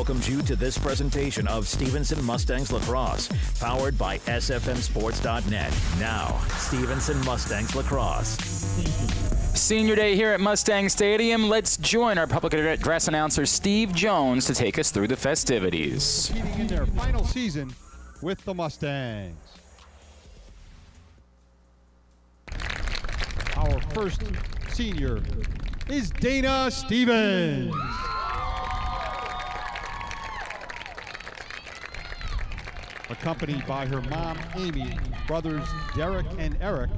welcomes you to this presentation of Stevenson Mustangs Lacrosse, powered by SFMSports.net. Now, Stevenson Mustangs Lacrosse. Senior Day here at Mustang Stadium. Let's join our public address announcer, Steve Jones, to take us through the festivities. Competing in their final season with the Mustangs. Our first senior is Dana Stevens. Accompanied by her mom, Amy, brothers Derek and Eric,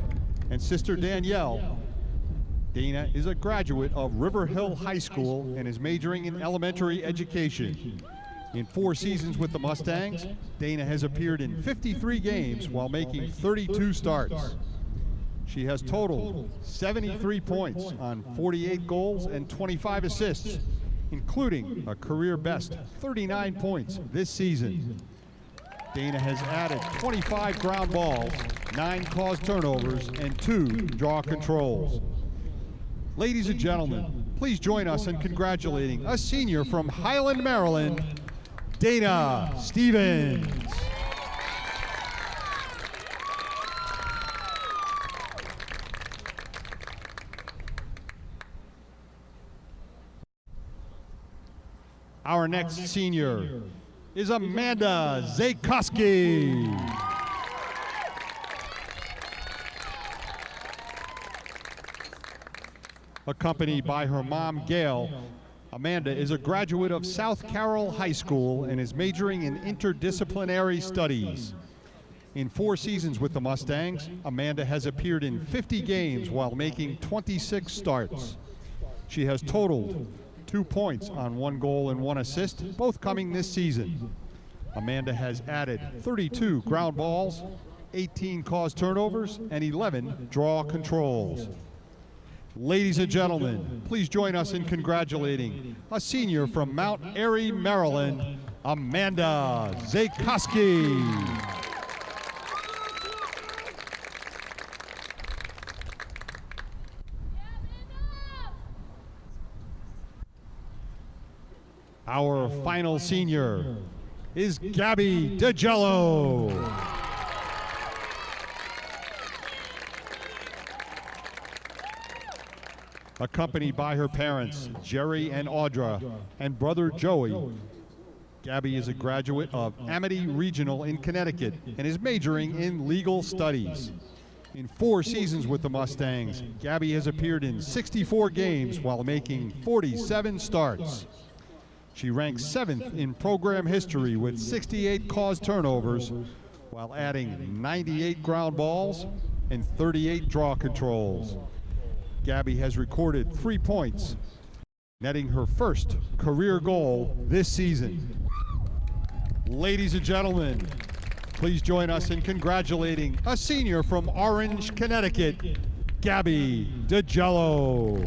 and sister Danielle. Dana is a graduate of River Hill High School and is majoring in elementary education. In 4 seasons with the Mustangs, Dana has appeared in 53 games while making 32 starts. She has totaled 73 points on 48 goals and 25 assists, including a career best 39 points this season. Dana has added 25 ground balls, 9 caused turnovers, and 2 draw controls. Ladies and gentlemen, please join us in congratulating a senior from Highland, Maryland, Dana Stevens. Our next senior is Amanda Zakoski. Accompanied by her mom, Gail, Amanda is a graduate of South Carroll High School and is majoring in interdisciplinary studies. In 4 seasons with the Mustangs, Amanda has appeared in 50 games while making 26 starts. She has totaled 2 points on 1 goal and 1 assist, both coming this season. Amanda has added 32 ground balls, 18 caused turnovers, and 11 draw controls. Ladies and gentlemen, please join us in congratulating a senior from Mount Airy, Maryland, Amanda Zakoski. Our final senior is Gabby DeGello. Accompanied by her parents, Jerry and Audra, and brother Joey. Gabby is a graduate of Amity Regional in Connecticut and is majoring in legal studies. In 4 seasons with the Mustangs, Gabby has appeared in 64 games while making 47 starts. She ranks 7th in program history with 68 caused turnovers while adding 98 ground balls and 38 draw controls. Gabby has recorded 3 points, netting her first career goal this season. Ladies and gentlemen, please join us in congratulating a senior from Orange, Connecticut, Gabby DeGello.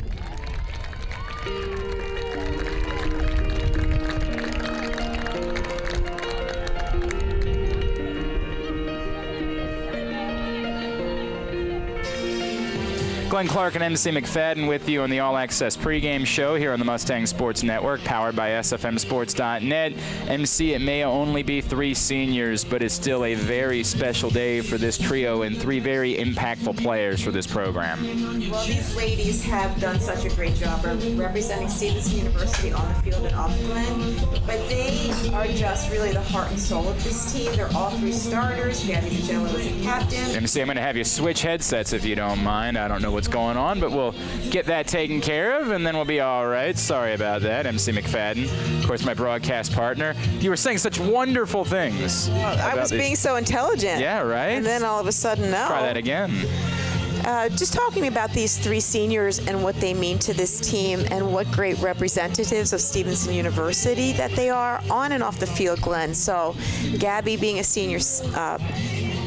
Glenn Clark and MC McFadden with you on the All Access pregame show here on the Mustang Sports Network, powered by SFMSports.net. MC, it may only be 3 seniors, but it's still a very special day for this trio and 3 very impactful players for this program. Well, these ladies have done such a great job representing Stevenson University on the field and off Glen, but they are just really the heart and soul of this team. They're all 3 starters. Gabby DeGello is a captain. MC, I'm going to have you switch headsets if you don't mind. I don't know what's going on, but we'll get that taken care of and then we'll be all right. Sorry about that, MC McFadden, of course, my broadcast partner. You were saying such wonderful things. I was being so intelligent. Yeah, right? And then all of a sudden, no. Try that again. Just talking about these 3 seniors and what they mean to this team and what great representatives of Stevenson University that they are on and off the field, Glenn. So Gabby being a senior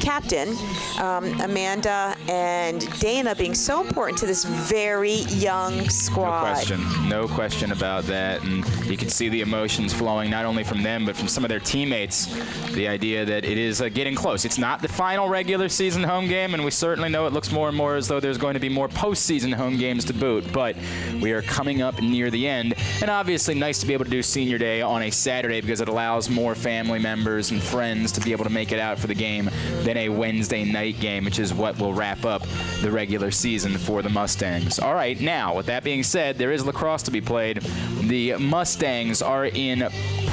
captain, Amanda and Dana, being so important to this very young squad. No question about that. And you can see the emotions flowing not only from them, but from some of their teammates. The idea that it is getting close. It's not the final regular season home game, and we certainly know it looks more and more as though there's going to be more postseason home games to boot. But we are coming up near the end. And obviously nice to be able to do Senior Day on a Saturday because it allows more family members and friends to be able to make it out for the game than a Wednesday night game, which is what will wrap up the regular season for the Mustangs. All right, now, with that being said, there is lacrosse to be played. The Mustangs are in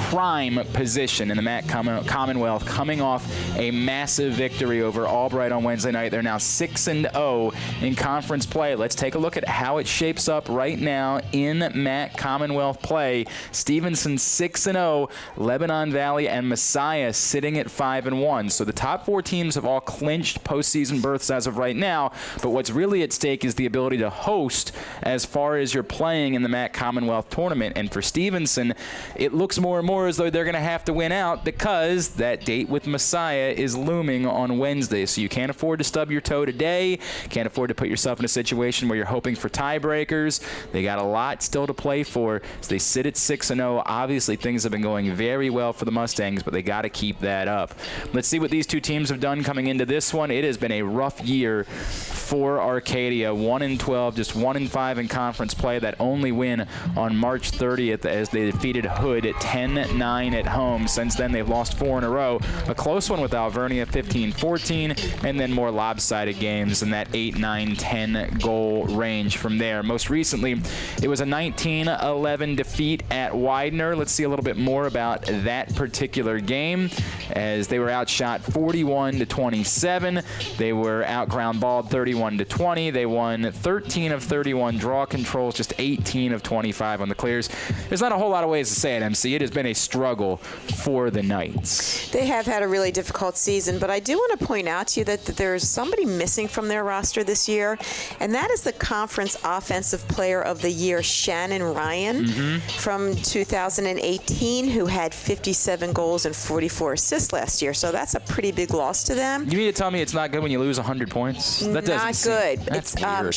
prime position in the MAC Commonwealth, coming off a massive victory over Albright on Wednesday night. They're now 6-0 in conference play. Let's take a look at how it shapes up right now in MAC Commonwealth play. Stevenson 6-0, Lebanon Valley and Messiah sitting at 5-1. So the top 4 teams have all clinched postseason berths as of right now, but what's really at stake is the ability to host as far as you're playing in the MAC Commonwealth tournament. And for Stevenson, it looks more and more as though they're going to have to win out because that date with Messiah is looming on Wednesday. So you can't afford to stub your toe today. Can't afford to put yourself in a situation where you're hoping for tiebreakers. They got a lot still to play for. So they sit at 6-0. Obviously, things have been going very well for the Mustangs, but they got to keep that up. Let's see what these two teams have done coming into this one. It has been a rough year for Arcadia. 1-12, just 1-5 in conference play. That only win on March 30th as they defeated Hood at 10-9 at home. Since then, they've lost 4 in a row. A close one with Alvernia, 15-14, and then more lopsided games in that 8-9-10 goal range from there. Most recently, it was a 19-11 defeat at Widener. Let's see a little bit more about that particular game as they were outshot 41-27. They were outground balled 31-20. They won 13 of 31 draw controls, just 18 of 25 on the clears. There's not a whole lot of ways to say it, MC. It has been a struggle for the Knights. They have had a really difficult season, but I do want to point out to you that there's somebody missing from their roster this year, and that is the Conference Offensive Player of the Year, Shannon Ryan, from 2018, who had 57 goals and 44 assists last year. So that's a pretty big loss to them. You mean to tell me it's not good when you lose 100 points? That doesn't Not seem, good. That's It's, weird.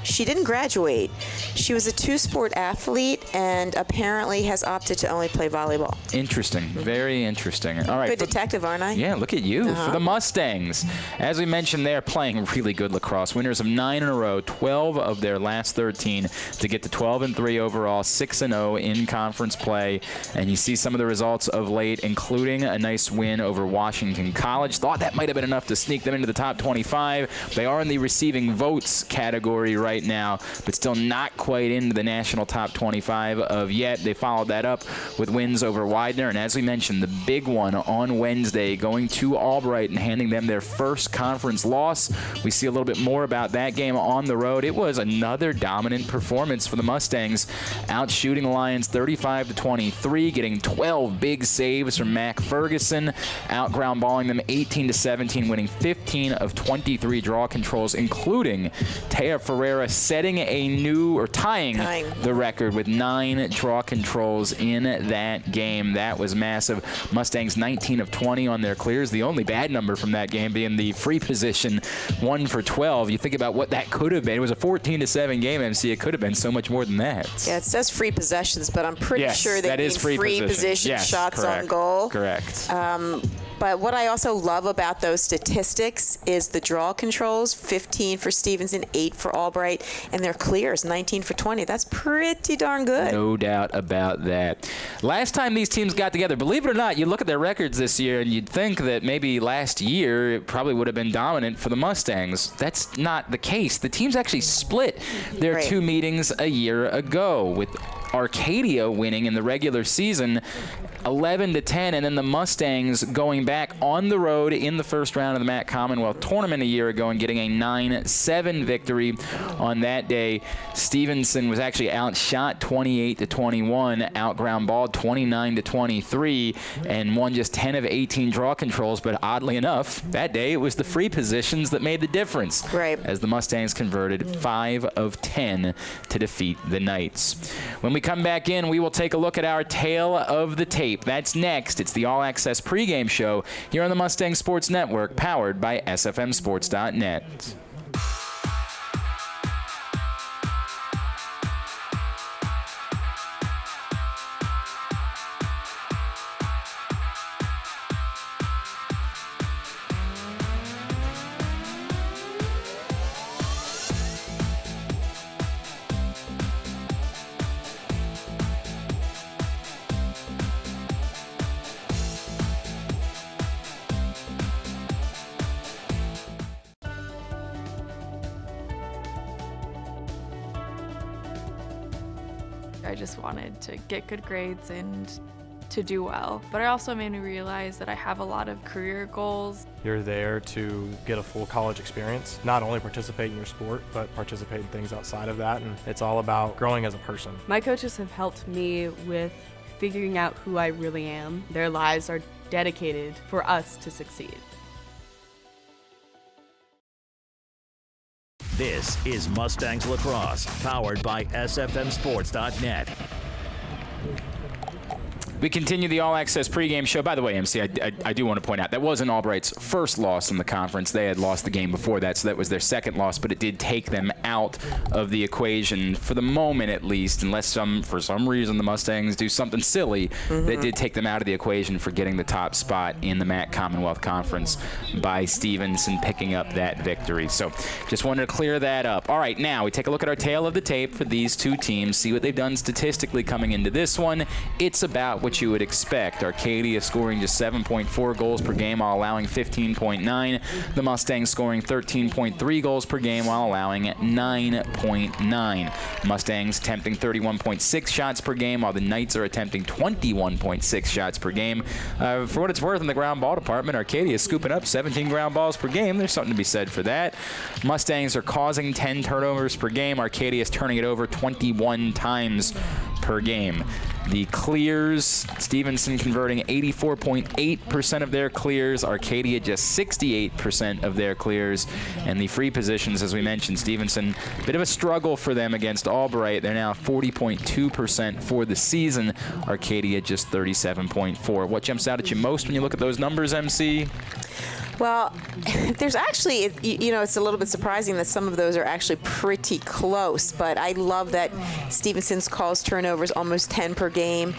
she didn't graduate. She was a 2-sport athlete and apparently has opted to only play volleyball. Interesting. Very interesting. All right. Good detective, aren't I? Yeah, look at you. For the Mustangs, as we mentioned, they're playing really good lacrosse. Winners of 9 in a row, 12 of their last 13 to get to 12-3 overall, 6-0 in conference play. And you see some of the results of late, including a nice win over Washington College. Thought that might have been enough to sneak them into the top 25. They are in the receiving votes category right now, but still not quite into the national top 25 of yet. They followed that up with wins over Widener, and as we mentioned, the big one on Wednesday, going to Albright and handing them their first conference loss. We see a little bit more about that game on the road. It was another dominant performance for the Mustangs, out-shooting the Lions 35-23, getting 12 big saves from Mac Ferguson, out-ground balling them 18-17, winning 15 of 23 draw controls, including Taya Ferreira tying the record with 9 draw controls in that game. That was massive. Mustangs 19 of 20 on their clears. The only bad number from that game being the free position, 1 for 12. You think about what that could have been. It was a 14-7 game, MC. It could have been so much more than that. Yeah, it says free possessions, but I'm pretty sure they mean free position yes, shots correct. on goal. Correct. But what I also love about those statistics is the draw controls, 15 for Stevenson, 8 for Albright, and their clears, 19 for 20. That's pretty darn good. No doubt about that. Last time these teams got together, believe it or not, you look at their records this year and you'd think that maybe last year it probably would have been dominant for the Mustangs. That's not the case. The teams actually split their 2 meetings a year ago, with Arcadia winning in the regular season 11-10, and then the Mustangs going back on the road in the first round of the MAC Commonwealth Tournament a year ago and getting a 9-7 victory on that day. Stevenson was actually outshot 28-21, outground balled 29-23, and won just 10 of 18 draw controls. But oddly enough, that day it was the free positions that made the difference, as the Mustangs converted 5 of 10 to defeat the Knights. When we we come back in, we will take a look at our tale of the tape. That's next. It's the All Access pregame show here on the Mustang Sports Network, powered by SFMSports.net. I just wanted to get good grades and to do well. But it also made me realize that I have a lot of career goals. You're there to get a full college experience, not only participate in your sport, but participate in things outside of that. And it's all about growing as a person. My coaches have helped me with figuring out who I really am. Their lives are dedicated for us to succeed. This is Mustangs Lacrosse, powered by SFMSports.net. We continue the All Access pregame show. By the way, MC, I do want to point out that wasn't Albright's first loss in the conference. They had lost the game before that, so that was their second loss, but it did take them out of the equation for the moment, at least, unless for some reason the Mustangs do something silly. That did take them out of the equation for getting the top spot in the MAC Commonwealth Conference by Stevenson picking up that victory. So just wanted to clear that up. All right, now we take a look at our tale of the tape for these two teams, see what they've done statistically coming into this one. It's about what you would expect. Arcadia scoring just 7.4 goals per game while allowing 15.9. The Mustangs scoring 13.3 goals per game while allowing 9.9. Mustangs attempting 31.6 shots per game while the Knights are attempting 21.6 shots per game. For what it's worth in the ground ball department, Arcadia is scooping up 17 ground balls per game. There's something to be said for that. Mustangs are causing 10 turnovers per game. Arcadia is turning it over 21 times per game. The clears, Stevenson converting 84.8% of their clears, Arcadia just 68% of their clears, and the free positions, as we mentioned, Stevenson, a bit of a struggle for them against Albright. They're now 40.2% for the season, Arcadia just 37.4%. What jumps out at you most when you look at those numbers, MC? Well, there's actually, you know, it's a little bit surprising that some of those are actually pretty close, but I love that Stevenson's calls turnovers almost 10 per game.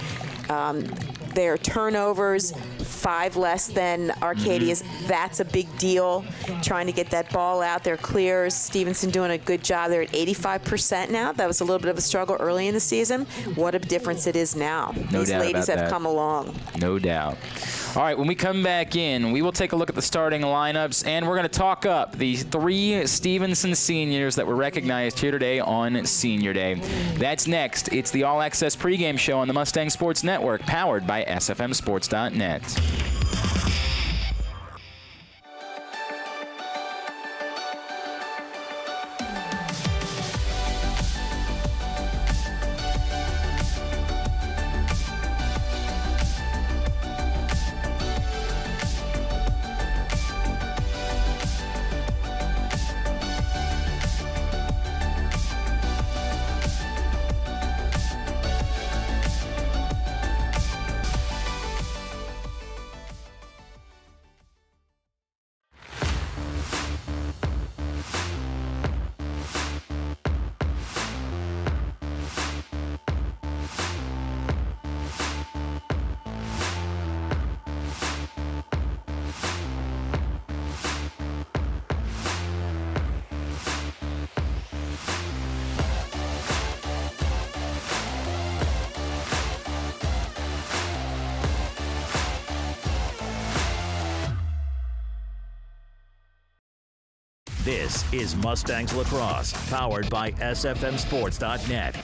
Their turnovers 5 less than Arcadia's. That's a big deal, trying to get that ball out. Their clears, Stevenson doing a good job. They're at 85% now. That was a little bit of a struggle early in the season. What a difference it is now. No These doubt ladies about have that. come along. No doubt. All right, when we come back in, we will take a look at the starting lineups, and we're going to talk up the 3 Stevenson seniors that were recognized here today on Senior Day. That's next. It's the All Access pregame show on the Mustang Sports Network, powered by SFMSports.net. This is Mustangs Lacrosse, powered by SFMSports.net.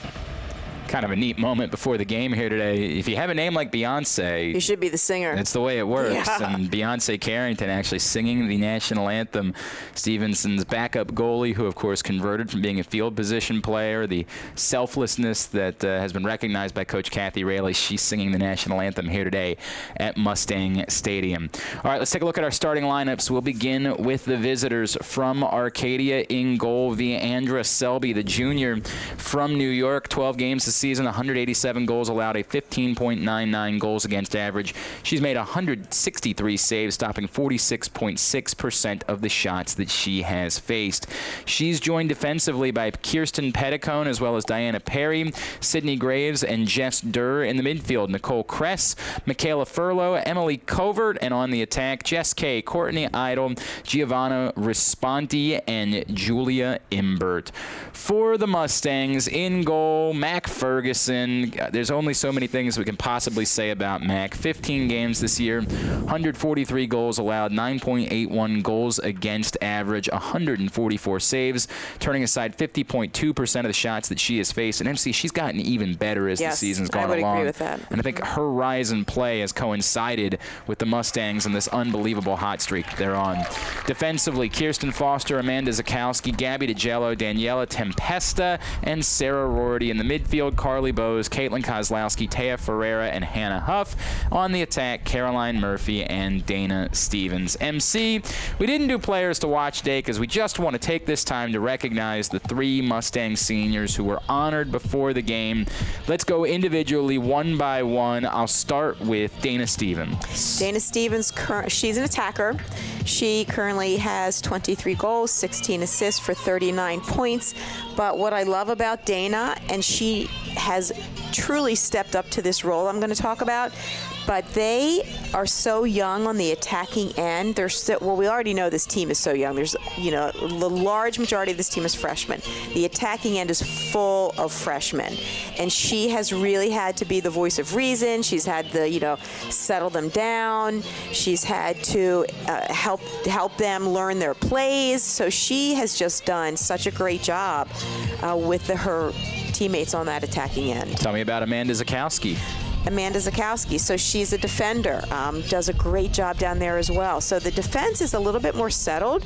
Kind of a neat moment before the game here today. If you have a name like Beyonce, You should be the singer. that's the way it works. Yeah. And Beyonce Carrington actually singing the national anthem. Stevenson's backup goalie, who of course converted from being a field position player, the selflessness that has been recognized by Coach Kathy Rayleigh. She's singing the national anthem here today at Mustang Stadium. All right, let's take a look at our starting lineups. We'll begin with the visitors from Arcadia. In goal, Andra Selby, the junior from New York, 12 games to season, 187 goals allowed, a 15.99 goals against average. She's made 163 saves, stopping 46.6% of the shots that she has faced. She's joined defensively by Kirsten Petticone as well as Diana Perry, Sydney Graves, and Jess Durr. In the midfield, Nicole Kress, Michaela Furlow, Emily Covert, and on the attack, Jess Kay, Courtney Idle, Giovanna Risponti, and Julia Imbert. For the Mustangs, in goal, Mac Ferguson. There's only so many things we can possibly say about Mac. 15 games this year, 143 goals allowed, 9.81 goals against average, 144 saves, turning aside 50.2% of the shots that she has faced. And MC, she's gotten even better as the season's gone along. I would agree with that. And I think her rise in play has coincided with the Mustangs and this unbelievable hot streak they're on. Defensively, Kirsten Foster, Amanda Zakowski, Gabby DeGello, Daniela Tempesta, and Sarah Rorty. In the midfield, Carly Bowes, Caitlin Kozlowski, Taya Ferreira, and Hannah Huff. On the attack, Caroline Murphy and Dana Stevens. MC, we didn't do players to watch today because we just want to take this time to recognize the 3 Mustang seniors who were honored before the game. Let's go individually, one by one. I'll start with Dana Stevens. Dana Stevens, she's an attacker. She currently has 23 goals, 16 assists for 39 points. But what I love about Dana, and she has truly stepped up to this role I'm going to talk about, but they are so young on the attacking end. They're well, we already know this team is so young. There's, the large majority of this team is freshmen. The attacking end is full of freshmen. And she has really had to be the voice of reason. She's had to, settle them down. She's had to help them learn their plays. So she has just done such a great job with her teammates on that attacking end. Tell me about Amanda Zakowski. Amanda Zakowski. So she's a defender, does a great job down there as well. So the defense is a little bit more settled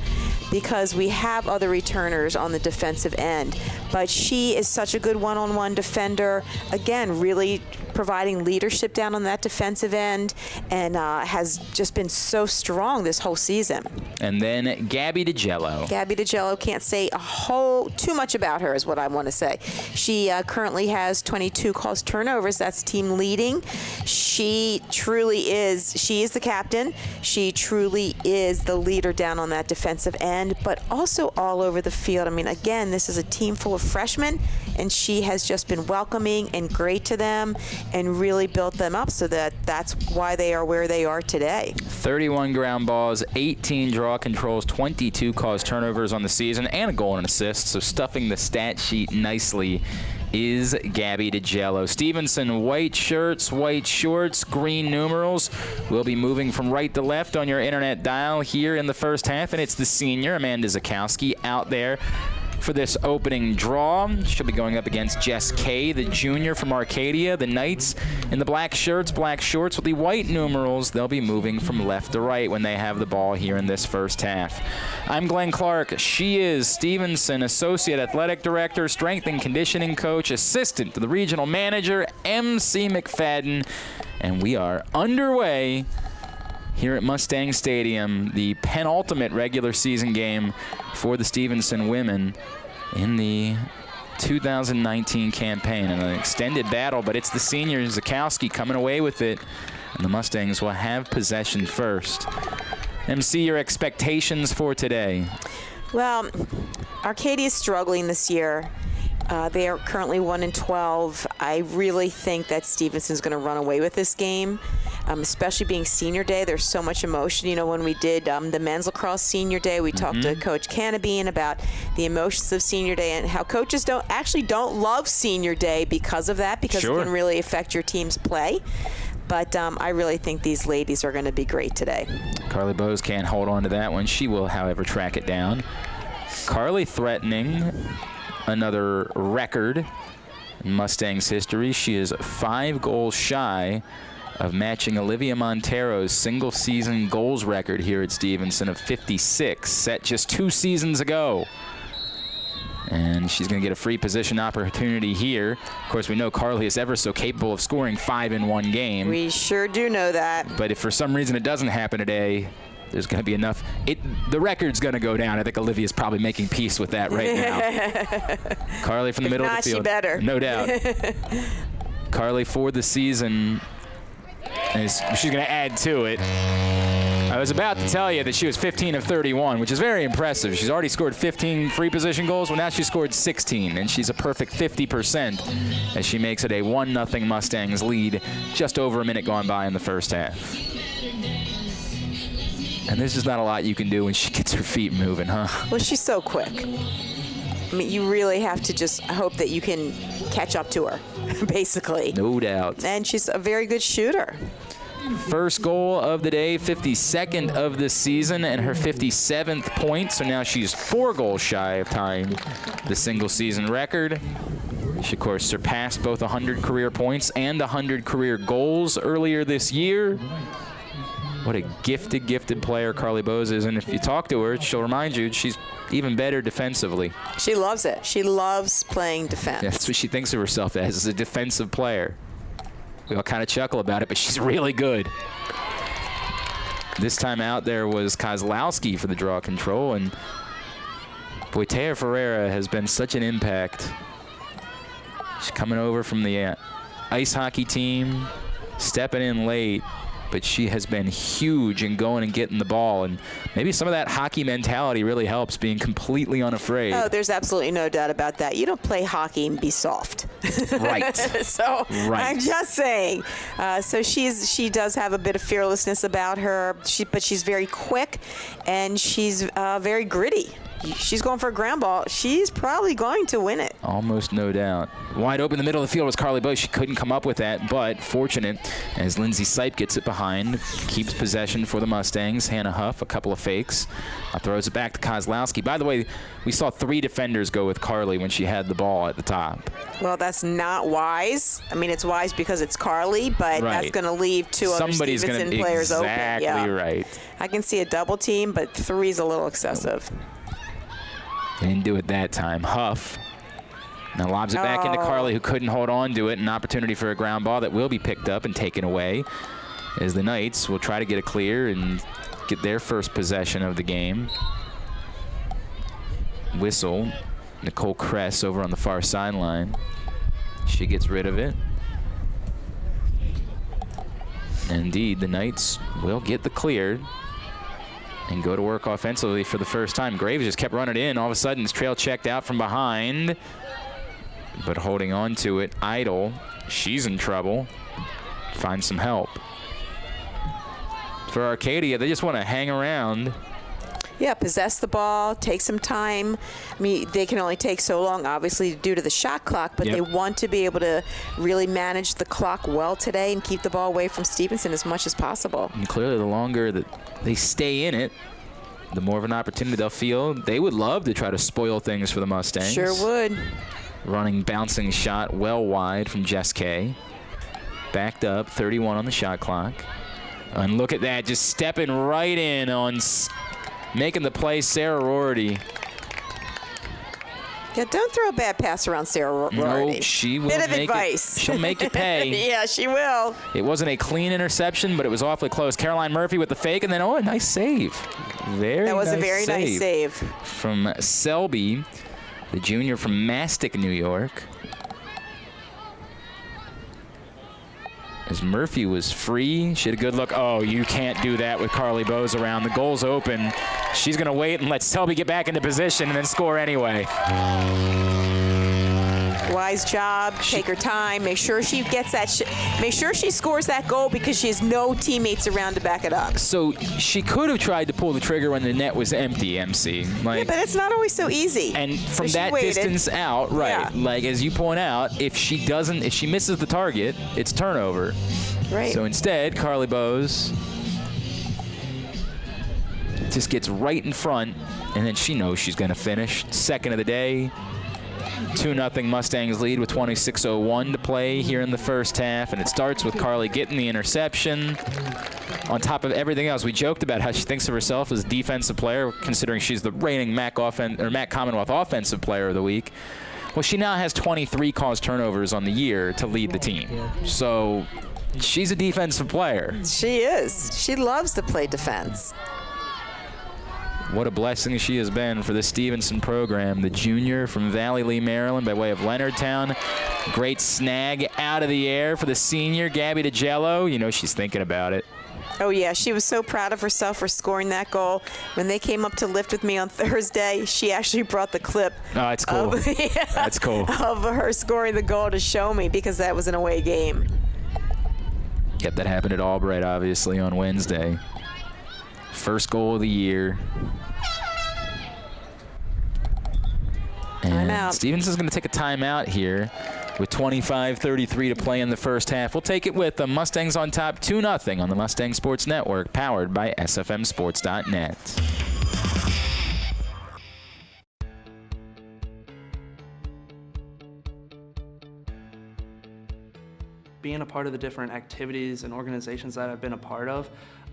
because we have other returners on the defensive end. But she is such a good one-on-one defender. Again, really providing leadership down on that defensive end and has just been so strong this whole season. And then Gabby DeGello. Gabby DeGello, can't say too much about her is what I want to say. She currently has 22 caused turnovers. That's team leading. She is the captain. She truly is the leader down on that defensive end, but also all over the field. I mean, again, this is a team full of freshmen, and she has just been welcoming and great to them and really built them up so that's why they are where they are today. 31 ground balls, 18 draw controls, 22 caused turnovers on the season, and a goal and an assist, so stuffing the stat sheet nicely is Gabby DeGello. Stevenson, white shirts, white shorts, green numerals. We'll be moving from right to left on your internet dial here in the first half, and it's the senior, Amanda Zakowski, out there for this opening draw. She'll be going up against Jess Kay, the junior from Arcadia. The Knights in the black shirts, black shorts with the white numerals. They'll be moving from left to right when they have the ball here in this first half. I'm Glenn Clark. She is Stevenson, Associate Athletic Director, Strength and Conditioning Coach, Assistant to the Regional Manager, MC McFadden, and we are underway here at Mustang Stadium, the penultimate regular season game for the Stevenson women in the 2019 campaign. And an extended battle, but it's the senior Zakowski coming away with it, and the Mustangs will have possession first. MC, your expectations for today? Well, Arcadia is struggling this year. They are currently 1-12. I really think that Stevenson's going to run away with this game, especially being senior day. There's so much emotion. When we did the men's lacrosse senior day, we talked to Coach Canabine about the emotions of senior day and how coaches don't love senior day because of that, because it can really affect your team's play. But I really think these ladies are going to be great today. Carly Bowes can't hold on to that one. She will, however, track it down. Carly threatening another record in Mustangs history. She is 5 goals shy of matching Olivia Montero's single-season goals record here at Stevenson of 56, set just 2 seasons ago. And she's going to get a free position opportunity here. Of course, we know Carly is ever so capable of scoring 5 in one game. We sure do know that. But if for some reason it doesn't happen today, there's going to be enough The record's going to go down. I think Olivia's probably making peace with that right now. Carly from the middle of the field. She better. No doubt. Carly for the season, she's going to add to it. I was about to tell you that she was 15 of 31, which is very impressive. She's already scored 15 free position goals. Well, now she scored 16, and she's a perfect 50% as she makes it a 1-0 Mustangs lead just over a minute gone by in the first half. And there's just not a lot you can do when she gets her feet moving, huh? Well, she's so quick. I mean, you really have to just hope that you can catch up to her, basically. No doubt. And she's a very good shooter. First goal of the day, 52nd of the season, and her 57th point. So now she's 4 goals shy of tying the single-season record. She, of course, surpassed both 100 career points and 100 career goals earlier this year. What a gifted, gifted player Carly Bowes is. And if you talk to her, she'll remind you she's even better defensively. She loves it. She loves playing defense. Yeah, that's what she thinks of herself as a defensive player. We all kind of chuckle about it, but she's really good. This time out there was Kozlowski for the draw control, and boy, Taya Ferreira has been such an impact. She's coming over from the ice hockey team, stepping in late, but she has been huge in going and getting the ball, and maybe some of that hockey mentality really helps, being completely unafraid. Oh, there's absolutely no doubt about that. You don't play hockey and be soft. Right. So right. I'm just saying. So she does have a bit of fearlessness about her, but she's very quick, and she's very gritty. She's going for a ground ball. She's probably going to win it. Almost no doubt. Wide open in the middle of the field was Carly Bowes. She couldn't come up with that, but fortunate as Lindsay Sipe gets it behind, keeps possession for the Mustangs. Hannah Huff, a couple of fakes, throws it back to Kozlowski. By the way, we saw 3 defenders go with Carly when she had the ball at the top. Well, that's not wise. I mean, it's wise because it's Carly, but that's going to leave 2 other Stevenson players open. Exactly right. I can see a double team, but 3 is a little excessive. They didn't do it that time. Huff now lobs it back into Carly, who couldn't hold on to it. An opportunity for a ground ball that will be picked up and taken away as the Knights will try to get a clear and get their first possession of the game. Whistle. Nicole Kress over on the far sideline. She gets rid of it. And indeed, the Knights will get the clear and go to work offensively for the first time. Graves just kept running in. All of a sudden, this trail checked out from behind, but holding on to it. Idle, she's in trouble. Find some help. For Arcadia, they just want to hang around. Yeah, possess the ball, take some time. I mean, they can only take so long, obviously, due to the shot clock, but they want to be able to really manage the clock well today and keep the ball away from Stevenson as much as possible. And clearly, the longer that they stay in it, the more of an opportunity they'll feel. They would love to try to spoil things for the Mustangs. Sure would. Running, bouncing shot well wide from Jess Kay. Backed up, 31 on the shot clock. And look at that, just stepping right in on making the play, Sarah Rorty. Yeah, don't throw a bad pass around Sarah Rorty. No, she will. Bit of advice. She'll make it pay. Yeah, she will. It wasn't a clean interception, but it was awfully close. Caroline Murphy with the fake, and then, a nice save. That was a very nice save. From Selby, the junior from Mastic, New York. As Murphy was free, she had a good look. Oh, you can't do that with Carly Bowes around. The goal's open. She's going to wait and let Selby get back into position and then score anyway. Wise job. Take her time. Make sure she gets that. Make sure she scores that goal because she has no teammates around to back it up. So she could have tried to pull the trigger when the net was empty, MC. Yeah, but it's not always so easy. And from that distance out, right, like as you point out, if she misses the target, it's turnover. Right. So instead, Carly Bowes just gets right in front, and then she knows she's going to finish. Second of the day. 2-0 Mustangs lead with 26:01 to play here in the first half, and it starts with Carly getting the interception. On top of everything else, we joked about how she thinks of herself as a defensive player, considering she's the reigning MAC Commonwealth Offensive Player of the Week. Well, she now has 23 caused turnovers on the year to lead the team. So she's a defensive player. She is. She loves to play defense. what a blessing she has been for the Stevenson program. The junior from Valley Lee, Maryland, by way of Leonardtown. Great snag out of the air for the senior, Gabby DeGello. You know she's thinking about it. Oh, yeah, she was so proud of herself for scoring that goal. When they came up to lift with me on Thursday, she actually brought the clip. Oh, that's cool. That's cool. Of her scoring the goal to show me, because that was an away game. Yep, that happened at Albright, obviously, on Wednesday. First goal of the year. And Timeout. Stevenson's going to take a timeout here with 25:33 to play in the first half. We'll take it with them. Mustangs on top 2-0 on the Mustang Sports Network, powered by SFMSports.net. Being a part of the different activities and organizations that I've been a part of,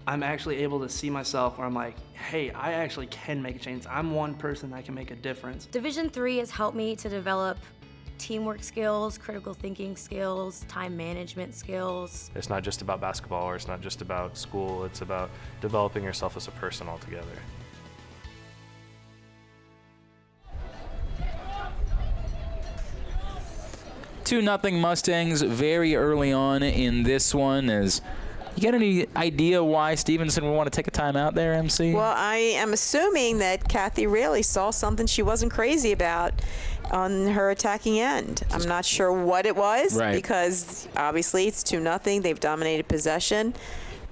I'm actually able to see myself where I'm like, hey, I actually can make a change. I'm one person that can make a difference. Division III has helped me to develop teamwork skills, critical thinking skills, time management skills. It's not just about basketball, or it's not just about school. It's about developing yourself as a person altogether. Two nothing Mustangs very early on in this one. As you got any idea why Stevenson would want to take a timeout there, MC? Well, I am assuming that Kathy Raley saw something she wasn't crazy about on her attacking end. I'm not sure what it was, right, because obviously it's 2-0. They've dominated possession.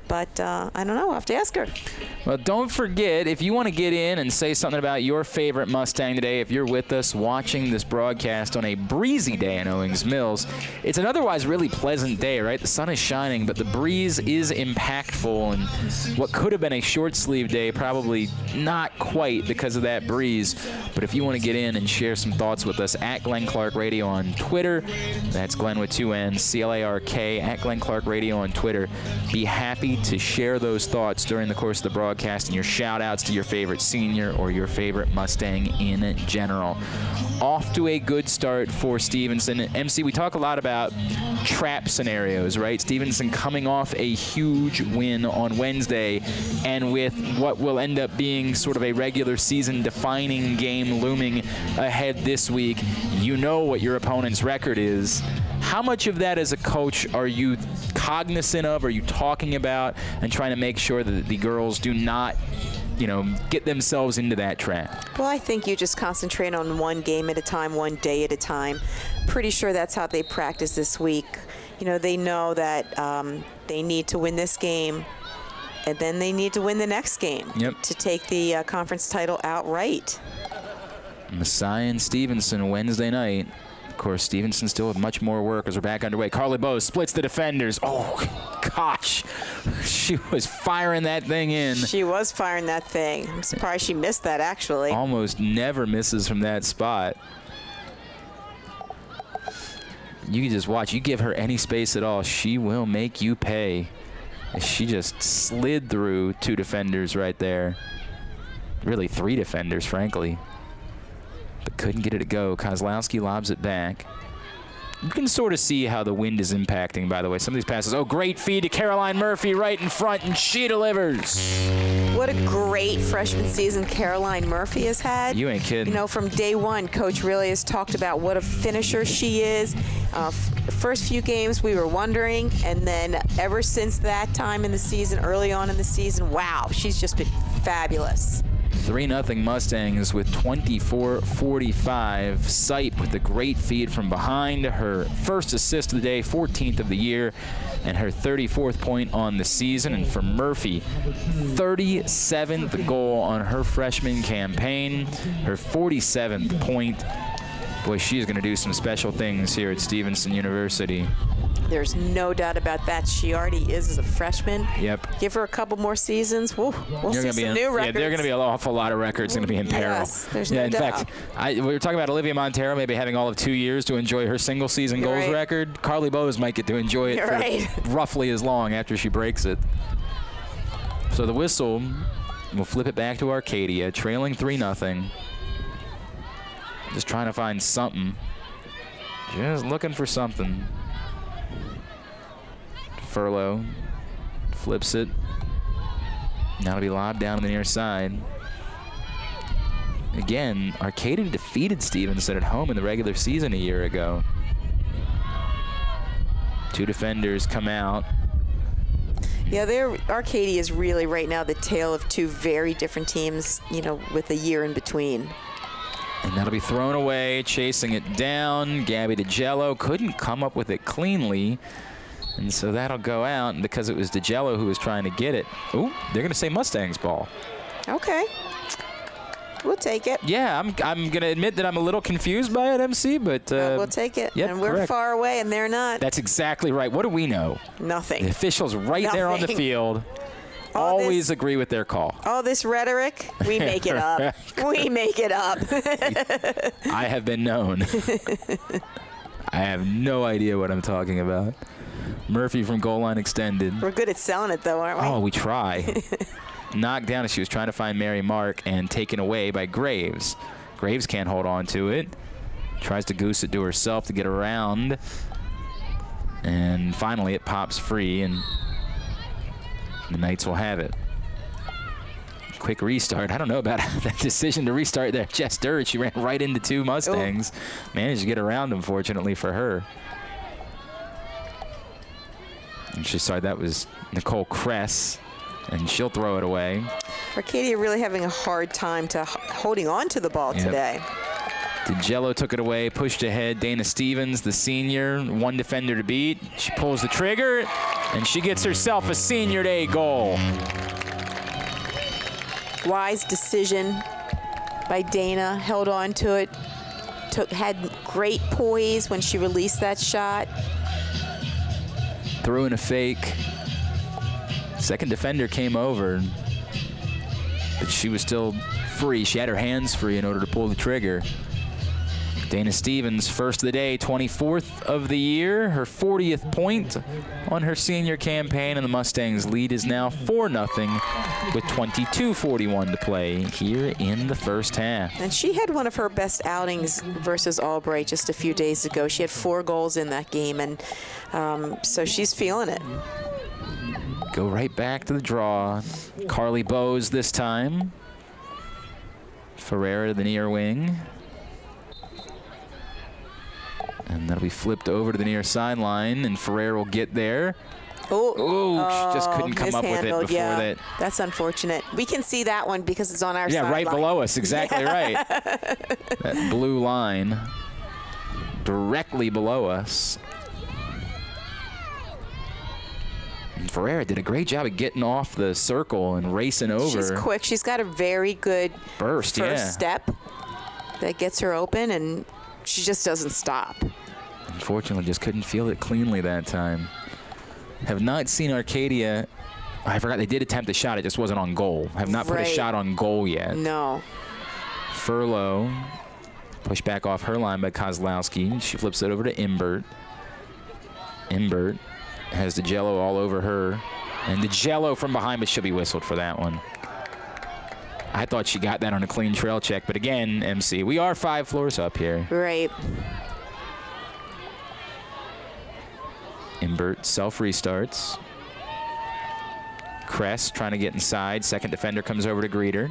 But I don't know. I'll have to ask her. Well, don't forget, if you want to get in and say something about your favorite Mustang today, if you're with us watching this broadcast on a breezy day in Owings Mills, it's an otherwise really pleasant day, right? The sun is shining, but the breeze is impactful, and what could have been a short-sleeve day, probably not quite because of that breeze. But if you want to get in and share some thoughts with us, at Glenn Clark Radio on Twitter, that's Glenn with 2 N's, C-L-A-R-K, at Glenn Clark Radio on Twitter, be happy to share those thoughts during the course of the broadcast and your shout-outs to your favorite senior or your favorite Mustang in general. Off to a good start for Stevenson. MC, we talk a lot about trap scenarios, right? Stevenson coming off a huge win on Wednesday, and with what will end up being sort of a regular season defining game looming ahead this week, you know what your opponent's record is. How much of that as a coach are you cognizant of, are you talking about, and trying to make sure that the girls do not, get themselves into that trap? Well, I think you just concentrate on one game at a time, one day at a time. Pretty sure that's how they practice this week. They know that they need to win this game, and then they need to win the next game to take the conference title outright. Messiah and Stevenson Wednesday night. Of course, Stevenson still have much more work as we're back underway. Carly Bose splits the defenders. Oh, gosh. She was firing that thing in. She was firing that thing. I'm surprised she missed that, actually. Almost never misses from that spot. You can just watch. You give her any space at all, she will make you pay. She just slid through 2 defenders right there. Really 3 defenders, frankly. But couldn't get it to go. Kozlowski lobs it back. You can sort of see how the wind is impacting, by the way. Some of these passes. Oh, great feed to Caroline Murphy right in front, and she delivers. What a great freshman season Caroline Murphy has had. You ain't kidding. From day one, Coach really has talked about what a finisher she is. First few games we were wondering, and then ever since that time in the season, early on in the season, wow, she's just been fabulous. 3-0 Mustangs with 24-45. Sipe with a great feed from behind. Her first assist of the day, 14th of the year, and her 34th point on the season. And for Murphy, 37th goal on her freshman campaign, her 47th point. Boy, she is going to do some special things here at Stevenson University. There's no doubt about that. She already is as a freshman. Yep. Give her a couple more seasons. We'll see some new records. Yeah, there are going to be an awful lot of records going to be in peril. Yes, there's no doubt. In fact, we were talking about Olivia Montero maybe having all of 2 years to enjoy her single-season goals record. Carly Bose might get to enjoy it for roughly as long after she breaks it. So the whistle will flip it back to Arcadia, trailing 3-0. Just trying to find something. Just looking for something. Furlow flips it. Now it'll be lobbed down on the near side. again, Arcadia defeated Stevenson at home in the regular season a year ago. Two defenders come out. Yeah, Arcadia is really right now the tale of two very different teams, you know, with a year in between. And that'll be thrown away, chasing it down. Gabby DeGello couldn't come up with it cleanly. And so that'll go out, and because it was DeGello who was trying to get it. Ooh, they're going to say Mustangs ball. Okay. We'll take it. Yeah, I'm going to admit that I'm a little confused by it, MC, but... we'll take it. Yep, and we're correct. far away, and they're not. That's exactly right. What do we know? Nothing. The officials right there on the field always agree with their call. All this rhetoric, we make it up. We make it up. I have been known. I have no idea what I'm talking about. Murphy from goal line extended. We're good at selling it, though, aren't we? Oh, we try. Knocked down as she was trying to find Mary Mark and taken away by Graves. Graves can't hold on to it. Tries to goose it to herself to get around. And finally it pops free, and the Knights will have it. Quick restart. I don't know about that decision to restart there. Jess Durrett, she ran right into two Mustangs. Ooh. Managed to get around them, fortunately for her. And she saw that was Nicole Kress, and she'll throw it away. Arcadia really having a hard time holding on to the ball today. DeGello took it away, pushed ahead. Dana Stevens, the senior, one defender to beat. She pulls the trigger, and she gets herself a senior day goal. Wise decision by Dana, held on to it, had great poise when she released that shot. Threw in a fake. Second defender came over, but she was still free. She had her hands free in order to pull the trigger. Dana Stevens, first of the day, 24th of the year, her 40th point on her senior campaign, and the Mustangs' lead is now 4-0 with 22:41 to play here in the first half. And she had one of her best outings versus Albright just a few days ago. She had 4 goals in that game, and so she's feeling it. Go right back to the draw. Carly Bowes this time. Ferreira, the near wing. And that'll be flipped over to the near sideline, and Ferrer will get there. Oh, she just couldn't come up with it before that. That's unfortunate. We can see that one because it's on our sideline. Yeah, right below us, exactly right. That blue line directly below us. And Ferreira did a great job of getting off the circle and racing over. She's quick. She's got a very good burst, first step that gets her open, and she just doesn't stop. Unfortunately, just couldn't feel it cleanly that time. Have not seen Arcadia. I forgot they did attempt a shot. It just wasn't on goal. Have not put a shot on goal yet. No. Furlow pushed back off her line by Kozlowski. She flips it over to Imbert. Imbert has DeGello all over her. And DeGello from behind, but she'll be whistled for that one. I thought she got that on a clean trail check, but again, MC, we are 5 floors up here. Right. Imbert self-restarts. Kress trying to get inside. Second defender comes over to greet her.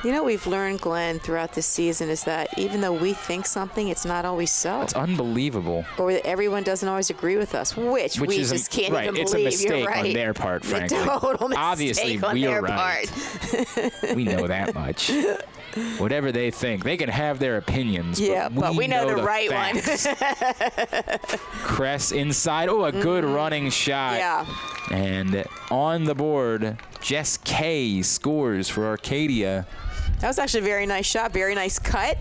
You know, we've learned, Glenn, throughout this season is that even though we think something, it's not always so. It's unbelievable. Or that everyone doesn't always agree with us, which we just can't even believe. It's a mistake You're right. on their part, frankly. A total mistake Obviously, on we're their right. part. We know that much. Whatever they think, they can have their opinions. Yeah, but we know the right facts. one. Kress inside. Oh, a good running shot. Yeah. And on the board, Jess Kay scores for Arcadia. That was actually a very nice shot. Very nice cut,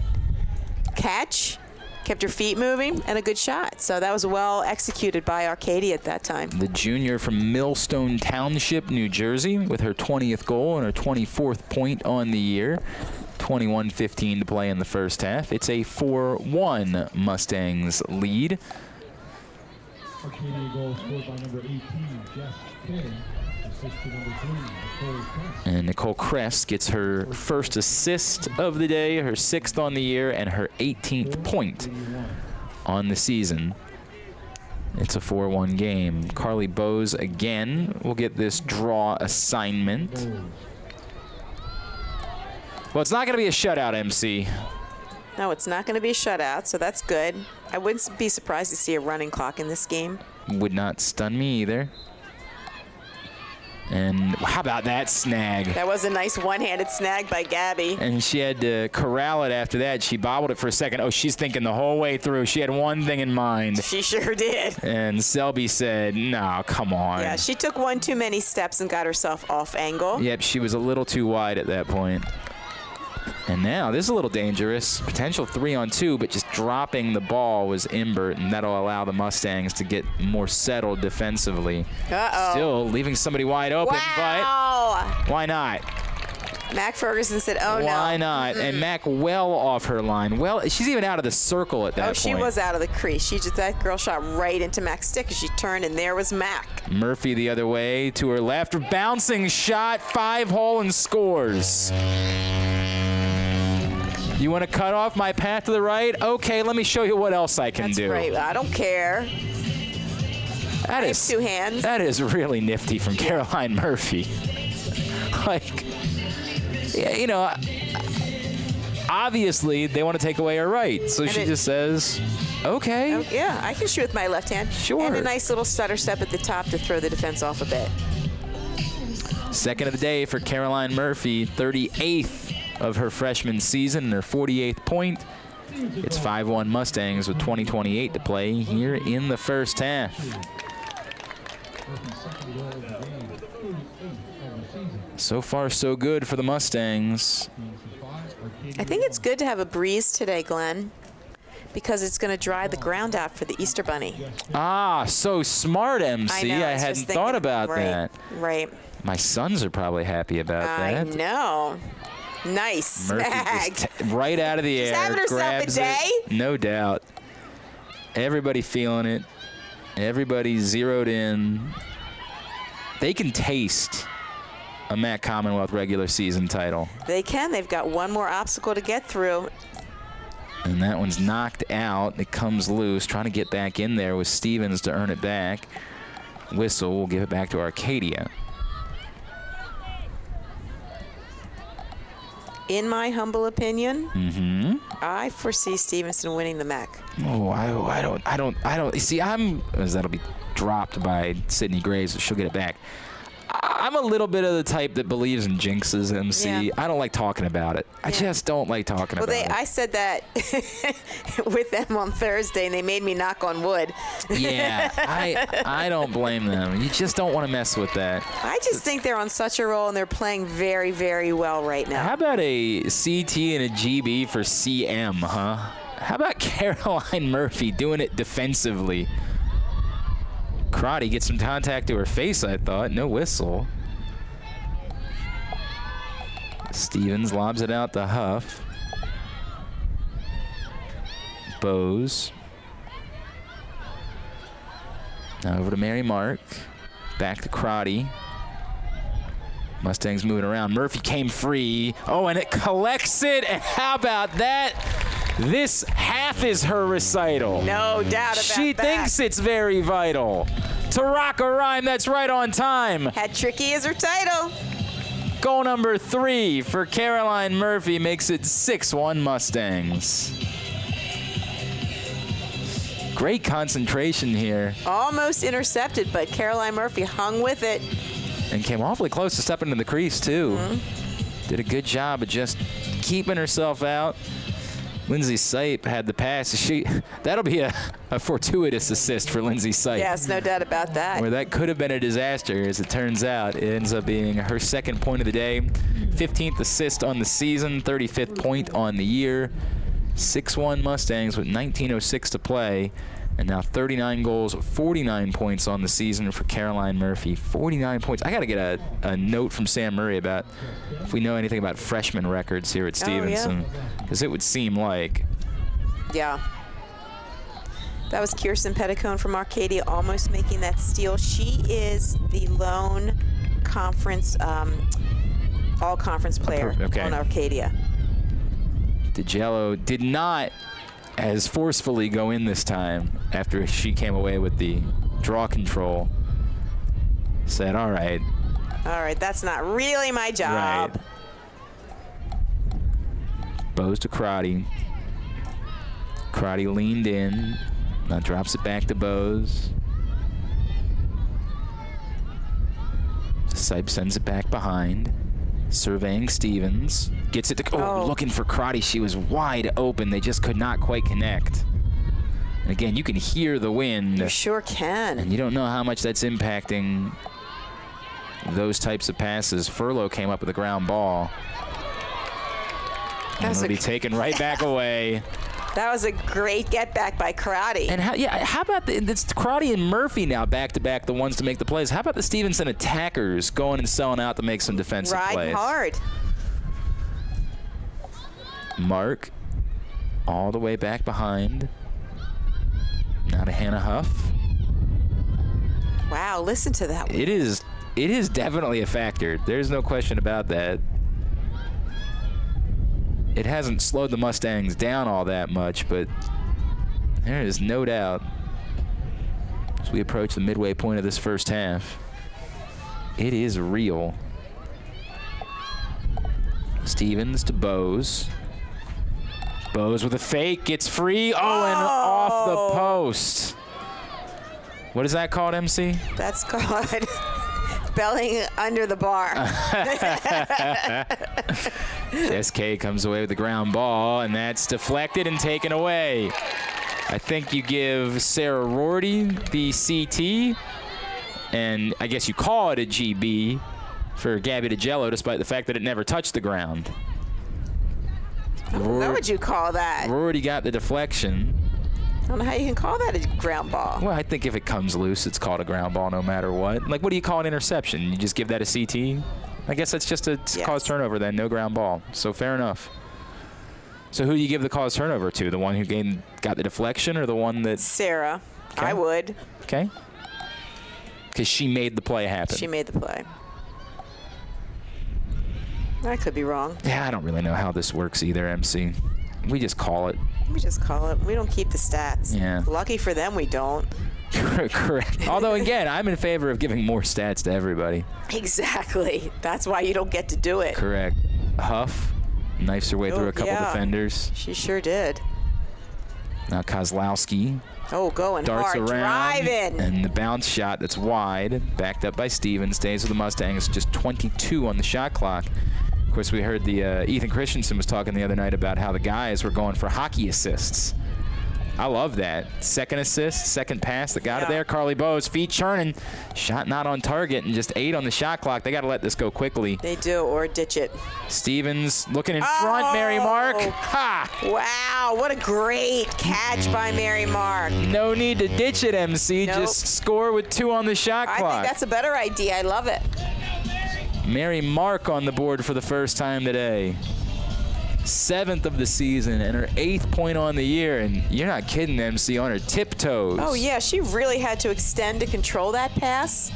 catch, kept her feet moving, and a good shot. So that was well executed by Arcadia at that time. The junior from Millstone Township, New Jersey, with her 20th goal and her 24th point on the year. 21:15 to play in the first half. It's a 4-1 Mustangs lead. Arcadia goal scored by number 18, Jess Kay. And Nicole Kress gets her first assist of the day, her 6th on the year, and her 18th point on the season. It's a 4-1 game. Carly Bowes again will get this draw assignment. Well, it's not going to be a shutout, MC. No, it's not going to be a shutout, so that's good. I wouldn't be surprised to see a running clock in this game. Would not stun me either. And how about that snag? That was a nice one-handed snag by Gabby. And she had to corral it after that. She bobbled it for a second. Oh, she's thinking the whole way through. She had one thing in mind. She sure did. And Selby said, no, come on. Yeah, she took one too many steps and got herself off angle. Yep, she was a little too wide at that point. And now this is a little dangerous. Potential 3-on-2, but just dropping the ball was Imbert, and that'll allow the Mustangs to get more settled defensively. Uh-oh. Still leaving somebody wide open, but why not? Mac Ferguson said, oh, no. Why not? And Mac well off her line. Well, she's even out of the circle at that point. Oh, she was out of the crease. That girl shot right into Mac's stick as she turned, and there was Mac. Murphy the other way to her left. Bouncing shot, 5-hole and scores. You want to cut off my path to the right? Okay, let me show you what else I can do. That's right. I don't care. That is 2 hands. That is really nifty from Caroline Murphy. Like, yeah, you know, obviously they want to take away her right, so she just says, okay. Oh, yeah, I can shoot with my left hand. Sure. And a nice little stutter step at the top to throw the defense off a bit. Second of the day for Caroline Murphy, 38th of her freshman season and her 48th point. It's 5-1 Mustangs with 20:28 to play here in the first half. So far, so good for the Mustangs. I think it's good to have a breeze today, Glenn, because it's going to dry the ground out for the Easter Bunny. Ah, so smart, MC. I know, I hadn't thought about that. Right. My sons are probably happy about that. I know. Nice Murphy snag. just right out of the air. She's having herself grabs a day. It. No doubt. Everybody feeling it. Everybody zeroed in. They can taste a MAC Commonwealth regular season title. They can. They've got one more obstacle to get through. And that one's knocked out. It comes loose. Trying to get back in there with Stevens to earn it back. Whistle will give it back to Arcadia. In my humble opinion, I foresee Stevenson winning the MAC. Oh, I don't. See, that'll be dropped by Sydney Graves, so she'll get it back. I'm a little bit of the type that believes in jinxes, MC. Yeah. I don't like talking about it. I just don't like talking about it. I said that with them on Thursday, and they made me knock on wood. Yeah, I don't blame them. You just don't want to mess with that. I just think they're on such a roll, and they're playing very, very well right now. How about a CT and a GB for CM, huh? How about Caroline Murphy doing it defensively? Crotty gets some contact to her face, I thought. No whistle. Stevens lobs it out to Huff. Bose. Now over to Mary Mark. Back to Crotty. Mustangs moving around. Murphy came free. Oh, and it collects it. And how about that? This half is her recital. No doubt about that. She thinks it's very vital. To rock a rhyme that's right on time. Had Tricky as her title. Goal number 3 for Caroline Murphy makes it 6-1 Mustangs. Great concentration here. Almost intercepted, but Caroline Murphy hung with it. And came awfully close to stepping into the crease, too. Did a good job of just keeping herself out. Lindsay Sipe had the pass. That'll be a fortuitous assist for Lindsay Sipe. Yes, no doubt about that. Where that could have been a disaster, as it turns out. It ends up being her second point of the day. 15th assist on the season, 35th point on the year. 6-1 Mustangs with 19:06 to play. And now 39 goals, 49 points on the season for Caroline Murphy. 49 points. I got to get a note from Sam Murray about if we know anything about freshman records here at Stevenson. Because it would seem like. Yeah. That was Kirsten Petticone from Arcadia almost making that steal. She is the lone conference, all-conference player on Arcadia. DiGello did not as forcefully go in this time after she came away with the draw control. Said, all right, that's not really my job. Right. Bowes to Crotty. Crotty leaned in. Now drops it back to Bowes. Sipe sends it back behind. Surveying Stevens. Gets it to... looking for Crotty. She was wide open. They just could not quite connect. And again, you can hear the wind. You sure can. And you don't know how much that's impacting those types of passes. Furlow came up with a ground ball. And it'll be taken right back away. That was a great get back by Crotty. And how about it's Crotty and Murphy now back-to-back, the ones to make the plays. How about the Stevenson attackers going and selling out to make some defensive plays? Riding hard. Mark all the way back behind. Now to Hannah Huff. Wow, listen to that one. It is definitely a factor. There's no question about that. It hasn't slowed the Mustangs down all that much, but there is no doubt as we approach the midway point of this first half, it is real. Stevens to Bowes. Bowes with a fake, gets free. And off the post. What is that called, MC? That's called belling under the bar. SK comes away with the ground ball, and that's deflected and taken away. I think you give Sarah Rorty the CT, and I guess you call it a GB for Gabby DeGello, despite the fact that it never touched the ground. I don't know what you call that. Rorty got the deflection. I don't know how you can call that a ground ball. Well, I think if it comes loose, it's called a ground ball no matter what. Like, what do you call an interception? You just give that a CT? I guess that's just a cause turnover then, no ground ball. So fair enough. So who do you give the cause turnover to? The one who got the deflection or the one that... Sarah. Okay. I would. Okay. Because she made the play happen. She made the play. I could be wrong. Yeah, I don't really know how this works either, MC. We just call it. We just call it. We don't keep the stats. Yeah. Lucky for them, we don't. Correct. Although, again, I'm in favor of giving more stats to everybody. Exactly. That's why you don't get to do it. Correct. Huff knifes her way through a couple defenders. She sure did. Now Kozlowski. Going darts hard, around, driving. and the bounce shot that's wide, backed up by Stevens, stays with the Mustangs. Just 22 on the shot clock. Of course, we heard the Ethan Christensen was talking the other night about how the guys were going for hockey assists. I love that. Second assist, second pass that got it there. Carly Bowes, feet churning. Shot not on target, and just 8 on the shot clock. They got to let this go quickly. They do, or ditch it. Stevens looking in front, Mary Mark. Ha! Wow, what a great catch by Mary Mark. No need to ditch it, MC. Nope. Just score with 2 on the shot clock. I think that's a better idea. I love it. Mary Mark on the board for the first time today. 7th of the season and her 8th point on the year, and you're not kidding, MC, on her tiptoes. Oh yeah, she really had to extend to control that pass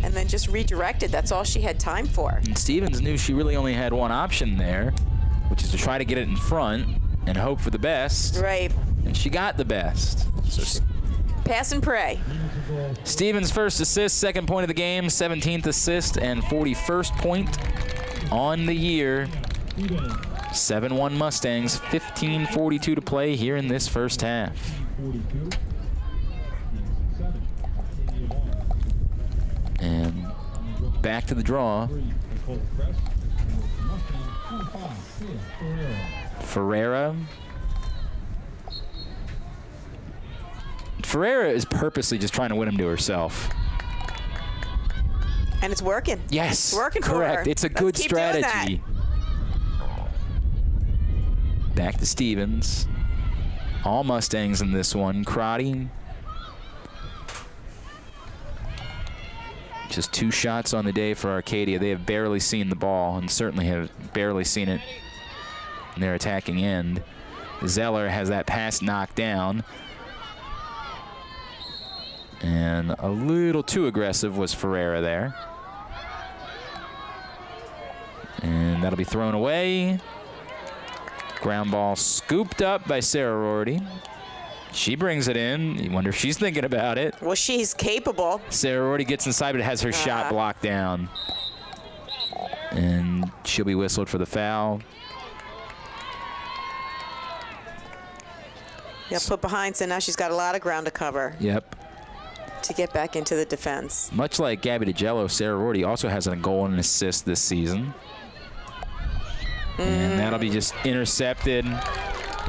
and then just redirect it. That's all she had time for. And Stevens knew she really only had one option there, which is to try to get it in front and hope for the best. Right. And she got the best. So pass and pray. Stevens' first assist, second point of the game, 17th assist and 41st point on the year. 7-1 Mustangs, 15:42 to play here in this first half. And back to the draw. Ferreira is purposely just trying to win him to herself. And it's working. Yes, it's working correct. For her. It's a good strategy. Back to Stevens. All Mustangs in this one. Crotty. Just 2 shots on the day for Arcadia. They have barely seen the ball and certainly have barely seen it in their attacking end. Zeller has that pass knocked down. And a little too aggressive was Ferreira there. And that'll be thrown away. Ground ball scooped up by Sarah Rorty. She brings it in. You wonder if she's thinking about it. Well, she's capable. Sarah Rorty gets inside, but has her shot blocked down. And she'll be whistled for the foul. Yeah, put behind, so now she's got a lot of ground to cover. Yep. To get back into the defense. Much like Gabby DiGello, Sarah Rorty also has a goal and an assist this season. And that'll be just intercepted,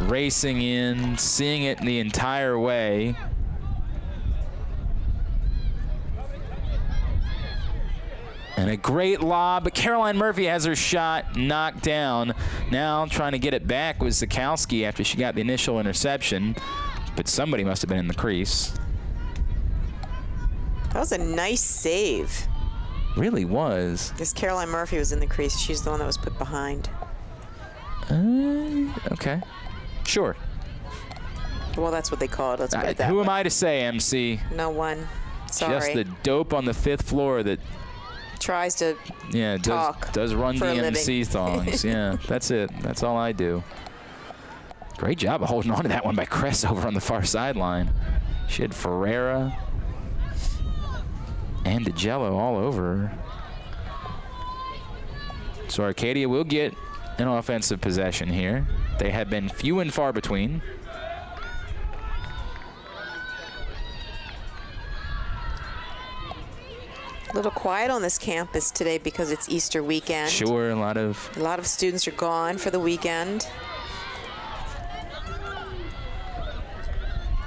racing in, seeing it the entire way. And a great lob, but Caroline Murphy has her shot knocked down. Now trying to get it back was Zakowski after she got the initial interception, but somebody must have been in the crease. That was a nice save. Really was. Because Caroline Murphy was in the crease. She's the one that was put behind. Okay. Sure. Well, that's what they call it. Let's put it that Who way. am I to say, MC? No one. Sorry. Just the dope on the 5th floor that tries to talk does run for a DMC living. thongs. Yeah, that's it. That's all I do. Great job of holding on to that one by Kress over on the far sideline. She had Ferreira and DiGello all over her. So Arcadia will get an offensive possession here. They have been few and far between. A little quiet on this campus today because it's Easter weekend. Sure, a lot of students are gone for the weekend.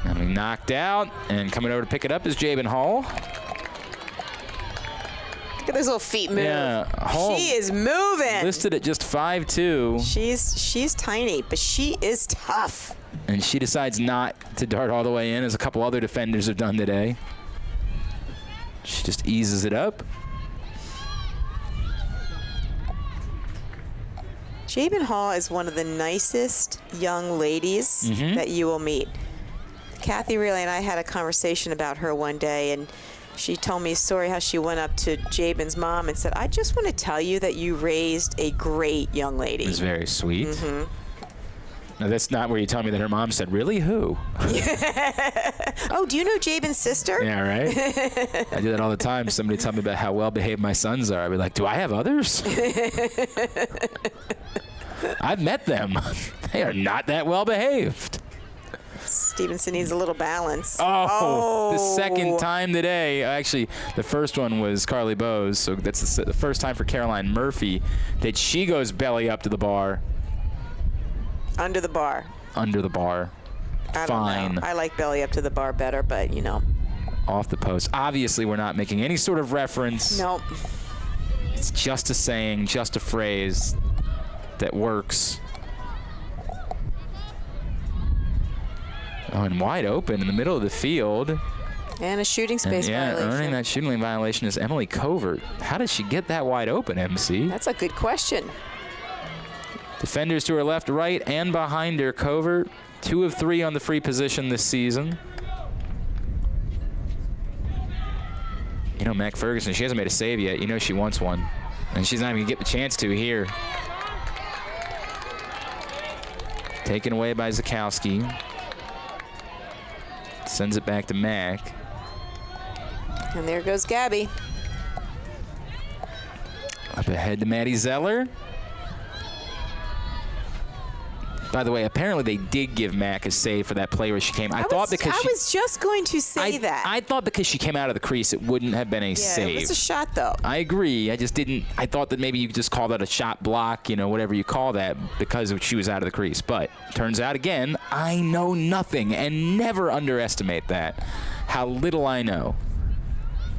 And we knocked out, and coming over to pick it up is Jabin Hall. Look at those little feet move. Yeah, Hall she is moving. listed at just 5'2". She's tiny, but she is tough. And she decides not to dart all the way in, as a couple other defenders have done today. She just eases it up. Jabin Hall is one of the nicest young ladies that you will meet. Kathy Reilly and I had a conversation about her one day, and she told me a story how she went up to Jabin's mom and said, I just want to tell you that you raised a great young lady. It was very sweet. Now, that's not where you tell me that her mom said, really? Who? Oh, do you know Jabin's sister? Yeah, right? I do that all the time. Somebody tell me about how well-behaved my sons are. I'd be like, do I have others? I've met them. They are not that well-behaved. Stevenson needs a little balance. Oh, the second time today. Actually, the first one was Carly Bowes, so that's the first time for Caroline Murphy that she goes belly up to the bar. Under the bar. Under the bar. I Fine. don't know. I like belly up to the bar better, but you know. Off the post. Obviously, we're not making any sort of reference. Nope. It's just a saying, just a phrase that works. Oh, and wide open in the middle of the field. And a shooting space violation. Earning that shooting lane violation is Emily Covert. How did she get that wide open, MC? That's a good question. Defenders to her left, right, and behind her. Covert, 2 of 3 on the free position this season. You know, Mac Ferguson, she hasn't made a save yet. You know she wants one. And she's not even going to get the chance to here. Taken away by Zakowski. Sends it back to Mac. And there goes Gabby. Up ahead to Maddie Zeller. By the way, apparently they did give Mac a save for that play where she came. I was just going to say that. I thought because she came out of the crease, it wouldn't have been a save. It was a shot, though. I agree. I just didn't. I thought that maybe you could just call that a shot block, you know, whatever you call that, because she was out of the crease. But turns out, again, I know nothing, and never underestimate that. How little I know.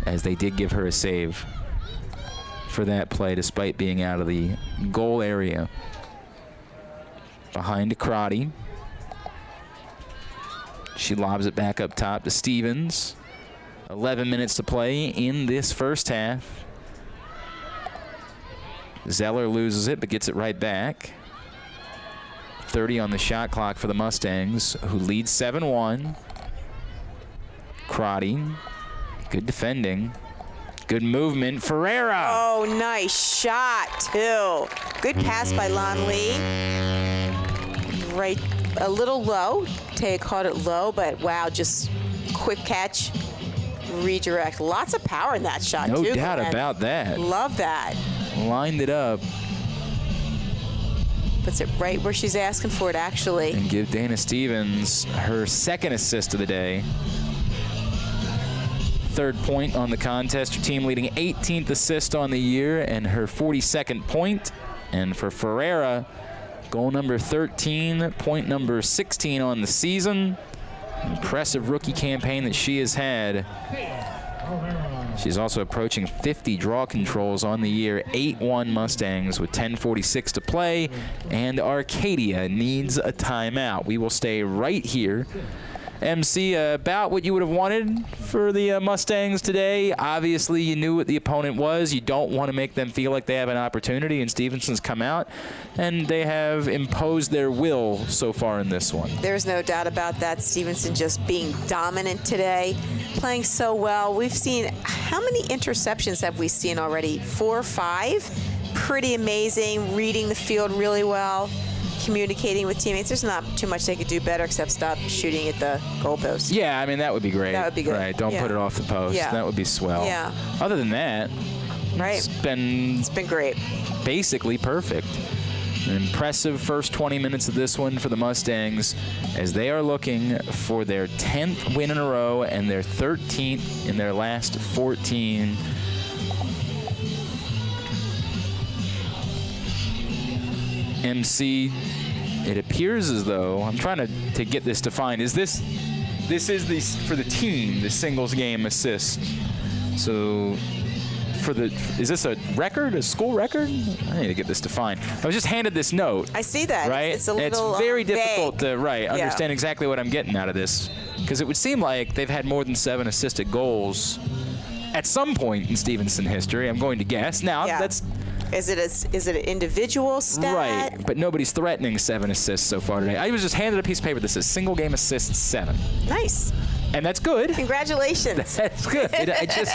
As they did give her a save for that play, despite being out of the goal area. Behind to Crotty. She lobs it back up top to Stevens. 11 minutes to play in this first half. Zeller loses it, but gets it right back. 30 on the shot clock for the Mustangs, who lead 7-1. Crotty, good defending. Good movement. Ferreira. Oh, nice shot, too. Good pass by Lon Lee. Right, a little low. Taya caught it low, but wow, just quick catch, redirect. Lots of power in that shot, too. No doubt about that. Love that. Lined it up. Puts it right where she's asking for it, actually. And give Dana Stevens her second assist of the day. Third point on the contest. Her team leading 18th assist on the year and her 42nd point. And for Ferreira, goal number 13, point number 16 on the season. Impressive rookie campaign that she has had. She's also approaching 50 draw controls on the year. 8-1 Mustangs with 10:46 to play, and Arcadia needs a timeout. We will stay right here. MC, about what you would have wanted for the Mustangs today. Obviously, you knew what the opponent was. You don't want to make them feel like they have an opportunity, and Stevenson's come out, and they have imposed their will so far in this one. There's no doubt about that. Stevenson just being dominant today, playing so well. We've seen, how many interceptions have we seen already? 4 or 5? Pretty amazing, reading the field really well. Communicating with teammates. There's not too much they could do better except stop shooting at the goalpost. Yeah, I mean, that would be great. That would be good. Right, don't put it off the post. Yeah. That would be swell. Yeah. Other than that, it's been great. Basically perfect. An impressive first 20 minutes of this one for the Mustangs as they are looking for their 10th win in a row and their 13th in their last 14. MC, it appears as though, I'm trying to get this defined. Is this is the, for the team, the singles game assist. So is this a record, a school record? I need to get this defined. I was just handed this note. I see that. Right? It's a little It's very difficult vague. to understand exactly what I'm getting out of this. Because it would seem like they've had more than 7 assisted goals at some point in Stevenson history, I'm going to guess. Now, that's... Is it an individual stat? Right, but nobody's threatening 7 assists so far today. I was just handed a piece of paper that says single game assists 7. Nice. And that's good. Congratulations. That's good. I just,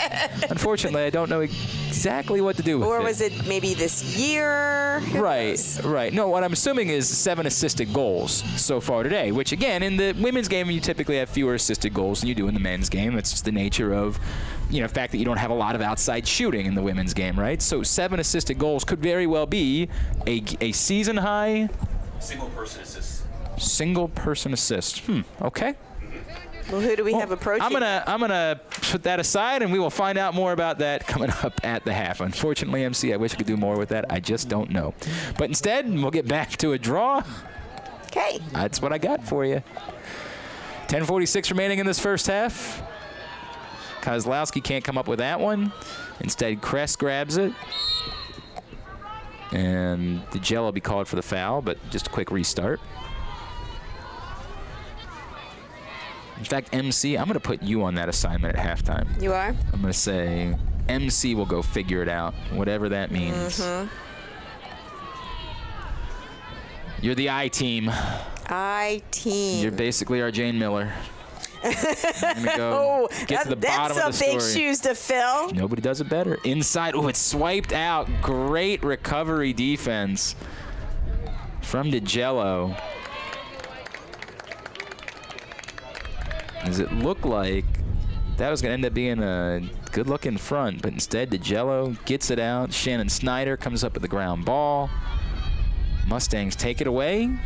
unfortunately, I don't know exactly what to do with it. Or was it maybe this year? Right. No, what I'm assuming is 7 assisted goals so far today, which, again, in the women's game, you typically have fewer assisted goals than you do in the men's game. It's just the nature of, the fact that you don't have a lot of outside shooting in the women's game, right? So 7 assisted goals could very well be a season high. Single person assist. Okay. Well, who do we have approaching? I'm gonna put that aside, and we will find out more about that coming up at the half. Unfortunately, MC, I wish I could do more with that. I just don't know. But instead, we'll get back to a draw. Okay. That's what I got for you. 10:46 remaining in this first half. Kozlowski can't come up with that one. Instead, Kress grabs it. And DeGel will be called for the foul, but just a quick restart. In fact, MC, I'm going to put you on that assignment at halftime. You are? I'm going to say MC will go figure it out, whatever that means. You're the I-team. I-team. You're basically our Jane Miller. I'm gonna go get to the bottom of the story. That's some big shoes to fill. Nobody does it better. Inside, it's swiped out. Great recovery defense from DeGello. Does it look like that was going to end up being a good look in front, but instead DeGello gets it out. Shannon Snyder comes up with the ground ball. Mustangs take it away.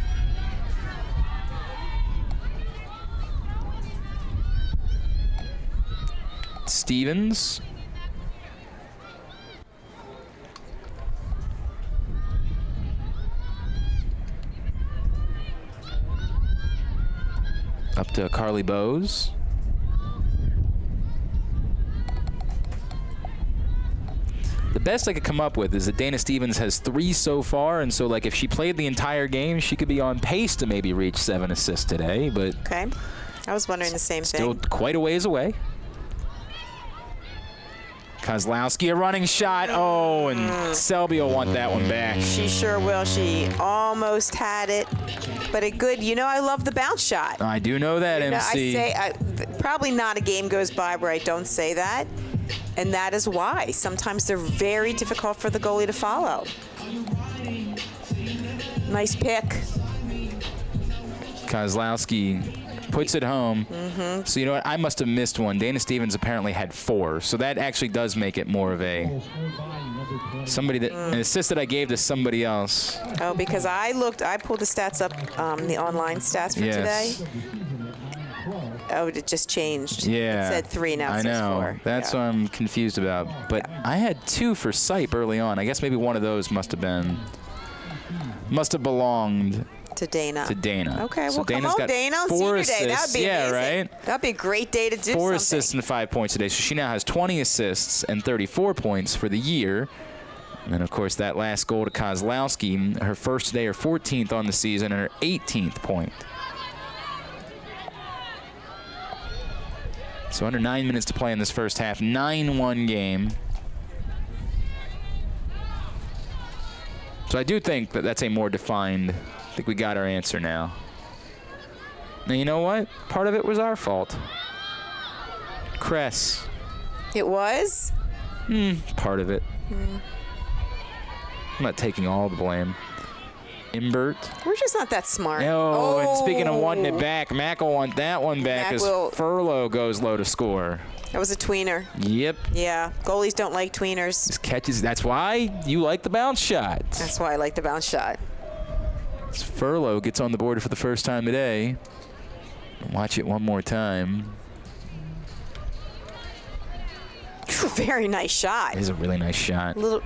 Stevens. Up to Carly Bowes. The best I could come up with is that Dana Stevens has 3 so far, and so if she played the entire game, she could be on pace to maybe reach 7 assists today, but... Okay. I was wondering the same thing. Still quite a ways away. Kozlowski, a running shot. Oh, and Selby will want that one back. She sure will. She almost had it, but a good, I love the bounce shot. I do know that, MC. Probably not a game goes by where I don't say that, and that is why. Sometimes they're very difficult for the goalie to follow. Nice pick. Kozlowski Puts it home. So you know what? I must have missed one. Dana Stevens apparently had 4. So that actually does make it more of a an assist that I gave to somebody else. Oh, because I pulled the stats up, the online stats for today. Oh, it just changed. Yeah. It said 3, now it says 4. That's what I'm confused about. But I had 2 for Sipe early on. I guess maybe one of those must have belonged to Dana. Okay, so well, Dana's come on, got Dana. 4 Senior assists. Day. That'd be amazing. Right? That'd be a great day to do 4 something. assists and 5 points today. So she now has 20 assists and 34 points for the year. And then, of course, that last goal to Kozlowski, her first today, her 14th on the season, and her 18th point. So under 9 minutes to play in this first half, 9-1 game. So I do think that that's a more defined, I think we got our answer now. Now, you know what? Part of it was our fault. Cress. It was? Part of it. I'm not taking all the blame. Imbert. We're just not that smart. No, and speaking of wanting it back, Mac will want that one back as Furlow goes low to score. That was a tweener. Yep. Yeah, goalies don't like tweeners. Just catches. That's why you like the bounce shot. That's why I like the bounce shot. As Furlow gets on the board for the first time today. Watch it one more time. It's a very nice shot. It is a really nice shot. A little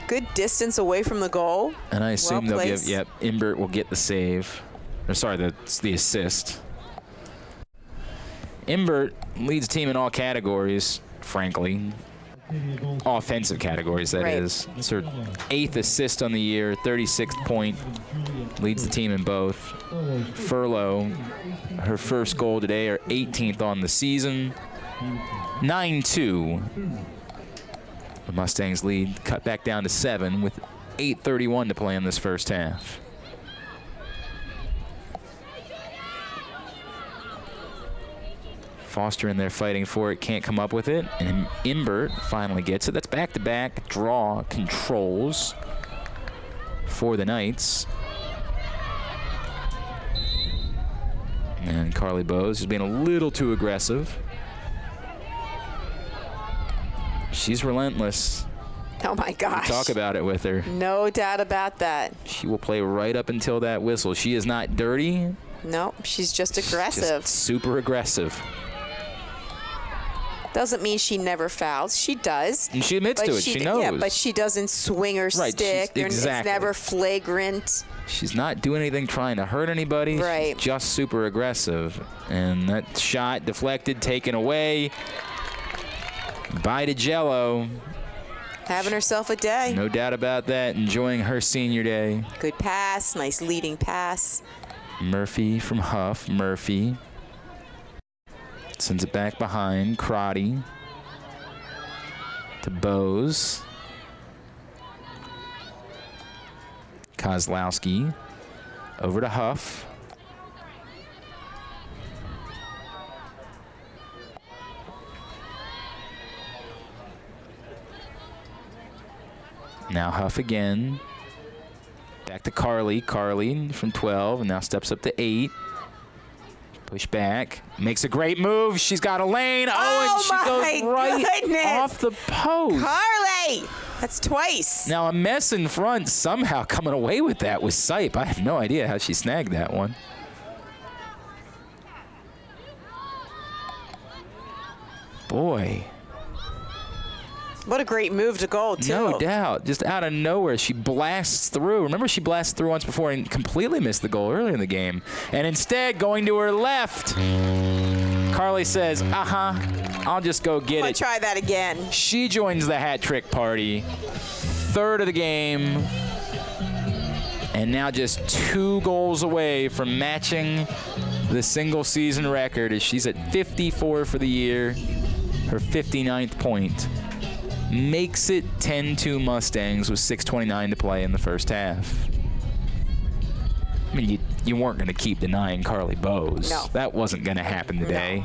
good distance away from the goal. And I assume they'll give, Imbert will get the save. Or sorry, the assist. Imbert leads the team in all categories, frankly. Offensive categories, that is. It's her 8th assist on the year, 36th point. Leads the team in both. Furlow, her first goal today, her 18th on the season. 9-2. The Mustangs lead cut back down to 7 with 8:31 to play in this first half. Foster in there fighting for it, can't come up with it, and Imbert finally gets it. That's back-to-back draw controls for the Knights. And Carly Bowes is being a little too aggressive. She's relentless. Oh, my gosh. Talk about it with her. No doubt about that. She will play right up until that whistle. She is not dirty. No, she's just aggressive. Just super aggressive. Doesn't mean she never fouls. She does. And she admits to it. She knows. Yeah, but she doesn't swing her stick. Exactly. It's never flagrant. She's not doing anything trying to hurt anybody. Right. She's just super aggressive. And that shot deflected, taken away by DeGello. Having herself a day. No doubt about that. Enjoying her senior day. Good pass. Nice leading pass. Murphy from Huff. Murphy sends it back behind. Crotty to Bowes. Kozlowski over to Huff. Now Huff again. Back to Carly. Carly from 12 and now steps up to 8. Push back. Makes a great move. She's got a lane. Oh, and she goes right off the post. Carly! That's twice. Now a mess in front somehow coming away with that was Sipe. I have no idea how she snagged that one. Boy. What a great move to goal, too. No doubt. Just out of nowhere, she blasts through. Remember, she blasted through once before and completely missed the goal earlier in the game. And instead, going to her left, Carly says, I'll just go get it. Try that again. She joins the hat trick party. 3rd of the game. And now just 2 goals away from matching the single season record as she's at 54 for the year, her 59th point. Makes it 10-2 Mustangs with 6:29 to play in the first half. I mean, you weren't going to keep denying Carly Bowes. No. That wasn't going to happen today.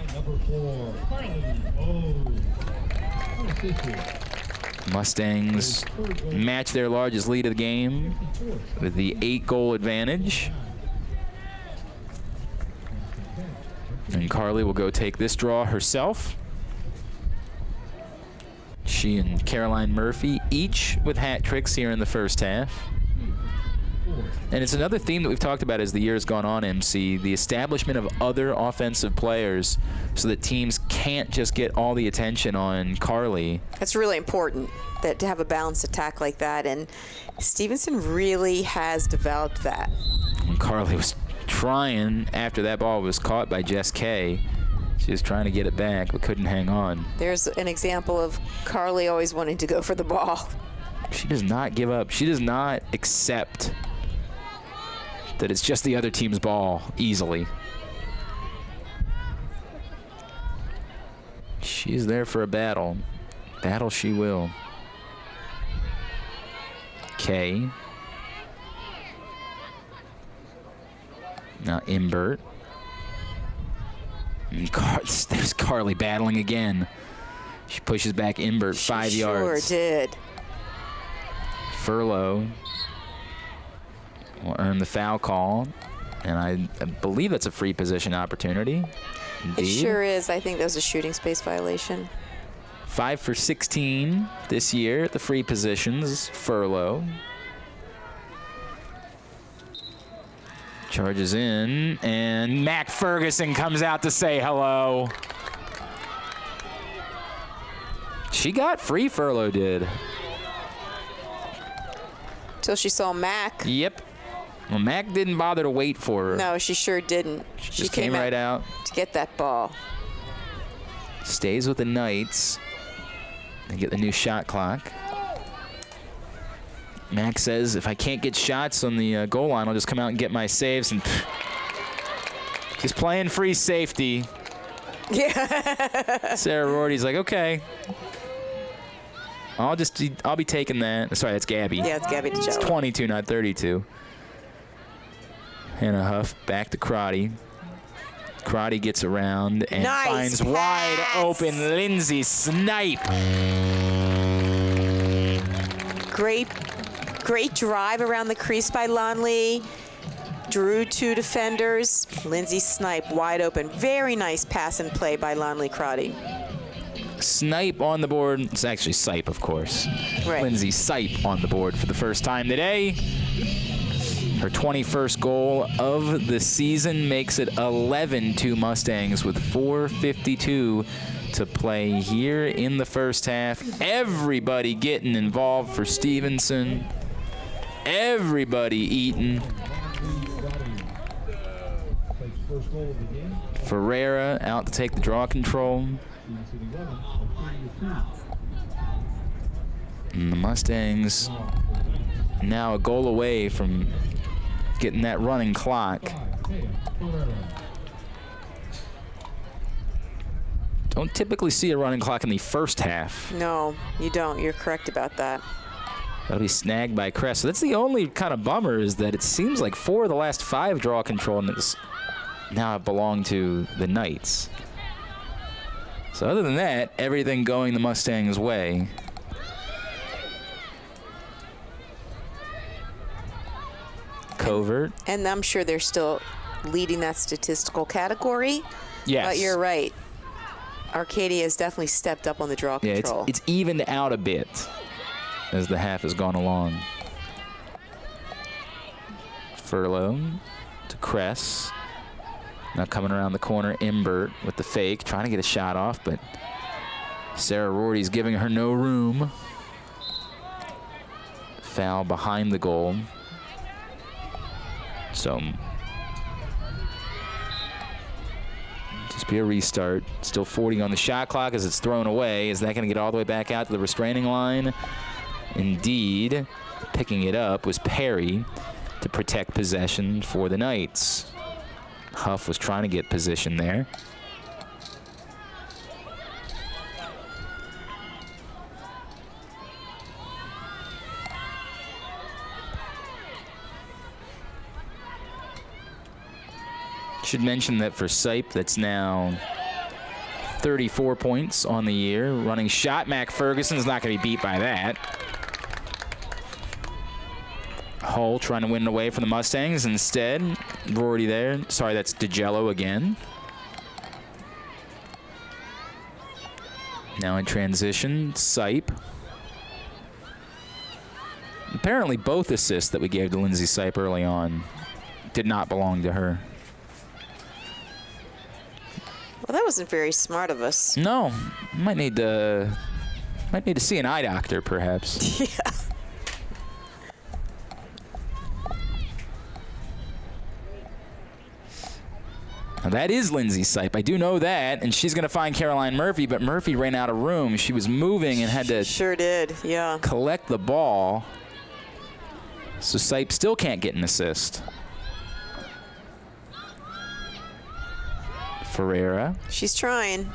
Mustangs match their largest lead of the game with the 8-goal advantage. And Carly will go take this draw herself. She and Caroline Murphy each with hat tricks here in the first half. And it's another theme that we've talked about as the year has gone on, MC, the establishment of other offensive players so that teams can't just get all the attention on Carly. That's really important, that to have a balanced attack like that, and Stevenson really has developed that. And Carly was trying after that ball was caught by Jess Kay. She was trying to get it back but couldn't hang on. There's an example of Carly always wanting to go for the ball. She does not give up. She does not accept that it's just the other team's ball easily. She's there for a battle. Battle she will. Kay. Now Imbert. And there's Carly battling again. She pushes back Imbert 5 yards. Sure did. Furlow will earn the foul call, and I believe that's a free position opportunity. Indeed. It sure is. I think that was a shooting space violation. 5 for 16 this year at the free positions. Furlow charges in, and Mac Ferguson comes out to say hello. She got free, Furlow did. Till she saw Mac. Yep. Well, Mac didn't bother to wait for her. No, she sure didn't. She just came right out to get that ball. Stays with the Knights. They get the new shot clock. Mac says, if I can't get shots on the goal line, I'll just come out and get my saves. And he's playing free safety. Yeah. Sarah Rorty's like, okay. I'll be taking that. Sorry, that's Gabby. Yeah, it's Gabby DeJoe. It's 22, not 32. Hannah Huff back to Crotty. Crotty gets around and finds wide open Lindsay Snipe. Great drive around the crease by Lonley. Drew 2 defenders. Lindsay Snipe wide open. Very nice pass and play by Lonley Crotty. Snipe on the board. It's actually Sipe, of course. Right. Lindsay Sipe on the board for the first time today. Her 21st goal of the season makes it 11-2 Mustangs with 4:52 to play here in the first half. Everybody getting involved for Stevenson. Everybody eating. Ferreira out to take the draw control. And the Mustangs now a goal away from getting that running clock. Don't typically see a running clock in the first half. No, you don't. You're correct about that. That'll be snagged by Crest. So that's the only kind of bummer, is that it seems like 4 of the last 5 draw control now belong to the Knights. So other than that, everything going the Mustangs' way. Covert. And I'm sure they're still leading that statistical category. Yes. But you're right. Arcadia has definitely stepped up on the draw control. Yeah, it's evened out a bit as the half has gone along. Furlow to Cress. Now coming around the corner, Imbert with the fake, trying to get a shot off, but Sarah Rorty's giving her no room. Foul behind the goal. So just be a restart. Still 40 on the shot clock as it's thrown away. Is that going to get all the way back out to the restraining line? Indeed. Picking it up was Perry to protect possession for the Knights. Huff was trying to get position there. Should mention that for Sipe, that's now 34 points on the year. Running shot, Mac Ferguson's not going to be beat by that. Hull trying to win it away from the Mustangs. Instead, Rorty there. Sorry, that's DeJello again. Now in transition, Sipe. Apparently both assists that we gave to Lindsay Sipe early on did not belong to her. Well, that wasn't very smart of us. No, might need to see an eye doctor, perhaps. Yeah. Now that is Lindsay Sipe. I do know that, and she's going to find Caroline Murphy, but Murphy ran out of room. She was moving and had to sure did, yeah, collect the ball. So Sipe still can't get an assist. Ferreira. She's trying.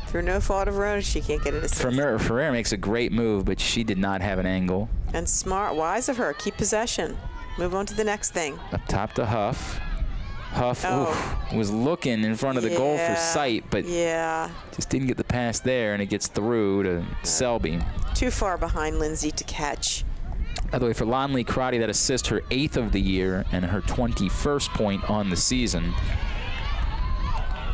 Through no fault of her own, she can't get an assist. Ferreira makes a great move, but she did not have an angle. And smart, wise of her. Keep possession. Move on to the next thing. Up top to Huff. Huff was looking in front of the goal for Sipe, but just didn't get the pass there, and it gets through to Selby. Too far behind Lindsay to catch. By the way, for Lonley Crotty, that assist her 8th of the year and her 21st point on the season.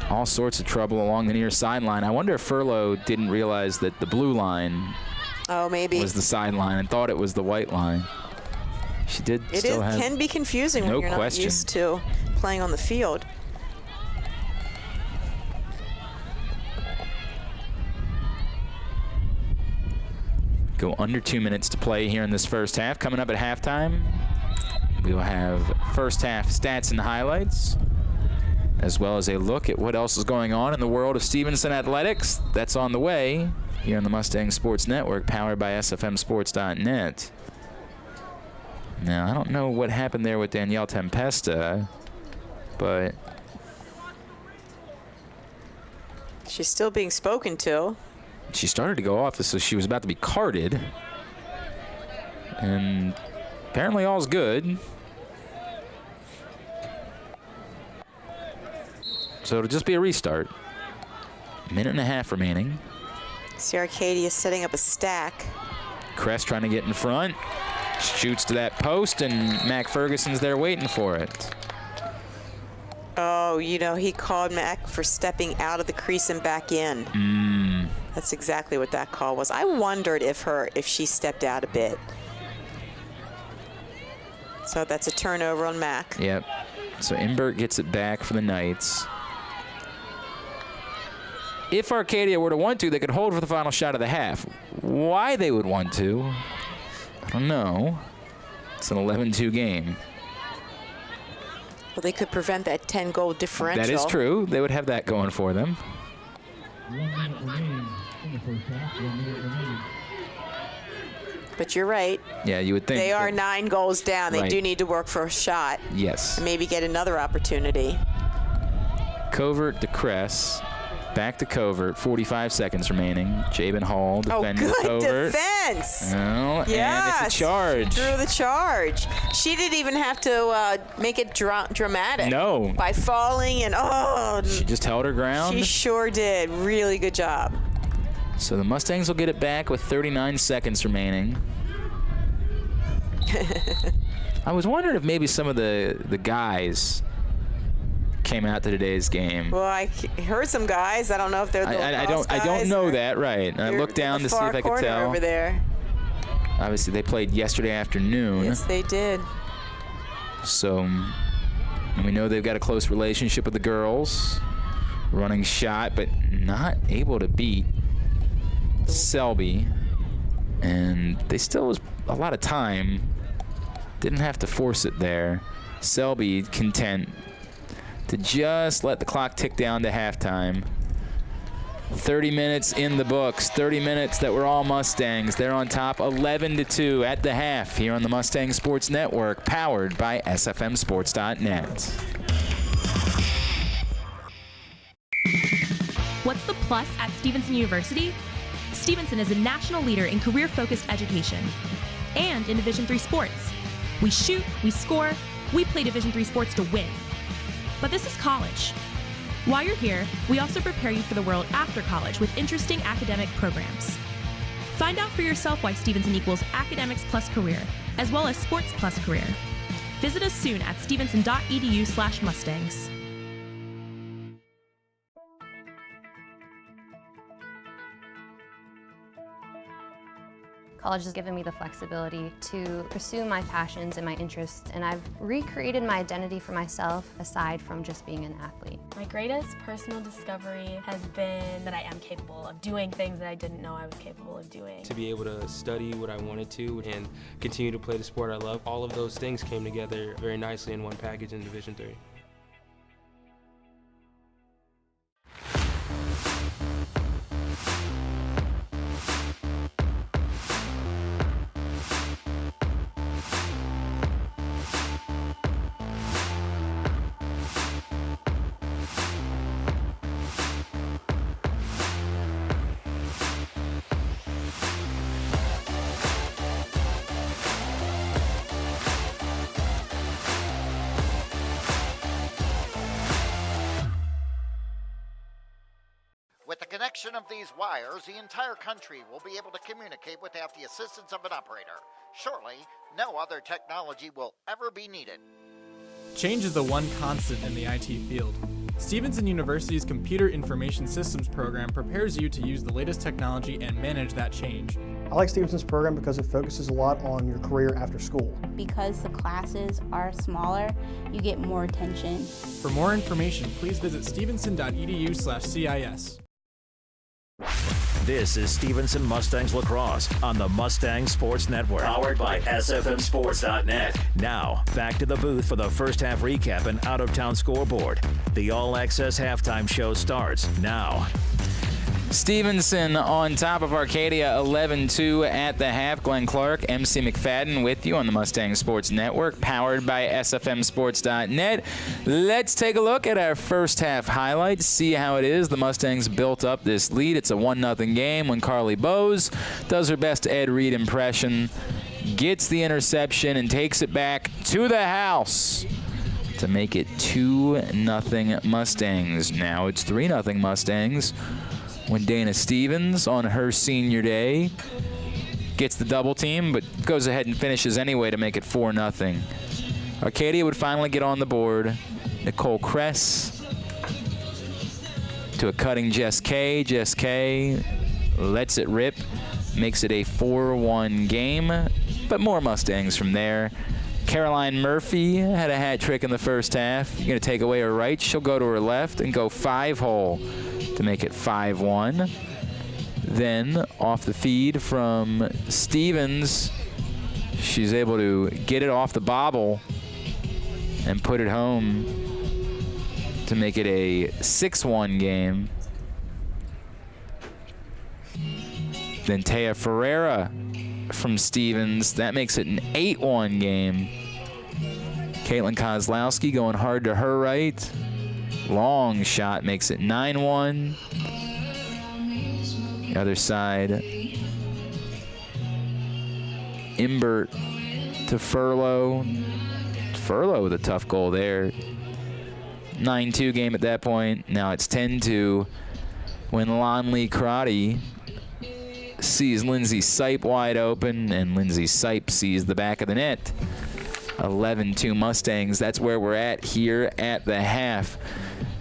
All sorts of trouble along the near sideline. I wonder if Furlow didn't realize that the blue line was the sideline and thought it was the white line. She did still have. It can be confusing when you're not used to playing on the field. Go under 2 minutes to play here in this first half. Coming up at halftime, we will have first half stats and highlights, as well as a look at what else is going on in the world of Stevenson athletics. That's on the way here on the Mustang Sports Network, powered by sfmsports.net. Now, I don't know what happened there with Danielle Tempesta, but she's still being spoken to. She started to go off, so she was about to be carded. And apparently all's good. So it'll just be a restart. Minute and a half remaining. See Arcadia setting up a stack. Crest trying to get in front. Shoots to that post, and Mac Ferguson's there waiting for it. Oh, you know, he called Mac for stepping out of the crease and back in. That's exactly what that call was. I wondered if she stepped out a bit. So that's a turnover on Mac. Yep. So Imbert gets it back for the Knights. If Arcadia were to want to, they could hold for the final shot of the half. Why they would want to, I don't know. It's an 11-2 game. Well, they could prevent that 10-goal differential. That is true. They would have that going for them. 1 minute remaining in the first half. 1 minute remaining. But you're right. Yeah, you would think. They are 9 goals down. They Right. do need to work for a shot. Yes. And maybe get another opportunity. Covert to Cress. Back to Covert. 45 seconds remaining. Jabin Hall defending good Covert. defense. Oh, Yes. and it's a charge. Drew the charge. She didn't even have to make it dramatic. No. By falling and She just held her ground. She sure did. Really good job. So the Mustangs will get it back with 39 seconds remaining. I was wondering if maybe some of the guys came out to today's game. Well, I heard some guys. I don't know if they're the lacrosse I don't guys know or that, right. I looked down to see if I could tell. Over there. Obviously, they played yesterday afternoon. Yes, they did. So, and we know they've got a close relationship with the girls. Running shot, but not able to beat Selby. And they still was a lot of time. Didn't have to force it there. Selby content to just let the clock tick down to halftime. 30 minutes in the books. 30 minutes that were all Mustangs. They're on top 11-2 at the half here on the Mustang Sports Network, powered by sfmsports.net. What's the plus at Stevenson University? Stevenson is a national leader in career-focused education and in Division III sports. We shoot, we score, we play Division III sports to win. But this is college. While you're here, we also prepare you for the world after college with interesting academic programs. Find out for yourself why Stevenson equals academics plus career, as well as sports plus career. Visit us soon at stevenson.edu/Mustangs. College has given me the flexibility to pursue my passions and my interests, and I've recreated my identity for myself aside from just being an athlete. My greatest personal discovery has been that I am capable of doing things that I didn't know I was capable of doing. To be able to study what I wanted to and continue to play the sport I love, all of those things came together very nicely in one package in Division III. With the connection of these wires, the entire country will be able to communicate without the assistance of an operator. Surely, no other technology will ever be needed. Change is the one constant in the IT field. Stevenson University's Computer Information Systems program prepares you to use the latest technology and manage that change. I like Stevenson's program because it focuses a lot on your career after school. Because the classes are smaller, you get more attention. For more information, please visit stevenson.edu/CIS. This is Stevenson Mustangs Lacrosse on the Mustang Sports Network. Powered by SFMSports.net. Now, back to the booth for the first half recap and out-of-town scoreboard. The All-Access halftime show starts now. Stevenson on top of Arcadia 11-2 at the half. Glenn Clark, MC McFadden with you on the Mustang Sports Network, powered by SFMSports.net. Let's take a look at our first half highlights, see how it is. The Mustangs built up this lead. It's a 1-0 game when Carly Bowes does her best Ed Reed impression, gets the interception, and takes it back to the house to make it 2-0 Mustangs. Now it's 3-0 Mustangs when Dana Stevens, on her senior day, gets the double team, but goes ahead and finishes anyway to make it 4-0. Arcadia would finally get on the board. Nicole Kress to a cutting Jess Kay. Jess Kay lets it rip, makes it a 4-1 game, but more Mustangs from there. Caroline Murphy had a hat trick in the first half. You're going to take away her right. She'll go to her left and go 5-hole to make it 5-1. Then off the feed from Stevens, she's able to get it off the bobble and put it home to make it a 6-1 game. Then Taya Ferreira from Stevens, that makes it an 8-1 game. Caitlin Kozlowski going hard to her right. Long shot makes it 9-1. The other side, Imbert to Furlow. Furlow with a tough goal there. 9-2 game at that point. Now it's 10-2 when Lonley Crotty sees Lindsay Sipe wide open, and Lindsay Sipe sees the back of the net. 11-2 Mustangs. That's where we're at here at the half.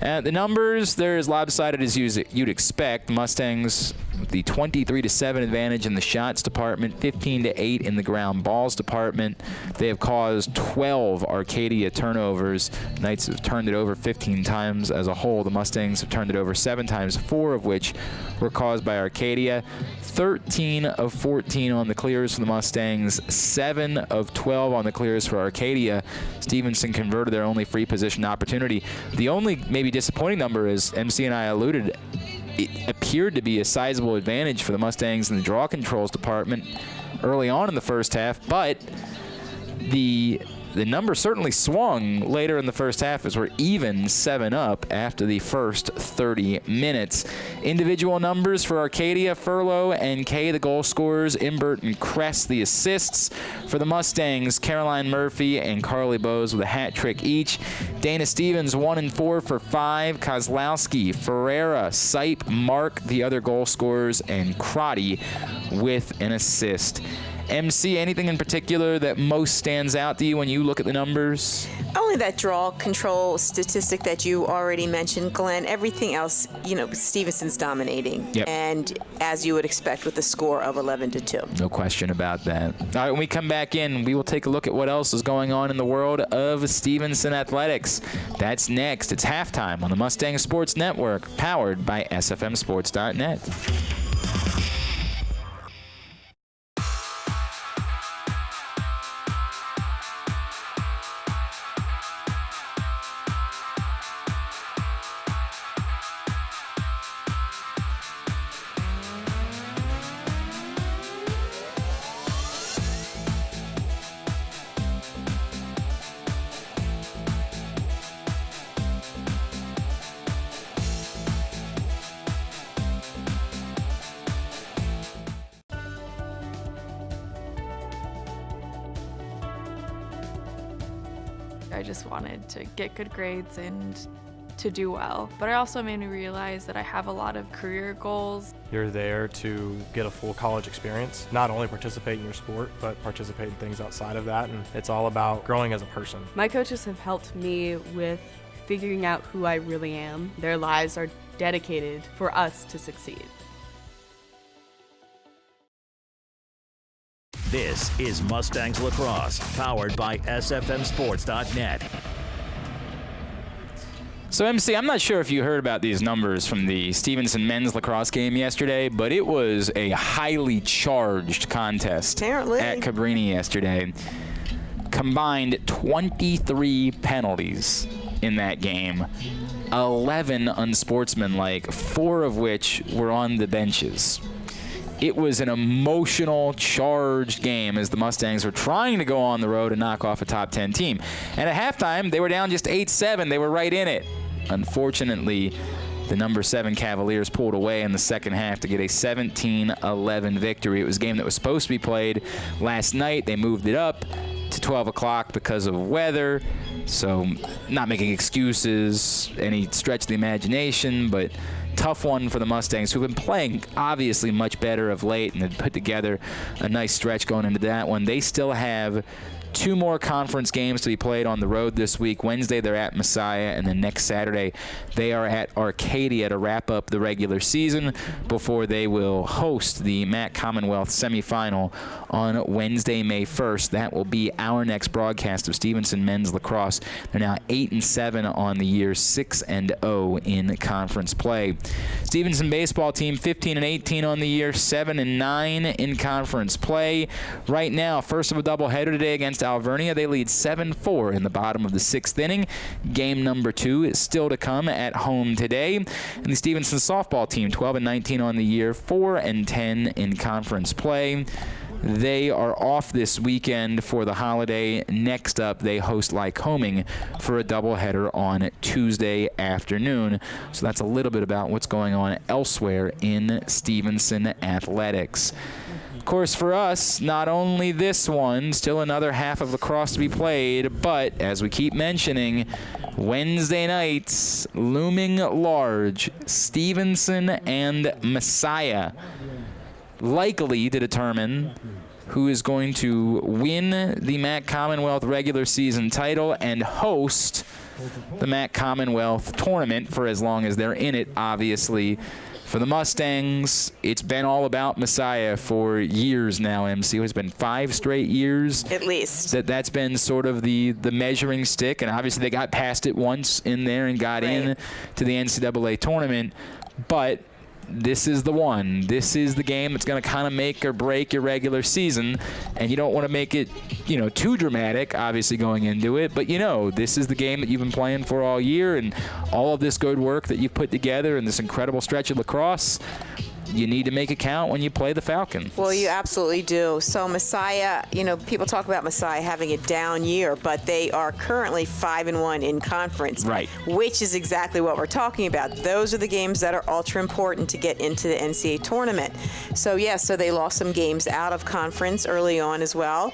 The numbers, they're as lopsided as you'd expect. Mustangs, the 23-7 advantage in the shots department, 15-8 in the ground balls department. They have caused 12 Arcadia turnovers. Knights have turned it over 15 times as a whole. The Mustangs have turned it over 7 times, 4 of which were caused by Arcadia. 13 of 14 on the clears for the Mustangs, 7 of 12 on the clears for Arcadia. Stevenson converted their only free position opportunity. The only maybe disappointing number, as MC and I alluded, it appeared to be a sizable advantage for the Mustangs in the draw controls department early on in the first half, but the number certainly swung later in the first half as we're even 7-up after the first 30 minutes. Individual numbers for Arcadia: Furlow and Kay, the goal scorers; Imbert and Kress, the assists. For the Mustangs, Caroline Murphy and Carly Bowes with a hat trick each. Dana Stevens 1-4 for 5. Kozlowski, Ferreira, Sipe, Mark, the other goal scorers, and Crotty with an assist. MC, anything in particular that most stands out to you when you look at the numbers? Only that draw control statistic that you already mentioned, Glenn. Everything else, Stevenson's dominating. Yep. And as you would expect with the score of 11-2. No question about that. All right, when we come back in, we will take a look at what else is going on in the world of Stevenson athletics. That's next. It's halftime on the Mustang Sports Network, powered by SFMSports.net. I just wanted to get good grades and to do well. But it also made me realize that I have a lot of career goals. You're there to get a full college experience, not only participate in your sport, but participate in things outside of that. And it's all about growing as a person. My coaches have helped me with figuring out who I really am. Their lives are dedicated for us to succeed. This is Mustangs Lacrosse, powered by SFMSports.net. So, MC, I'm not sure if you heard about these numbers from the Stevenson men's lacrosse game yesterday, but it was a highly charged contest at Cabrini yesterday. Combined 23 penalties in that game, 11 unsportsmanlike, 4 of which were on the benches. It was an emotional, charged game as the Mustangs were trying to go on the road and knock off a top 10 team. And at halftime, they were down just 8-7. They were right in it. Unfortunately, the number 7 Cavaliers pulled away in the second half to get a 17-11 victory. It was a game that was supposed to be played last night. They moved it up to 12 o'clock because of weather. So not making excuses, any stretch of the imagination, but tough one for the Mustangs, who've been playing obviously much better of late and had put together a nice stretch going into that one. They still have 2 more conference games to be played on the road this week. Wednesday, they're at Messiah, and then next Saturday, they are at Arcadia to wrap up the regular season before they will host the MAC Commonwealth semifinal on Wednesday, May 1st. That will be our next broadcast of Stevenson men's lacrosse. They're now 8-7 on the year, 6-0 in conference play. Stevenson baseball team 15-18 on the year, 7-9 in conference play. Right now, first of a doubleheader today against Alvernia. They lead 7-4 in the bottom of the 6th inning. Game number 2 is still to come at home today. And the Stevenson softball team 12-19 on the year, 4-10 in conference play. They are off this weekend for the holiday. Next up, they host Lycoming for a doubleheader on Tuesday afternoon. So that's a little bit about what's going on elsewhere in Stevenson athletics. Of course, for us, not only this one, still another half of lacrosse to be played, but as we keep mentioning, Wednesday nights looming large, Stevenson and Messiah, likely to determine who is going to win the MAC Commonwealth regular season title and host the MAC Commonwealth tournament for as long as they're in it, obviously. For the Mustangs, it's been all about Messiah for years now, MC. It's been 5 straight years. At least. That's been sort of the measuring stick, and obviously they got past it once in there and got in to the NCAA tournament. But this is the one. This is the game that's going to kind of make or break your regular season, and you don't want to make it, too dramatic, obviously, going into it, but this is the game that you've been playing for all year, and all of this good work that you've put together and this incredible stretch of lacrosse, you need to make it count when you play the Falcons. Well, you absolutely do. So Messiah, people talk about Messiah having a down year, but they are currently 5-1 in conference, right? Which is exactly what we're talking about. Those are the games that are ultra important to get into the NCAA tournament. So so they lost some games out of conference early on as well.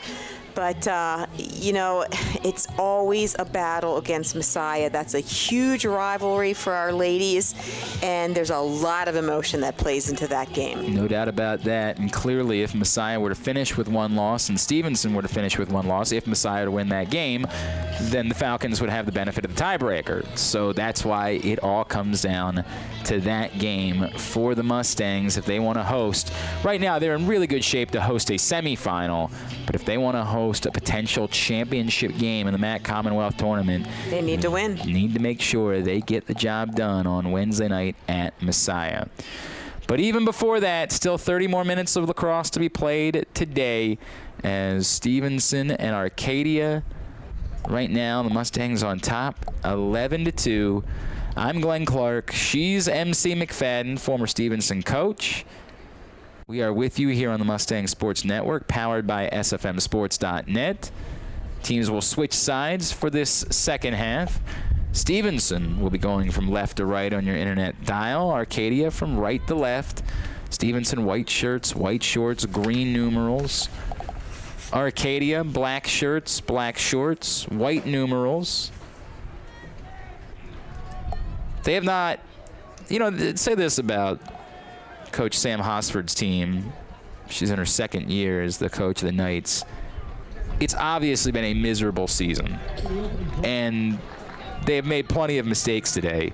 But, you know, it's always a battle against Messiah. That's a huge rivalry for our ladies, and there's a lot of emotion that plays into that game. No doubt about that. And clearly, if Messiah were to finish with one loss and Stevenson were to finish with one loss, if Messiah were to win that game, then the Falcons would have the benefit of the tiebreaker. So that's why it all comes down to that game for the Mustangs if they want to host. Right now, they're in really good shape to host a semifinal, but if they want to host a potential championship game in the MAC Commonwealth Tournament, they need to win. Need to make sure they get the job done on Wednesday night at Messiah. But even before that, still 30 more minutes of lacrosse to be played today as Stevenson and Arcadia. Right now, the Mustangs on top, 11-2. I'm Glenn Clark. She's MC McFadden, former Stevenson coach. We are with you here on the Mustang Sports Network, powered by SFMSports.net. Teams will switch sides for this second half. Stevenson will be going from left to right on your internet dial. Arcadia from right to left. Stevenson, white shirts, white shorts, green numerals. Arcadia, black shirts, black shorts, white numerals. They have not, you know, say this about Coach Sam Hosford's team. She's in her second year as the coach of the Knights. It's obviously been a miserable season, and they have made plenty of mistakes today,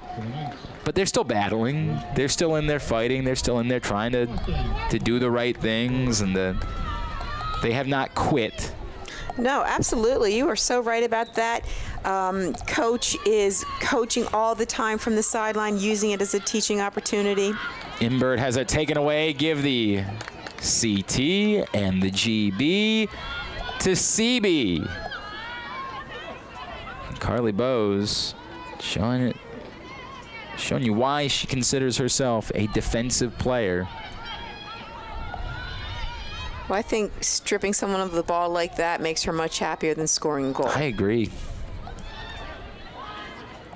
but they're still battling. They're still in there fighting. They're still in there trying to do the right things, and they have not quit. No, absolutely. You are so right about that. Coach is coaching all the time from the sideline, using it as a teaching opportunity. Imbert has it taken away. Give the CT and the GB to CB. Carly Bowes showing you why she considers herself a defensive player. Well, I think stripping someone of the ball like that makes her much happier than scoring a goal. I agree.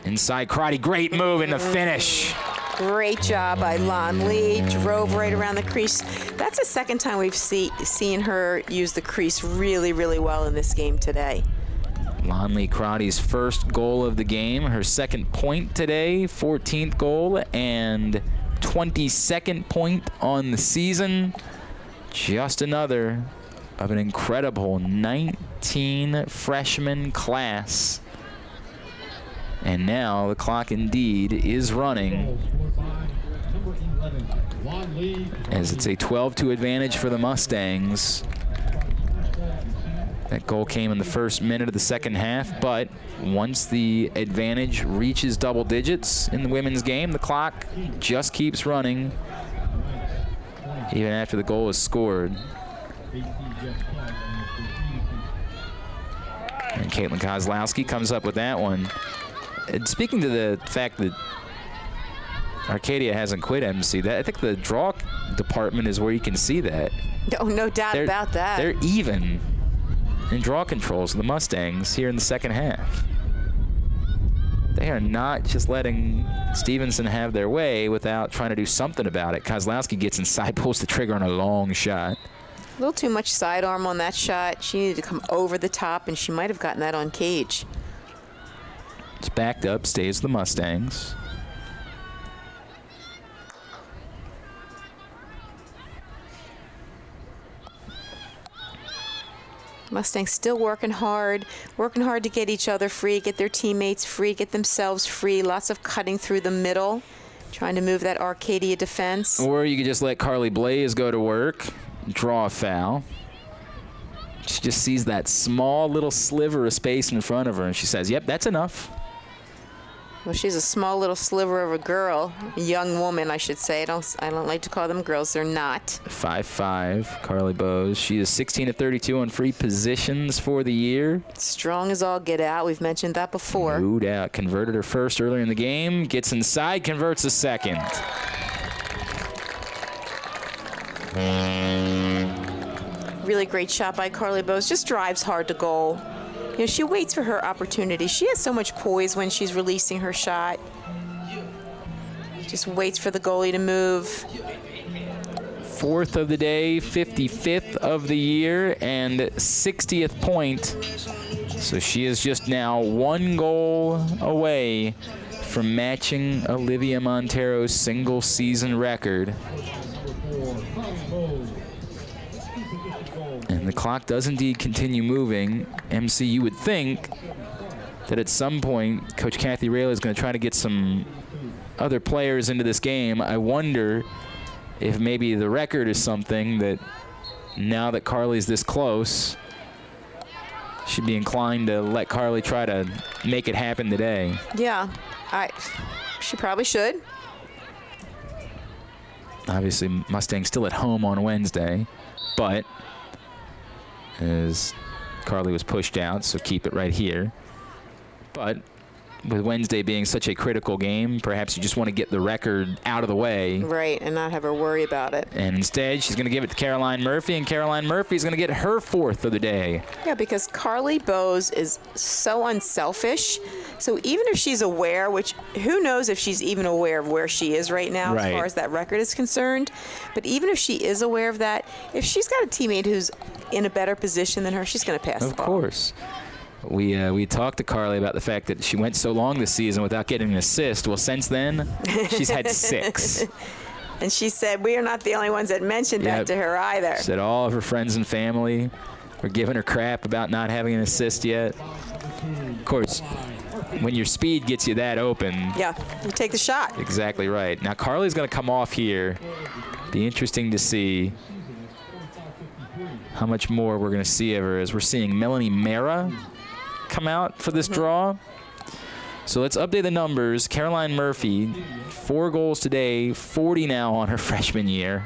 Inside karate, great move in the finish. Great job by Lon Lee. Drove right around the crease. That's the second time we've seen her use the crease really, really well in this game today. Lon Lee Karate's first goal of the game, her second point today, 14th goal, and 22nd point on the season. Just another of an incredible 19 freshman class. And now the clock indeed is running, as it's a 12-2 advantage for the Mustangs. That goal came in the first minute of the second half, but once the advantage reaches double digits in the women's game, the clock just keeps running even after the goal is scored. And Caitlin Kozlowski comes up with that one. And speaking to the fact that Arcadia hasn't quit MC, I think the draw department is where you can see that. No doubt about that. They're even in draw controls of the Mustangs here in the second half. They are not just letting Stevenson have their way without trying to do something about it. Kozlowski gets inside, pulls the trigger on a long shot. A little too much sidearm on that shot. She needed to come over the top, and she might have gotten that on cage. It's backed up, stays the Mustangs. Mustangs still working hard to get each other free, get their teammates free, get themselves free. Lots of cutting through the middle, trying to move that Arcadia defense. Or you could just let Carly Blaze go to work, draw a foul. She just sees that small little sliver of space in front of her, and she says, yep, that's enough. Well, she's a small little sliver of a girl, a young woman, I should say. I don't like to call them girls. They're not. 5'5", Carly Bowes. She is 16 of 32 on free positions for the year. Strong as all get out. We've mentioned that before. No doubt. Converted her first earlier in the game. Gets inside, converts a second. Really great shot by Carly Bowes. Just drives hard to goal. You know, she waits for her opportunity. She has so much poise when she's releasing her shot. Just waits for the goalie to move. 4th of the day, 55th of the year, and 60th point. So she is just now 1 goal away from matching Olivia Montero's single-season record. And the clock does indeed continue moving. MC, you would think that at some point, Coach Kathy Rayla is going to try to get some other players into this game. I wonder if maybe the record is something that now that Carly's this close, she'd be inclined to let Carly try to make it happen today. Yeah, she probably should. Obviously, Mustangs still at home on Wednesday, but as Carly was pushed out, so keep it right here. But with Wednesday being such a critical game, perhaps you just want to get the record out of the way. Right, and not have her worry about it. And instead, she's going to give it to Caroline Murphy, and Caroline Murphy's going to get her 4th of the day. Yeah, because Carly Bowes is so unselfish. So even if she's aware, which who knows if she's even aware of where she is right now as far as that record is concerned, but even if she is aware of that, if she's got a teammate who's in a better position than her, she's going to pass the ball. Of course. We talked to Carly about the fact that she went so long this season without getting an assist. Well, since then, she's had 6. And she said, we are not the only ones that mentioned that to her either. She said all of her friends and family were giving her crap about not having an assist yet. Of course, when your speed gets you that open. Yeah, you take the shot. Exactly right. Now, Carly's going to come off here. Be interesting to see how much more we're going to see of her as we're seeing Melanie Mara come out for this draw. So let's update the numbers. Caroline Murphy, 4 goals today, 40 now on her freshman year.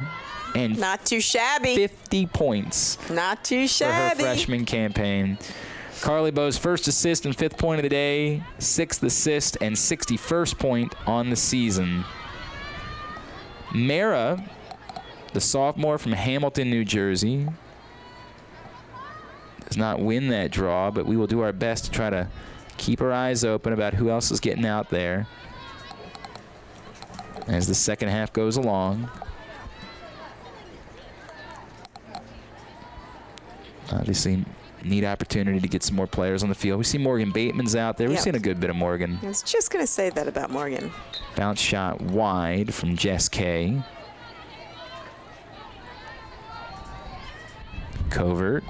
And not too shabby. 50 points. Not too shabby. For her freshman campaign. Carly Bowes' 1st assist and 5th point of the day, 6th assist and 61st point on the season. Mara, the sophomore from Hamilton, New Jersey, does not win that draw, but we will do our best to try to keep our eyes open about who else is getting out there as the second half goes along. Obviously, neat opportunity to get some more players on the field. We see Morgan Bateman's out there. We've seen a good bit of Morgan. I was just going to say that about Morgan. Bounce shot wide from Jess Kay. Covert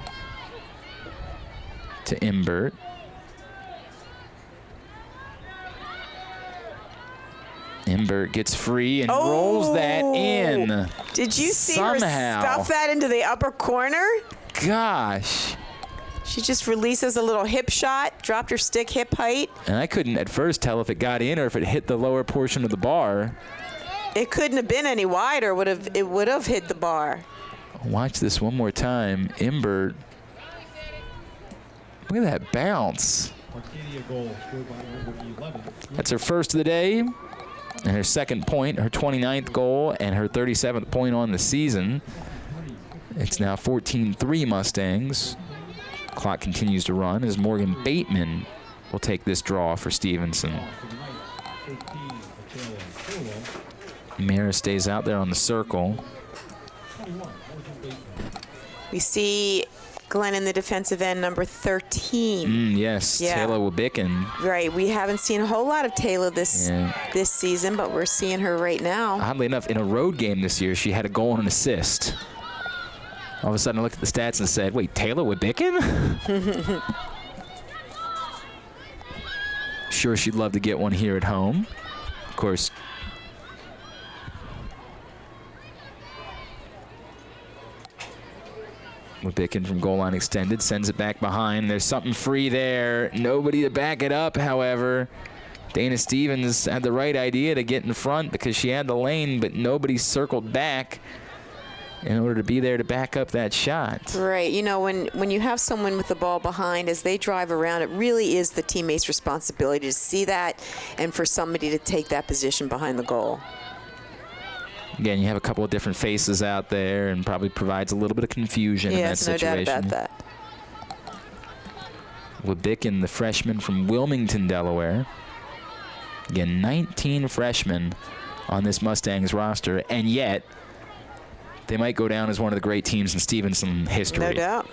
to Imbert. Imbert gets free and rolls that in. Did you see her stuff that into the upper corner? Gosh. She just releases a little hip shot, dropped her stick hip height. And I couldn't at first tell if it got in or if it hit the lower portion of the bar. It couldn't have been any wider. It would have hit the bar. Watch this one more time. Imbert. Look at that bounce. That's her 1st of the day, and her 2nd point, her 29th goal, and her 37th point on the season. It's now 14-3 Mustangs. Clock continues to run as Morgan Bateman will take this draw for Stevenson. Mara stays out there on the circle. We see Glenn in the defensive end, number 13. Yes, Taylor Wibickin. Right, we haven't seen a whole lot of Taylor this season, but we're seeing her right now. Oddly enough, in a road game this year, she had a goal and an assist. All of a sudden, I looked at the stats and said, wait, Taylor Wibickin? Sure, she'd love to get one here at home. Of course, Wibickin from goal line extended, sends it back behind. There's something free there. Nobody to back it up, however. Dana Stevens had the right idea to get in front because she had the lane, but nobody circled back in order to be there to back up that shot. Right. You know, when you have someone with the ball behind, as they drive around, it really is the teammate's responsibility to see that and for somebody to take that position behind the goal. Again, you have a couple of different faces out there and probably provides a little bit of confusion in that situation. No doubt about that. Wibickin, the freshman from Wilmington, Delaware. Again, 19 freshmen on this Mustangs roster, and yet they might go down as one of the great teams in Stevenson history. No doubt.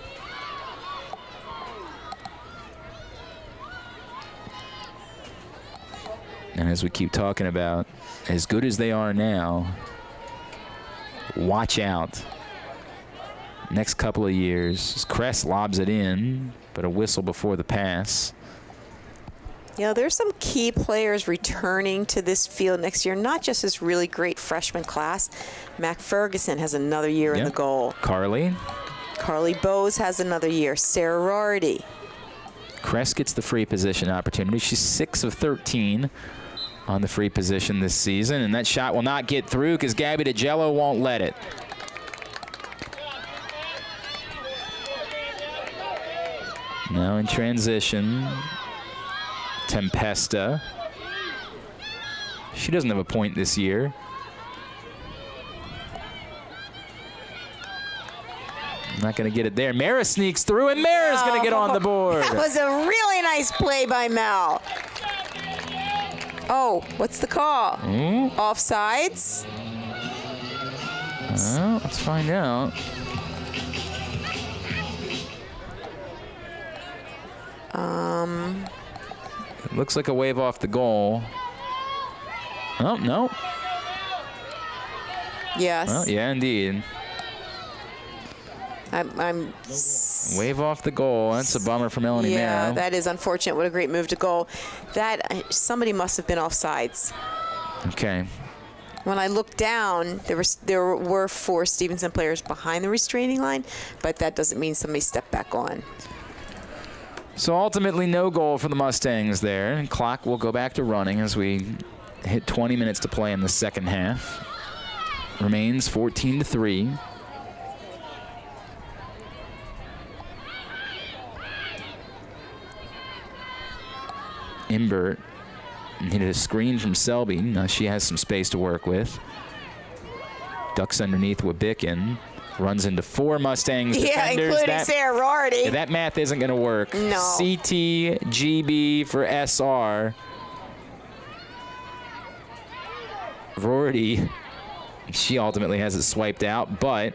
And as we keep talking about, as good as they are now, watch out. Next couple of years, Kress lobs it in, but a whistle before the pass. You know, there's some key players returning to this field next year, not just this really great freshman class. Mac Ferguson has another year in the goal. Carly Bowes has another year. Sarah Rorty. Kress gets the free position opportunity. She's 6 of 13 on the free position this season, and that shot will not get through because Gabby DeGello won't let it. Now in transition, Tempesta. She doesn't have a point this year. Not going to get it there. Mara sneaks through, and Mara's going to get on the board. That was a really nice play by Mel. Oh, what's the call? Offsides? Well, let's find out. It looks like a wave off the goal. Oh, no. Yes. Well, yeah, indeed. I'm wave off the goal. That's a bummer for Melanie Mara. Yeah, that is unfortunate. What a great move to goal. That somebody must have been offsides. Okay. When I looked down, there were 4 Stevenson players behind the restraining line, but that doesn't mean somebody stepped back on. So ultimately, no goal for the Mustangs there. And clock will go back to running as we hit 20 minutes to play in the second half. Remains 14-3. Imbert needed a screen from Selby. Now she has some space to work with. Ducks underneath Wabikin. Runs into 4 Mustangs defenders. Including Sarah Rorty. That math isn't going to work. No. CT, GB for SR. Rorty, she ultimately has it swiped out, but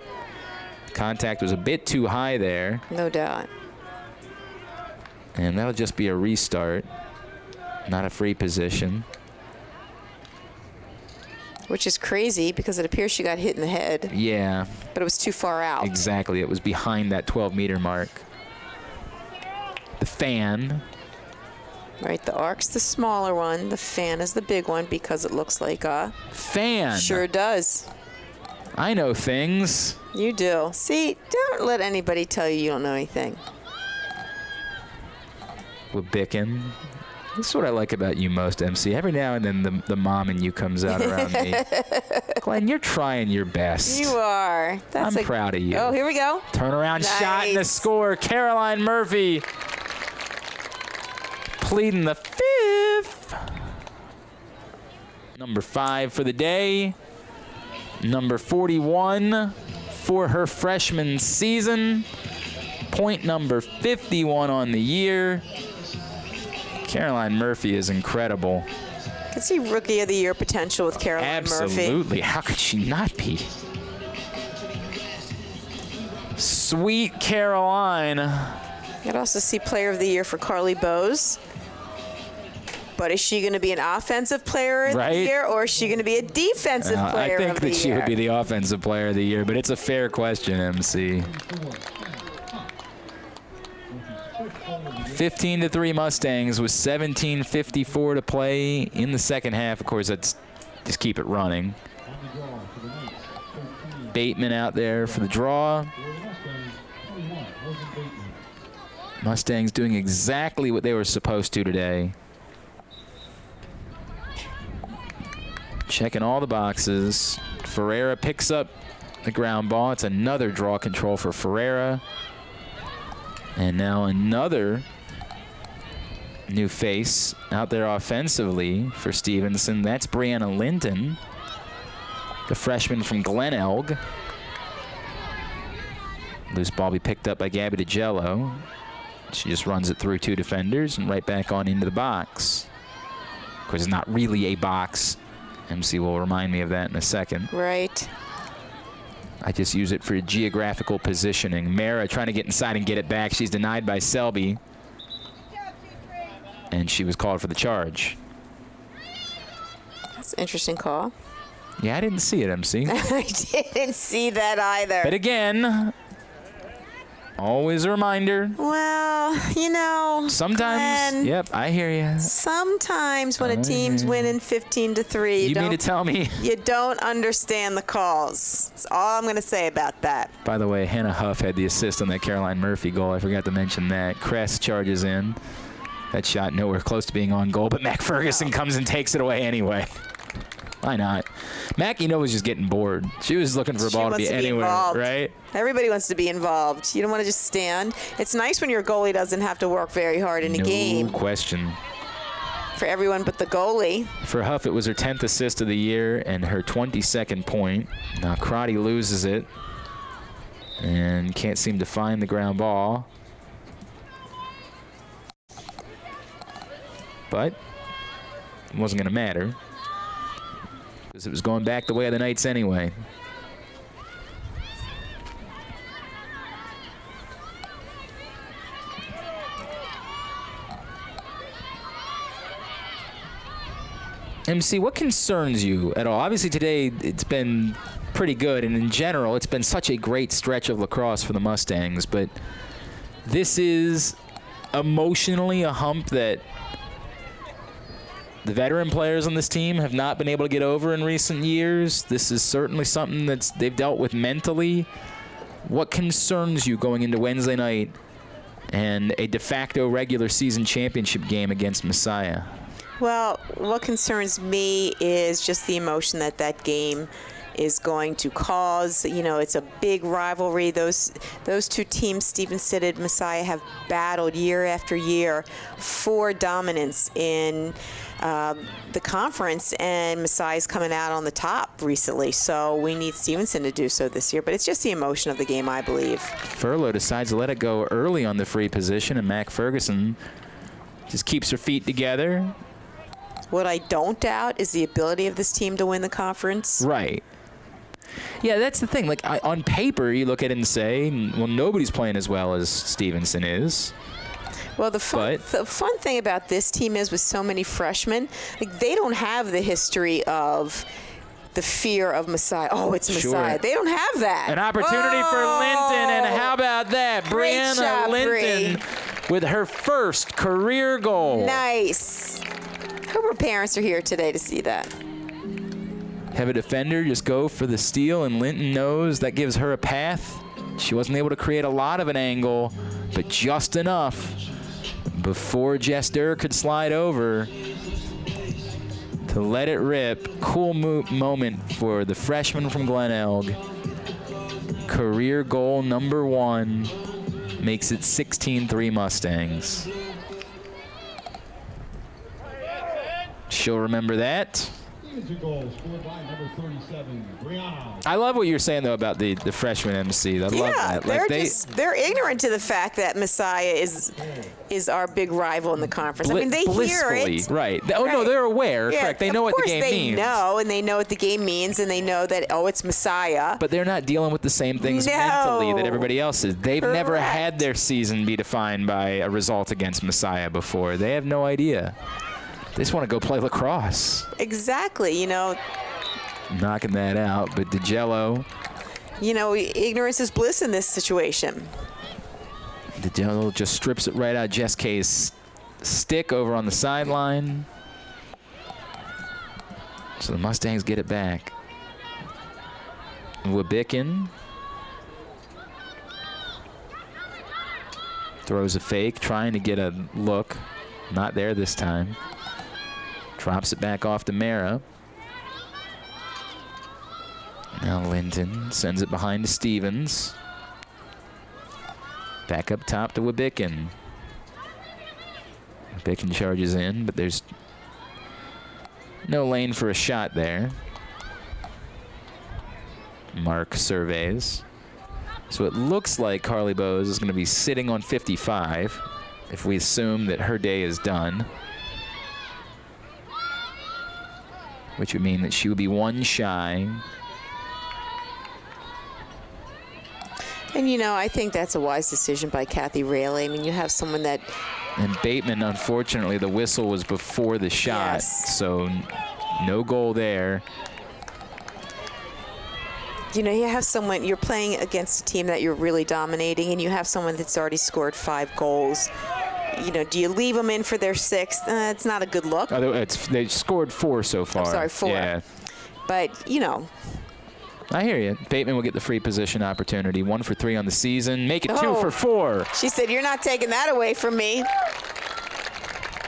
contact was a bit too high there. No doubt. And that'll just be a restart, not a free position. Which is crazy because it appears she got hit in the head. Yeah. But it was too far out. Exactly. It was behind that 12-meter mark. The fan. Right, the arc's the smaller one. The fan is the big one because it looks like a fan. Sure does. I know things. You do. See, don't let anybody tell you don't know anything. Wabikin. That's what I like about you most, MC. Every now and then the mom in you comes out around me. Glenn, you're trying your best. You are. I'm proud of you. Oh, here we go. Turnaround shot and the score. Caroline Murphy pleading the 5th. Number 5 for the day. Number 41 for her freshman season. Point number 51 on the year. Caroline Murphy is incredible. I can see Rookie of the Year potential with Caroline Murphy. Absolutely. How could she not be? Sweet Caroline. You could also see Player of the Year for Carly Bowes. But is she going to be an offensive player of the year, or is she going to be a defensive player of the year? I think that she would be the offensive player of the year, but it's a fair question, MC. 15-3 Mustangs with 17:54 to play in the second half. Of course, that's just keep it running. Bateman out there for the draw. Mustangs doing exactly what they were supposed to today. Checking all the boxes. Ferreira picks up the ground ball. It's another draw control for Ferreira. And now another new face out there offensively for Stevenson. That's Brianna Linton, the freshman from Glen Elg. Loose ball be picked up by Gabby DeGello. She just runs it through 2 defenders and right back on into the box. Of course, it's not really a box. MC will remind me of that in a second. Right. I just use it for geographical positioning. Mara trying to get inside and get it back. She's denied by Selby. And she was called for the charge. That's an interesting call. Yeah, I didn't see it, MC. I didn't see that either. But again, always a reminder. Well, you know, sometimes, Glenn, yep, I hear you. Sometimes when a team's winning 15-3, You mean to tell me? You don't understand the calls. That's all I'm going to say about that. By the way, Hannah Huff had the assist on that Caroline Murphy goal. I forgot to mention that. Kress charges in. That shot nowhere close to being on goal, but Mac Ferguson comes and takes it away anyway. Why not? Mac, was just getting bored. She was looking for a ball to be anywhere, right? Everybody wants to be involved. You don't want to just stand. It's nice when your goalie doesn't have to work very hard in a game. No question. For everyone but the goalie. For Huff, it was her 10th assist of the year and her 22nd point. Now Crotty loses it and can't seem to find the ground ball. But it wasn't going to matter because it was going back the way of the Knights anyway. MC, what concerns you at all? Obviously today it's been pretty good, and in general it's been such a great stretch of lacrosse for the Mustangs, but this is emotionally a hump that the veteran players on this team have not been able to get over in recent years. This is certainly something that they've dealt with mentally. What concerns you going into Wednesday night and a de facto regular season championship game against Messiah? Well, what concerns me is just the emotion that game is going to cause. It's a big rivalry. Those two teams, Stevenson and Messiah, have battled year after year for dominance in the conference, and Messiah's coming out on the top recently, so we need Stevenson to do so this year. But it's just the emotion of the game, I believe. Furlow decides to let it go early on the free position, and Mac Ferguson just keeps her feet together. What I don't doubt is the ability of this team to win the conference. Right. Yeah, that's the thing. Like, on paper, you look at it and say, well, nobody's playing as well as Stevenson is. Well, the fun thing about this team is with so many freshmen, like, they don't have the history of the fear of Messiah. Oh, it's Messiah. Sure. They don't have that. An opportunity for Linton, and how about that? Brianna Linton with her first career goal. Nice. Hope her parents are here today to see that. Have a defender just go for the steal, and Linton knows that gives her a path. She wasn't able to create a lot of an angle, but just enough before Jester could slide over to let it rip. Cool moment for the freshman from Glen Elg. Career goal number 1 makes it 16-3 Mustangs. She'll remember that. I love what you're saying, though, about the freshman MC. I love that. Like, they're ignorant to the fact that Messiah is our big rival in the conference. I mean, they hear it. Right. Oh, no, they're aware. Yeah, correct. They know what the game means. Of course they know, and they know what the game means, and they know that, oh, it's Messiah. But they're not dealing with the same things mentally that everybody else is. They've never had their season be defined by a result against Messiah before. They have no idea. They just want to go play lacrosse. Exactly, Knocking that out, but DeGello. Ignorance is bliss in this situation. DeGello just strips it right out Jess K's stick over on the sideline. So the Mustangs get it back. Wabikin throws a fake, trying to get a look. Not there this time. Drops it back off to Mara. Now Linton sends it behind to Stevens. Back up top to Wabikin. Wabikin charges in, but there's no lane for a shot there. Mark surveys. So it looks like Carly Bowes is going to be sitting on 55 if we assume that her day is done, which would mean that she would be 1 shy And, you know, I think that's a wise decision by Kathy Raley. I mean, you have someone that... And Bateman, unfortunately, the whistle was before the shot, so no goal there. You know, you have someone, you're playing against a team that you're really dominating, and you have someone that's already scored 5 goals. You know, do you leave them in for their 6th? It's not a good look. They scored 4 so far. I'm sorry, 4. Yeah. But, you know. I hear you. Bateman will get the free position opportunity. 1 for 3 on the season. Make it 2 for 4. She said, you're not taking that away from me.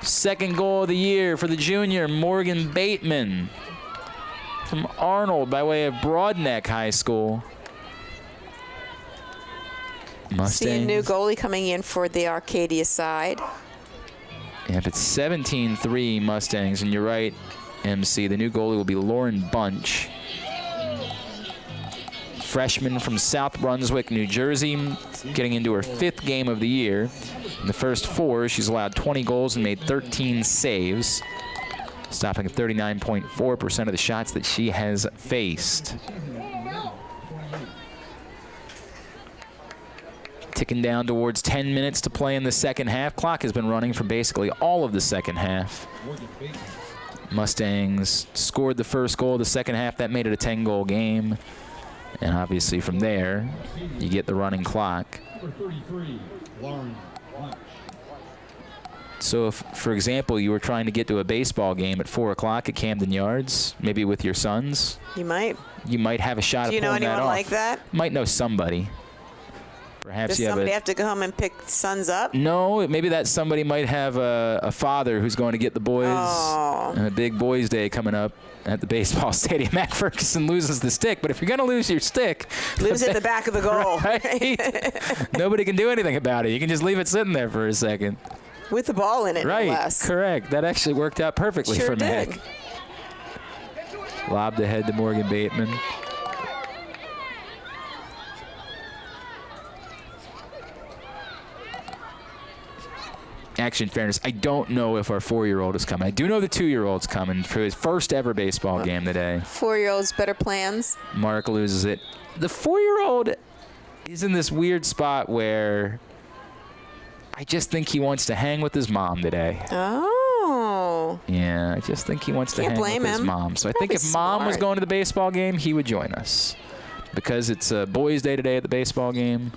Second goal of the year for the junior, Morgan Bateman from Arnold by way of Broadneck High School. Mustangs. See a new goalie coming in for the Arcadia side. Yep, it's 17-3 Mustangs, and you're right, MC. The new goalie will be Lauren Bunch. Freshman from South Brunswick, New Jersey, getting into her 5th game of the year. In the first 4, she's allowed 20 goals and made 13 saves, stopping 39.4% of the shots that she has faced. Ticking down towards 10 minutes to play in the second half. Clock has been running for basically all of the second half. Mustangs scored the first goal of the second half. That made it a 10-goal game. And obviously from there, you get the running clock. So if, for example, you were trying to get to a baseball game at 4 o'clock at Camden Yards, maybe with your sons. You might. You might have a shot Do you of pulling that off. know anyone like that? Might know somebody. Perhaps Does you somebody have to go home and pick sons up? No, maybe that somebody might have a father who's going to get the boys. A big boys' day coming up at the baseball stadium. Mac Ferguson loses the stick, but if you're going to lose your stick, lose it in the back of the goal. Right? Nobody can do anything about it. You can just leave it sitting there for a second. With the ball in it, right? No less. Correct. That actually worked out perfectly for did. Mac. Lobbed ahead to Morgan Bateman. Actually, in fairness, I don't know if our 4-year-old is coming. I do know the 2-year-old's coming for his first ever baseball game today. 4-year-old's better plans. Mark loses it. The 4-year-old is in this weird spot where I just think he wants to hang with his mom today. Oh. Yeah, I just think he wants to Can't hang blame with his him. mom. So I Probably think if mom was smart. going to the baseball game, he would join us. Because it's a boys' day today at the baseball game.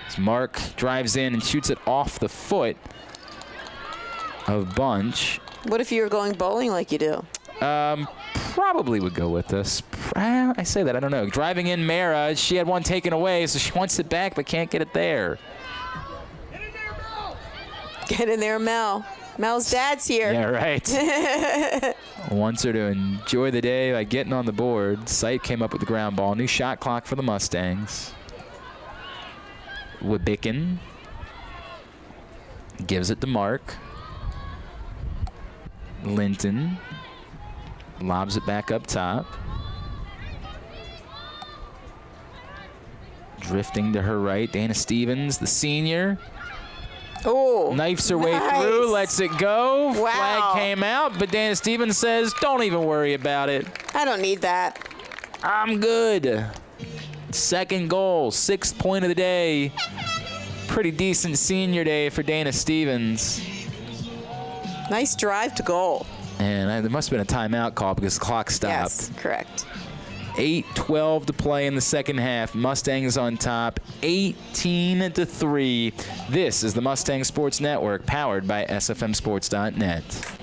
As Mark drives in and shoots it off the foot of Bunch. What if you were going bowling like you do? Probably would go with this. I say that, I don't know. Driving in Mara, she had one taken away, so she wants it back but can't get it there. Get in there, Mel. Mel's dad's here. Yeah, right. Wants her to enjoy the day by getting on the board. Sight came up with the ground ball. New shot clock for the Mustangs. Wibickin gives it to Mark. Linton lobs it back up top. Drifting to her right, Dana Stevens, the senior. Oh, knifes her way nice. through, lets it go. Wow. Flag came out, but Dana Stevens says, don't even worry about it. I don't need that. I'm good. Second goal, 6th point of the day. Pretty decent senior day for Dana Stevens. Nice drive to goal. And there must have been a timeout call because the clock stopped. Yes, correct. 8:12 to play in the second half. Mustangs on top, 18-3. This is the Mustang Sports Network, powered by SFMSports.net.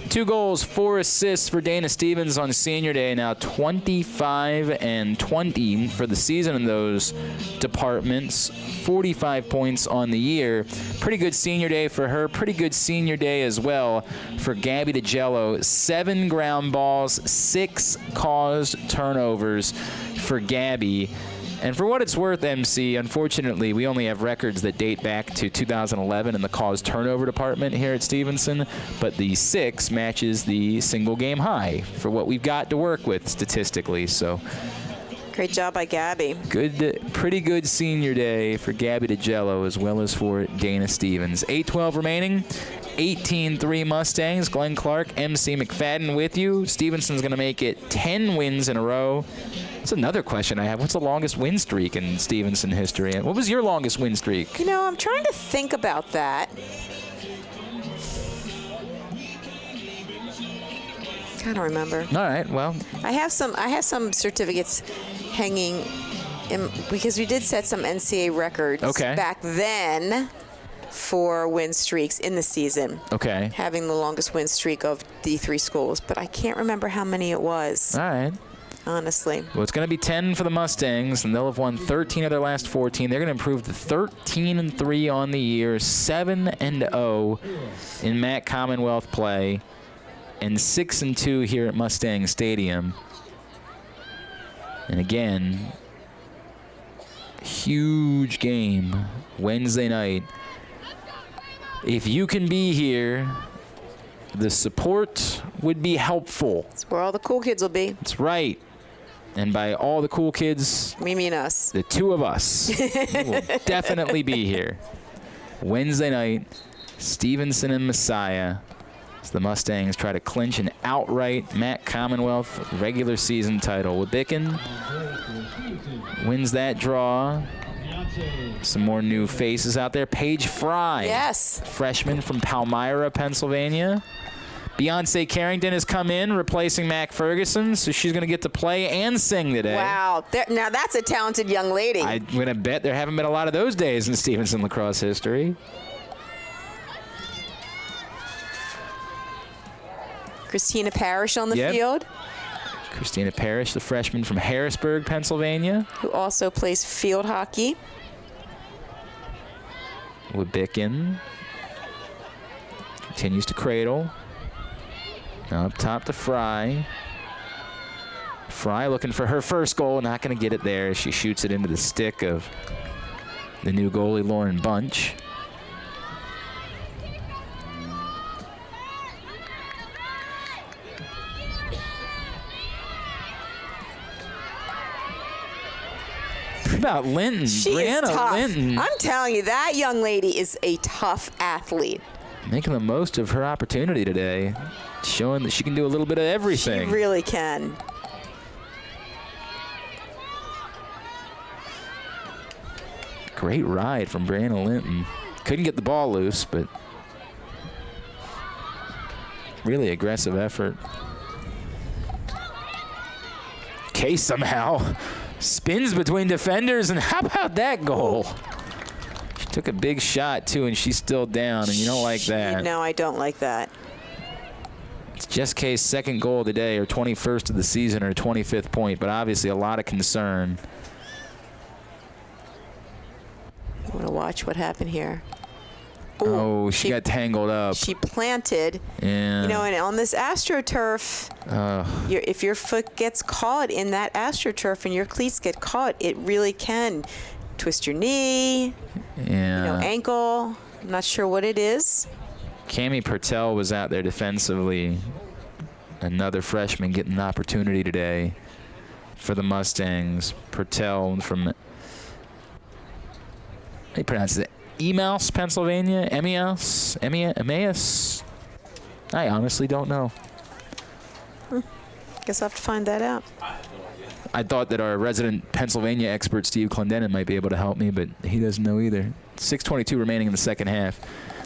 2 goals, 4 assists for Dana Stevens on senior day. Now 25 and 20 for the season in those departments. 45 points on the year. Pretty good senior day for her. Pretty good senior day as well for Gabby DiGello. 7 ground balls, 6 caused turnovers for Gabby. And for what it's worth, MC, unfortunately, we only have records that date back to 2011 in the caused turnover department here at Stevenson, but the 6 matches the single game high for what we've got to work with statistically. So great job by Gabby. Pretty good senior day for Gabby DiGello as well as for Dana Stevens. 8:12 remaining. 18-3 Mustangs. Glenn Clark, MC McFadden with you. Stevenson's going to make it 10 wins in a row. That's another question I have. What's the longest win streak in Stevenson history? And what was your longest win streak? You know, I'm trying to think about that. I don't remember. All right, well. I have some certificates hanging because we did set some NCAA records back then for win streaks in the season. Okay. Having the longest win streak of D3 schools, but I can't remember how many it was. All right. Honestly. Well, it's going to be 10 for the Mustangs, and they'll have won 13 of their last 14. They're going to improve to 13-3 on the year, 7-0 in MAC Commonwealth play, and 6-2 here at Mustang Stadium. And again, huge game Wednesday night. If you can be here, the support would be helpful. That's where all the cool kids will be. That's right. And by all the cool kids, we mean us. The 2 of us will definitely be here. Wednesday night, Stevenson and Messiah, as the Mustangs try to clinch an outright MAC Commonwealth regular season title. Wibbikin wins that draw. Some more new faces out there. Paige Fry. Yes. Freshman from Palmyra, Pennsylvania. Beyonce Carrington has come in, replacing Mac Ferguson, so she's going to get to play and sing today. Wow. Now that's a talented young lady. I'm going to bet there haven't been a lot of those days in Stevenson lacrosse history. Christina Parrish on the field. Christina Parrish, the freshman from Harrisburg, Pennsylvania. Who also plays field hockey. Wibbikin continues to cradle. Now up top to Fry. Fry looking for her first goal, not going to get it there. She shoots it into the stick of the new goalie, Lauren Bunch. About Linton. She Brianna is tough. Linton. I'm telling you, that young lady is a tough athlete. Making the most of her opportunity today. Showing that she can do a little bit of everything. She really can. Great ride from Brianna Linton. Couldn't get the ball loose, but really aggressive effort. Case somehow spins between defenders, and how about that goal? She took a big shot, too, and she's still down, and you don't like that. No, I don't like that. It's Jess Kay's second goal of the day, her 21st of the season, her 25th point, but obviously a lot of concern. I want to watch what happened here. Ooh, she got tangled up. She planted. Yeah. You know, and on this AstroTurf, if your foot gets caught in that AstroTurf and your cleats get caught, it really can twist your knee, ankle. I'm not sure what it is. Cami Pertel was out there defensively. Another freshman getting an opportunity today for the Mustangs. Pertel from, how do you pronounce it? Emmaus, Pennsylvania? Emmaus? I honestly don't know. Guess I'll have to find that out. I thought that our resident Pennsylvania expert, Steve Clendenin, might be able to help me, but he doesn't know either. 6:22 remaining in the second half.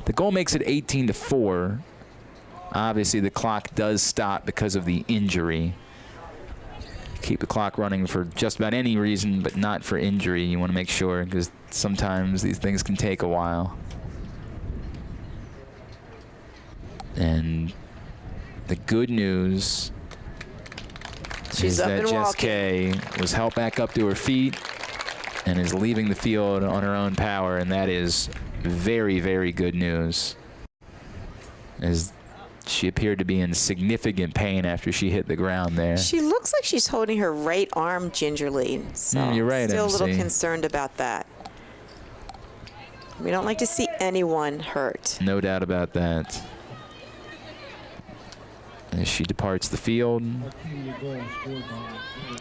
The goal makes it 18-4. Obviously, the clock does stop because of the injury. Keep the clock running for just about any reason, but not for injury. You want to make sure, because sometimes these things can take a while. And The good news is that Jess Kay was helped back up to her feet and is leaving the field on her own power, and that is very, very good news, as she appeared to be in significant pain after she hit the ground there. She looks like she's holding her right arm gingerly, so you're right, still MC. a little concerned about that. We don't like to see anyone hurt. No doubt about that. As she departs the field.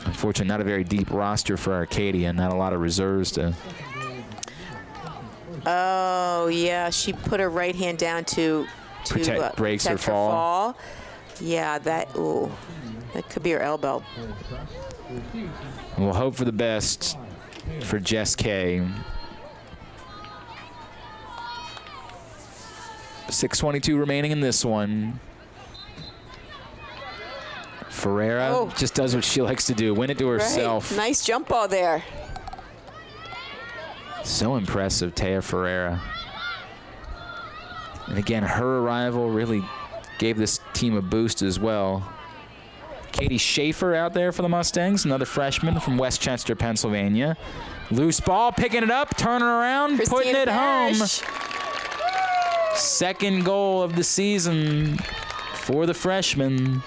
Unfortunately, not a very deep roster for Arcadia, not a lot of reserves to. Oh, yeah, she put her right hand down to breaks her protect fall. Yeah, that could be her elbow. We'll hope for the best for Jess Kay. 6:22 remaining in this one. Ferreira just does what she likes to do, win it to herself. Right. Nice jump ball there. So impressive, Taya Ferreira. And again, her arrival really gave this team a boost as well. Katie Schaefer out there for the Mustangs, another freshman from Westchester, Pennsylvania. Loose ball, picking it up, turning around, putting it home. Second goal of the season for the freshman.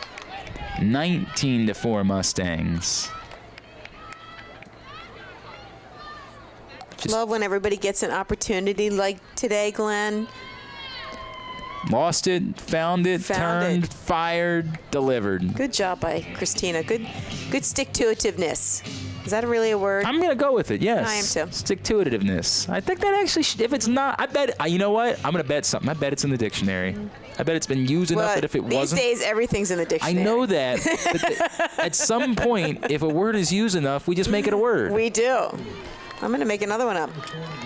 19-4 Mustangs. Love when everybody gets an opportunity like today, Glenn. Lost it, found it, turned, fired, delivered. Good job by Christina. Good stick-to-itiveness. Is that really a word? I'm going to go with it, yes. I am too. Stick-to-itiveness. I think that actually, if it's not, I bet, you know what? I'm going to bet something. I bet it's in the dictionary. I bet it's been used enough that if it wasn't. These days, everything's in the dictionary. I know that. But at some point, if a word is used enough, we just make it a word. We do. I'm going to make another one up.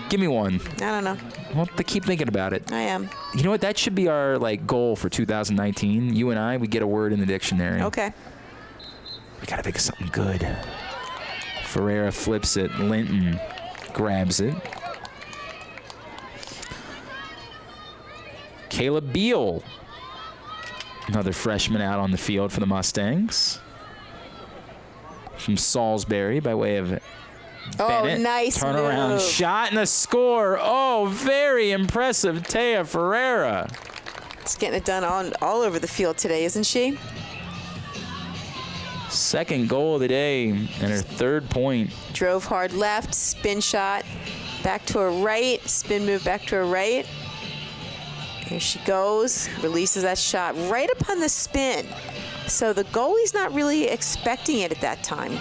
Give me one. I don't know. Well, to keep thinking about it. I am. You know what? That should be our goal for 2019. You and I, we get a word in the dictionary. Okay. We got to think of something good. Ferreira flips it. Linton grabs it. Caleb Beal, another freshman out on the field for the Mustangs. From Salisbury by way of Bennett. Nice turnaround move. Shot and a score. Oh, very impressive, Taya Ferreira. She's getting it done all over the field today, isn't she? Second goal of the day and her third point. Drove hard left, spin shot, back to her right, spin move back to her right. Here she goes, releases that shot right upon the spin. So the goalie's not really expecting it at that time.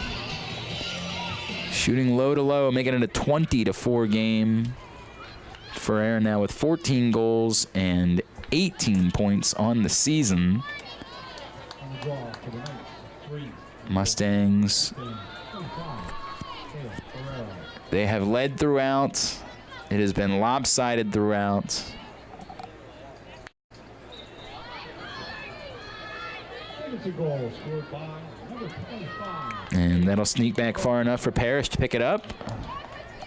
Shooting low to low, making it a 20-4 game. Ferreira now with 14 goals and 18 points on the season. Mustangs, they have led throughout. It has been lopsided throughout. And that'll sneak back far enough for Parrish to pick it up.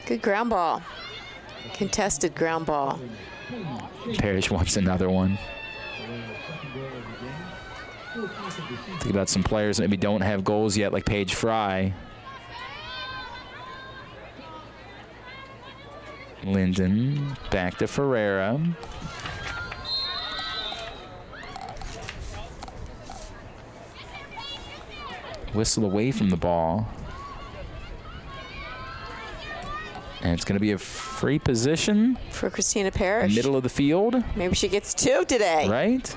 Good ground ball. Contested ground ball. Parrish wants another one. Think about some players that maybe don't have goals yet, like Paige Fry. Linden back to Ferreira. Whistle away from the ball. And it's going to be a free position. For Christina Parrish. Middle of the field. Maybe she gets two today. Right?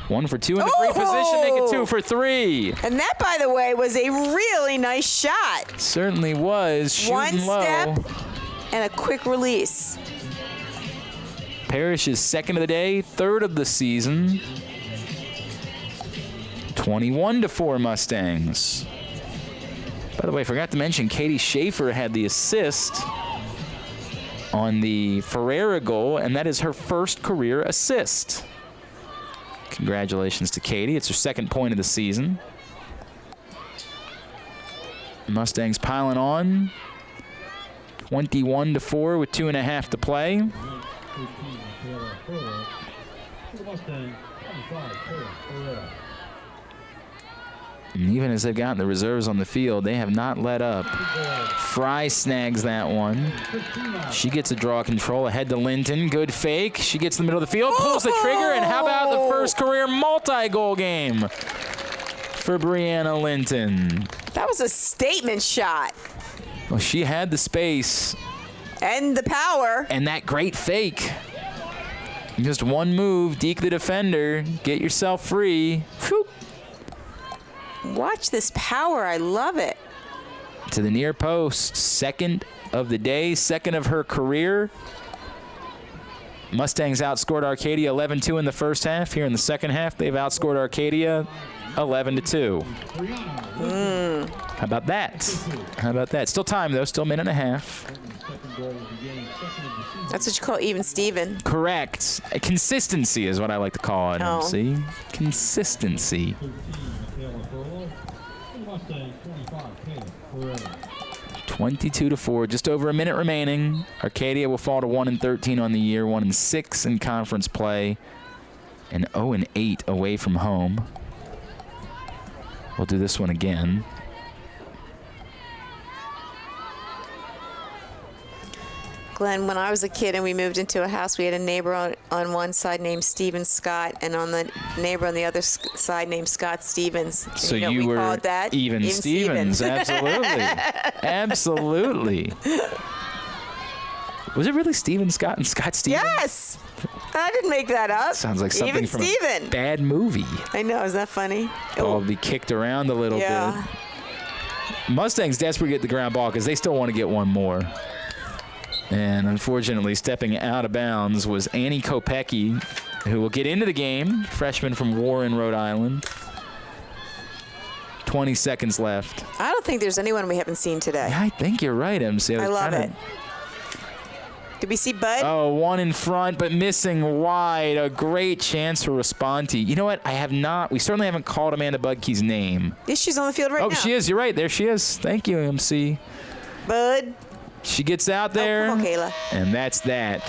1 for 2 in the free position, make it 2 for 3. And that, by the way, was a really nice shot. Certainly was. Shooting One step low. And a quick release. Parrish is second of the day, third of the season. 21-4 Mustangs. By the way, I forgot to mention Katie Schaefer had the assist on the Ferreira goal, and that is her first career assist. Congratulations to Katie. It's her second point of the season. Mustangs piling on. 21-4 with 2.5 to play. And even as they've gotten the reserves on the field, they have not let up. Fry snags that one. She gets a draw control ahead to Linton. Good fake. She gets in the middle of the field, pulls the trigger, and how about the first career multi-goal game for Brianna Linton? That was a statement shot. Well, she had the space. And the power. And that great fake. Just one move, deke the defender, get yourself free. Whew. Watch this power. I love it. To the near post. Second of the day, second of her career. Mustangs outscored Arcadia 11-2 in the first half. Here in the second half, they've outscored Arcadia 11-2. How about that? How about that? Still time, though. Still a minute and a half. That's what you call even Steven. Correct. Consistency is what I like to call it, MC. Consistency. 22-4, just over a minute remaining. Arcadia will fall to 1-13 on the year, 1-6 in conference play, and 0-8 away from home. We'll do this one again. Glenn, when I was a kid and we moved into a house, we had a neighbor on one side named Steven Scott, and on the neighbor on the other side named Scott Stevens. So you were even Stevens, absolutely. Absolutely. Was it really Steven Scott and Scott Stevens? Yes! I didn't make that up. Sounds like something even from Steven. a bad movie. I know, is that funny? Ball will be kicked around a little bit. Mustangs desperate to get the ground ball because they still want to get one more. And unfortunately, stepping out of bounds was Annie Kopecki, who will get into the game, freshman from Warren, Rhode Island. 20 seconds left. I don't think there's anyone we haven't seen today. Yeah, I think you're right, MC. I love it. Did we see Bud? Oh, one in front, but missing wide. A great chance for Responti. You know what? We certainly haven't called Amanda Budke's name. Yes, she's on the field right now. Oh, she is. You're right. There she is. Thank you, MC. Bud. She gets out there. Come on, Kayla. And that's that.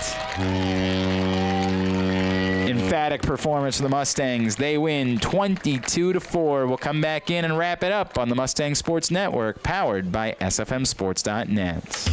Emphatic performance for the Mustangs. They win 22-4. We'll come back in and wrap it up on the Mustang Sports Network, powered by SFMSports.net.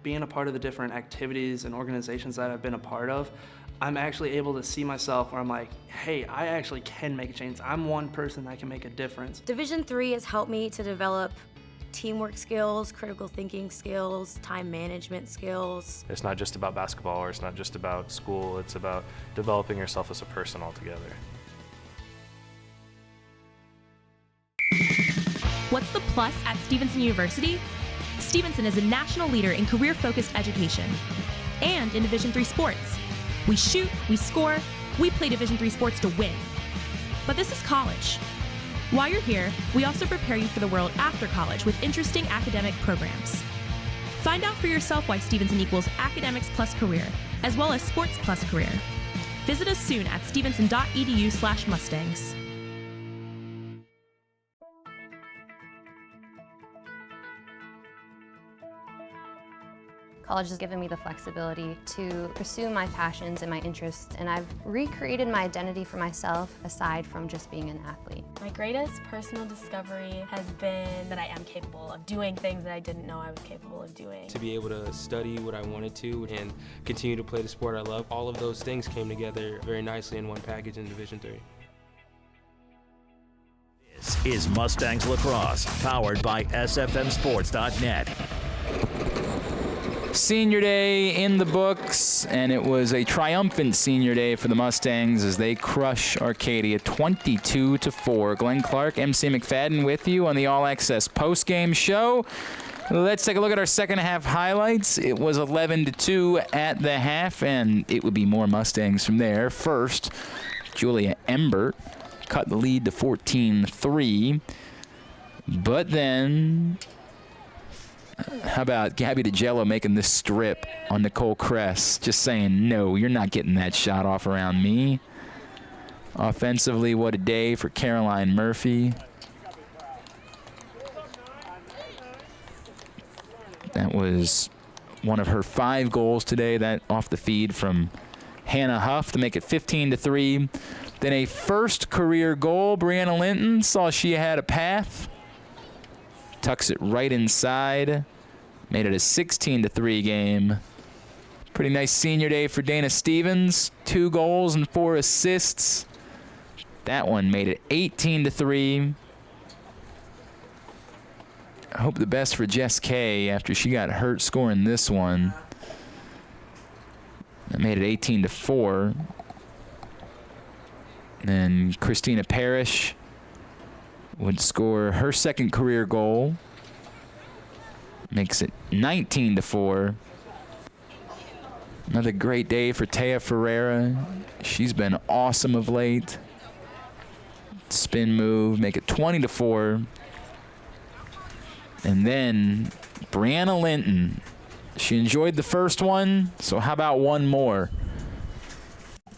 Being a part of the different activities and organizations that I've been a part of, I'm actually able to see myself where I'm like, hey, I actually can make a change. I'm one person that can make a difference. Division III has helped me to develop teamwork skills, critical thinking skills, time management skills. It's not just about basketball, or it's not just about school. It's about developing yourself as a person altogether. What's the plus at Stevenson University? Stevenson is a national leader in career-focused education and in Division III sports. We shoot, we score, we play Division III sports to win. But this is college. While you're here, we also prepare you for the world after college with interesting academic programs. Find out for yourself why Stevenson equals academics plus career, as well as sports plus career. Visit us soon at stevenson.edu/Mustangs. College has given me the flexibility to pursue my passions and my interests, and I've recreated my identity for myself aside from just being an athlete. My greatest personal discovery has been that I am capable of doing things that I didn't know I was capable of doing. To be able to study what I wanted to and continue to play the sport I love, all of those things came together very nicely in one package in Division III. This is Mustangs Lacrosse, powered by SFMSports.net. Senior Day in the books, and it was a triumphant senior day for the Mustangs as they crush Arcadia 22-4. Glenn Clark, MC McFadden with you on the All Access postgame show. Let's take a look at our second half highlights. It was 11-2 at the half, and it would be more Mustangs from there. First, Julia Embert cut the lead to 14-3. But then, how about Gabby DiGello making this strip on Nicole Kress? Just saying, no, you're not getting that shot off around me. Offensively, what a day for Caroline Murphy. That was one of her 5 goals today, that off the feed from Hannah Huff to make it 15-3. Then a first career goal. Brianna Linton saw she had a path. Tucks it right inside. Made it a 16-3 game. Pretty nice senior day for Dana Stevens. 2 goals and 4 assists. That one made it 18-3. I hope the best for Jess Kay after she got hurt scoring this one. That made it 18-4. Then Christina Parrish would score her second career goal. Makes it 19-4. Another great day for Taya Ferreira. She's been awesome of late. Spin move, make it 20-4. And then Brianna Linton. She enjoyed the first one, so how about one more?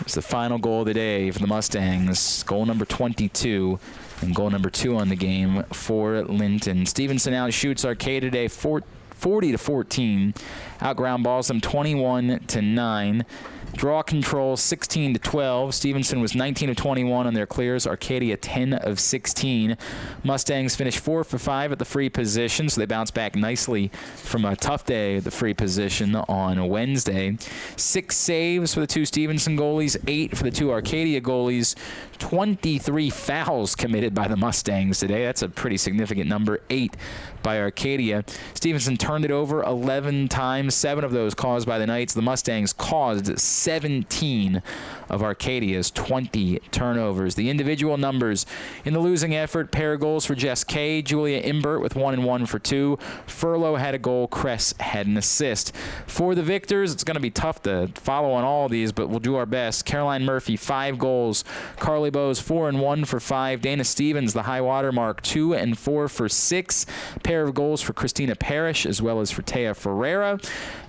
It's the final goal of the day for the Mustangs. Goal number 22 and goal number 2 on the game for Linton. Stevenson outshoots Arcadia today 40-14. Outground balls them 21-9. Draw control 16-12. Stevenson was 19 of 21 on their clears. Arcadia 10 of 16. Mustangs finished 4 for 5 at the free position, so they bounced back nicely from a tough day at the free position on Wednesday. 6 saves for the 2 Stevenson goalies, 8 for the 2 Arcadia goalies. 23 fouls committed by the Mustangs today. That's a pretty significant number. 8 by Arcadia. Stevenson turned it over 11 times, 7 of those caused by the Knights. The Mustangs caused 17 of Arcadia's 20 turnovers. The individual numbers in the losing effort: pair of goals for Jess Kay, Julia Imbert with 1 and 1 for 2. Furlow had a goal, Kress had an assist. For the victors, it's going to be tough to follow on all of these, but we'll do our best. Caroline Murphy, 5 goals. Carly Bowes, 4 and 1 for 5. Dana Stevens, the high water mark, 2 and 4 for 6. Pair of goals for Christina Parrish as well as for Taya Ferreira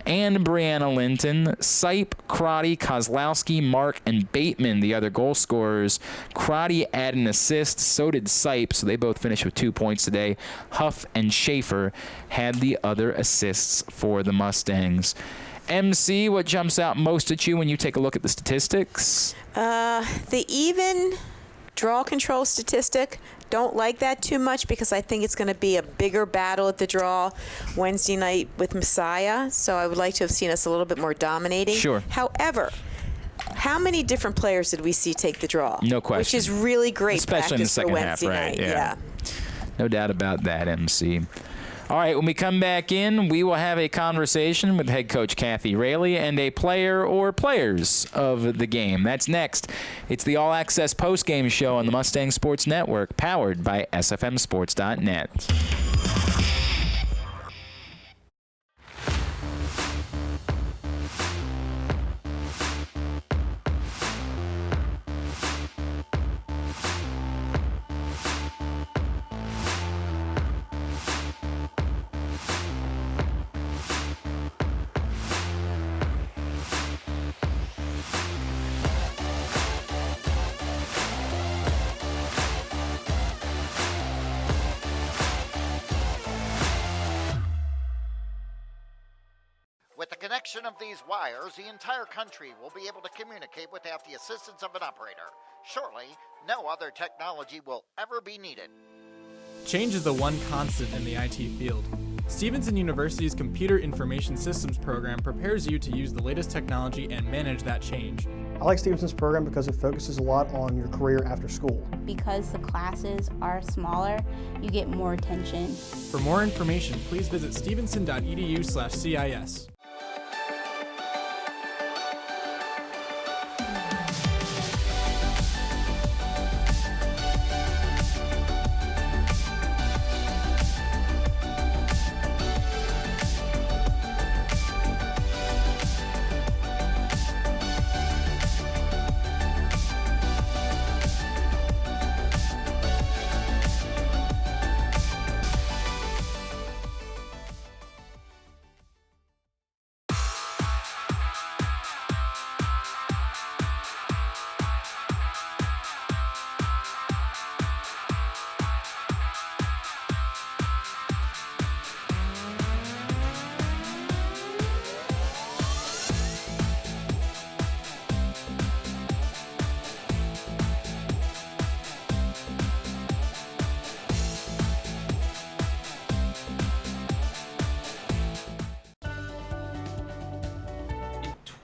and Brianna Linton. Sipe, Crotty, Kozlowski, Mark, and Bateman, the other goal scorers. Crotty had an assist, so did Sipe, so they both finished with 2 points today. Huff and Schaefer had the other assists for the Mustangs. MC, what jumps out most at you when you take a look at the statistics? The even draw control statistic. Don't like that too much because I think it's going to be a bigger battle at the draw Wednesday night with Messiah. So I would like to have seen us a little bit more dominating. Sure. However, how many different players did we see take the draw? No question. Which is really great, especially in the second half, right? Yeah. No doubt about that, MC. All right, when we come back in, we will have a conversation with head coach Kathy Raley and a player or players of the game. That's next. It's the All Access postgame show on the Mustang Sports Network, powered by SFMSports.net. With the connection of these wires, the entire country will be able to communicate without the assistance of an operator. Shortly, no other technology will ever be needed. Change is the one constant in the IT field. Stevenson University's Computer Information Systems program prepares you to use the latest technology and manage that change. I like Stevenson's program because it focuses a lot on your career after school. Because the classes are smaller, you get more attention. For more information, please visit stevenson.edu/CIS.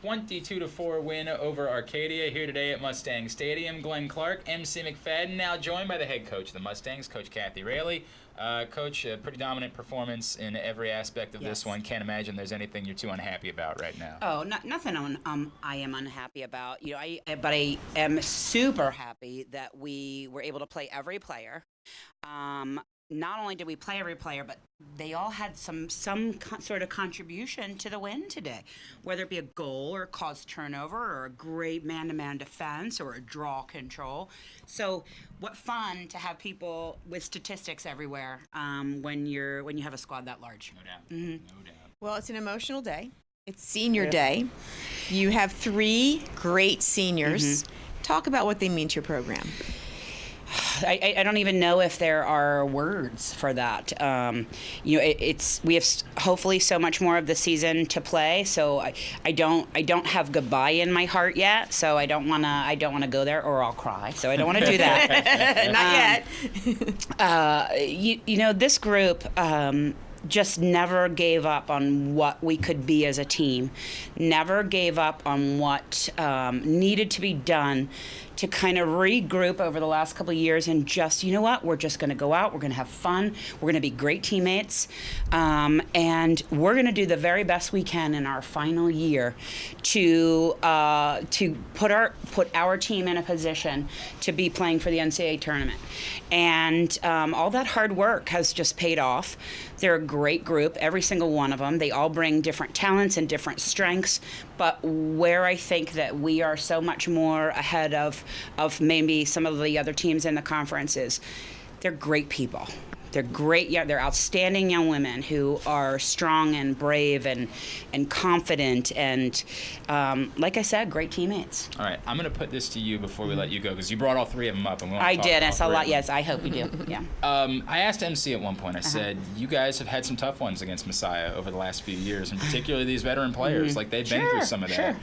22-4 win over Arcadia here today at Mustang Stadium. Glenn Clark, MC McFadden, now joined by the head coach of the Mustangs, Coach Kathy Raley. Coach, a pretty dominant performance in every aspect of this one. Can't imagine there's anything you're too unhappy about right now. Oh, nothing I am unhappy about. But I am super happy that we were able to play every player. Not only did we play every player, but they all had some sort of contribution to the win today, whether it be a goal or a caused turnover or a great man-to-man defense or a draw control. So what fun to have people with statistics everywhere when you have a squad that large. No doubt. Mm-hmm. No doubt. Well, it's an emotional day. It's senior day. You have 3 great seniors. Talk about what they mean to your program. I don't even know if there are words for that. We have hopefully so much more of the season to play. So I don't have goodbye in my heart yet. So I don't wanna go there or I'll cry. So I don't want to do that. Not yet. This group. Just never gave up on what we could be as a team, never gave up on what needed to be done to kind of regroup over the last couple of years and just, you know what, we're just going to go out, we're going to have fun, we're going to be great teammates, and we're going to do the very best we can in our final year to put our team in a position to be playing for the NCAA tournament. And all that hard work has just paid off. They're a great group, every single one of them. They all bring different talents and different strengths, but where I think that we are so much more ahead of maybe some of the other teams in the conference is they're great people. They're great, they're outstanding young women who are strong and brave and confident and, like I said, great teammates. All right, I'm going to put this to you before we let you go because you brought all 3 of them up. And we want to I talk did. about It's a all 3 lot. of them. Yes, I hope we do. Yeah. I asked MC at one point, I said, you guys have had some tough ones against Messiah over the last few years, and particularly these veteran players. Like, they've been through some of that.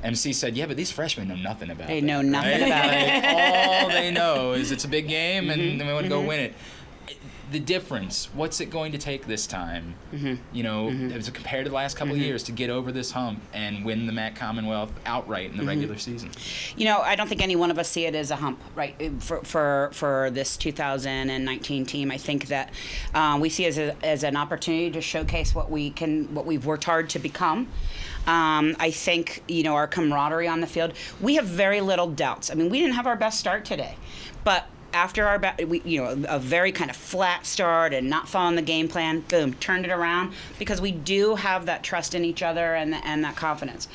MC said, yeah, but these freshmen know nothing about it. They know nothing about it. All they know is it's a big game, and we want to go win it. The difference, what's it going to take this time, as compared to the last couple of years, to get over this hump and win the MAC Commonwealth outright in the regular season? I don't think any one of us see it as a hump, right, for this 2019 team. I think that we see it as an opportunity to showcase what we've worked hard to become. I think, our camaraderie on the field, we have very little doubts. I mean, we didn't have our best start today, but after a very kind of flat start and not following the game plan, boom, turned it around because we do have that trust in each other and that confidence.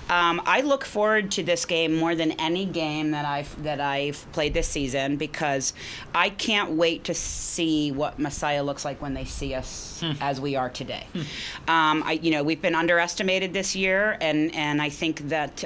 I look forward to this game more than any game that I've played this season because I can't wait to see what Messiah looks like when they see us as we are today. We've been underestimated this year, and I think that.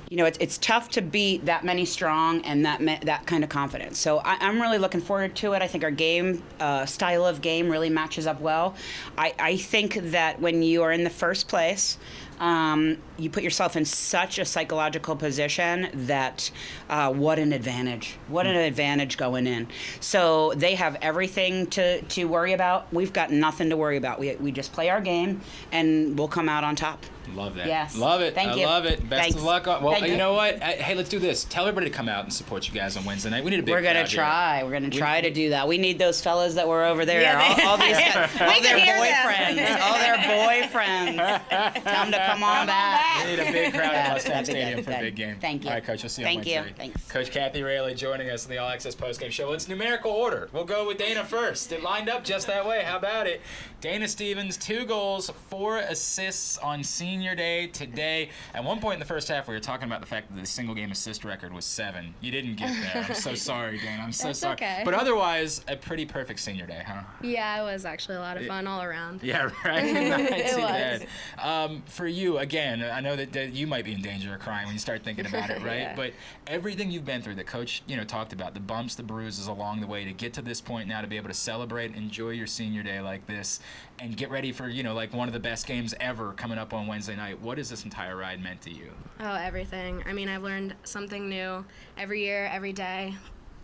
It's tough to beat that many strong and that kind of confidence. So I'm really looking forward to it. I think our game, style of game really matches up well. I think that when you are in the first place, you put yourself in such a psychological position that what an advantage. What an advantage going in. So they have everything to worry about. We've got nothing to worry about. We just play our game, and we'll come out on top. Love that. Yes. Love it. Thank I you. love it. Best Thanks. of luck. Well, Thank you know what? Hey, let's do this. Tell everybody to come out and support you guys on Wednesday night. We need a big We're gonna crowd try. here. We're gonna try to do that. We need those fellas that were over there. Yeah, all these guys, all their boyfriends. All their boyfriends. Tell them to come on back. We need a big crowd at Mustang that'd be Stadium good. for a big game. Thank you. All right, Coach. We'll see you on Thank Wednesday. you. Thanks. Coach Kathy Raley joining us in the All Access Postgame Show. It's numerical order. We'll go with Dana first. It lined up just that way. How about it? Dana Stevens, 2 goals, 4 assists on Senior Day today. At one point in the first half, we were talking about the fact that the single game assist record was 7. You didn't get there. I'm so sorry, Dana. I'm so sorry. Okay. But otherwise, a pretty perfect Senior Day, huh? Yeah, it was actually a lot of fun all around. Yeah, right. It See was. that. For you, again, I know that you might be in danger of crying when you start thinking about it, right? Yeah. But everything you've been through, that Coach, talked about, the bumps, the bruises along the way to get to this point now, to be able to celebrate, enjoy your Senior Day like this, and get ready for, like one of the best games ever coming up on Wednesday night. What has this entire ride meant to you? Oh, everything. I mean, I've learned something new every year, every day,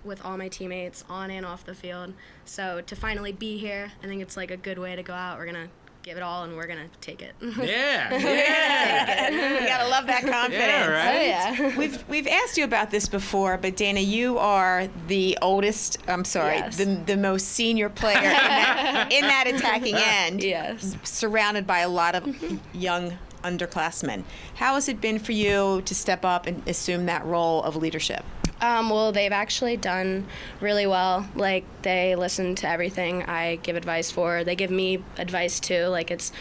with all my teammates on and off the field. So to finally be here, I think it's like a good way to go out. We're going to give it all and we're gonna take it. Yeah. You gotta love that confidence. Yeah, right? Oh, yeah. We've asked you about this before, but Dana, you are the oldest. I'm sorry, Yes. the most senior player in that attacking end. Yes. Surrounded by a lot of young underclassmen. How has it been for you to step up and assume that role of leadership? Well, they've actually done really well. Like, they listen to everything I give advice for. They give me advice too. Like, it's,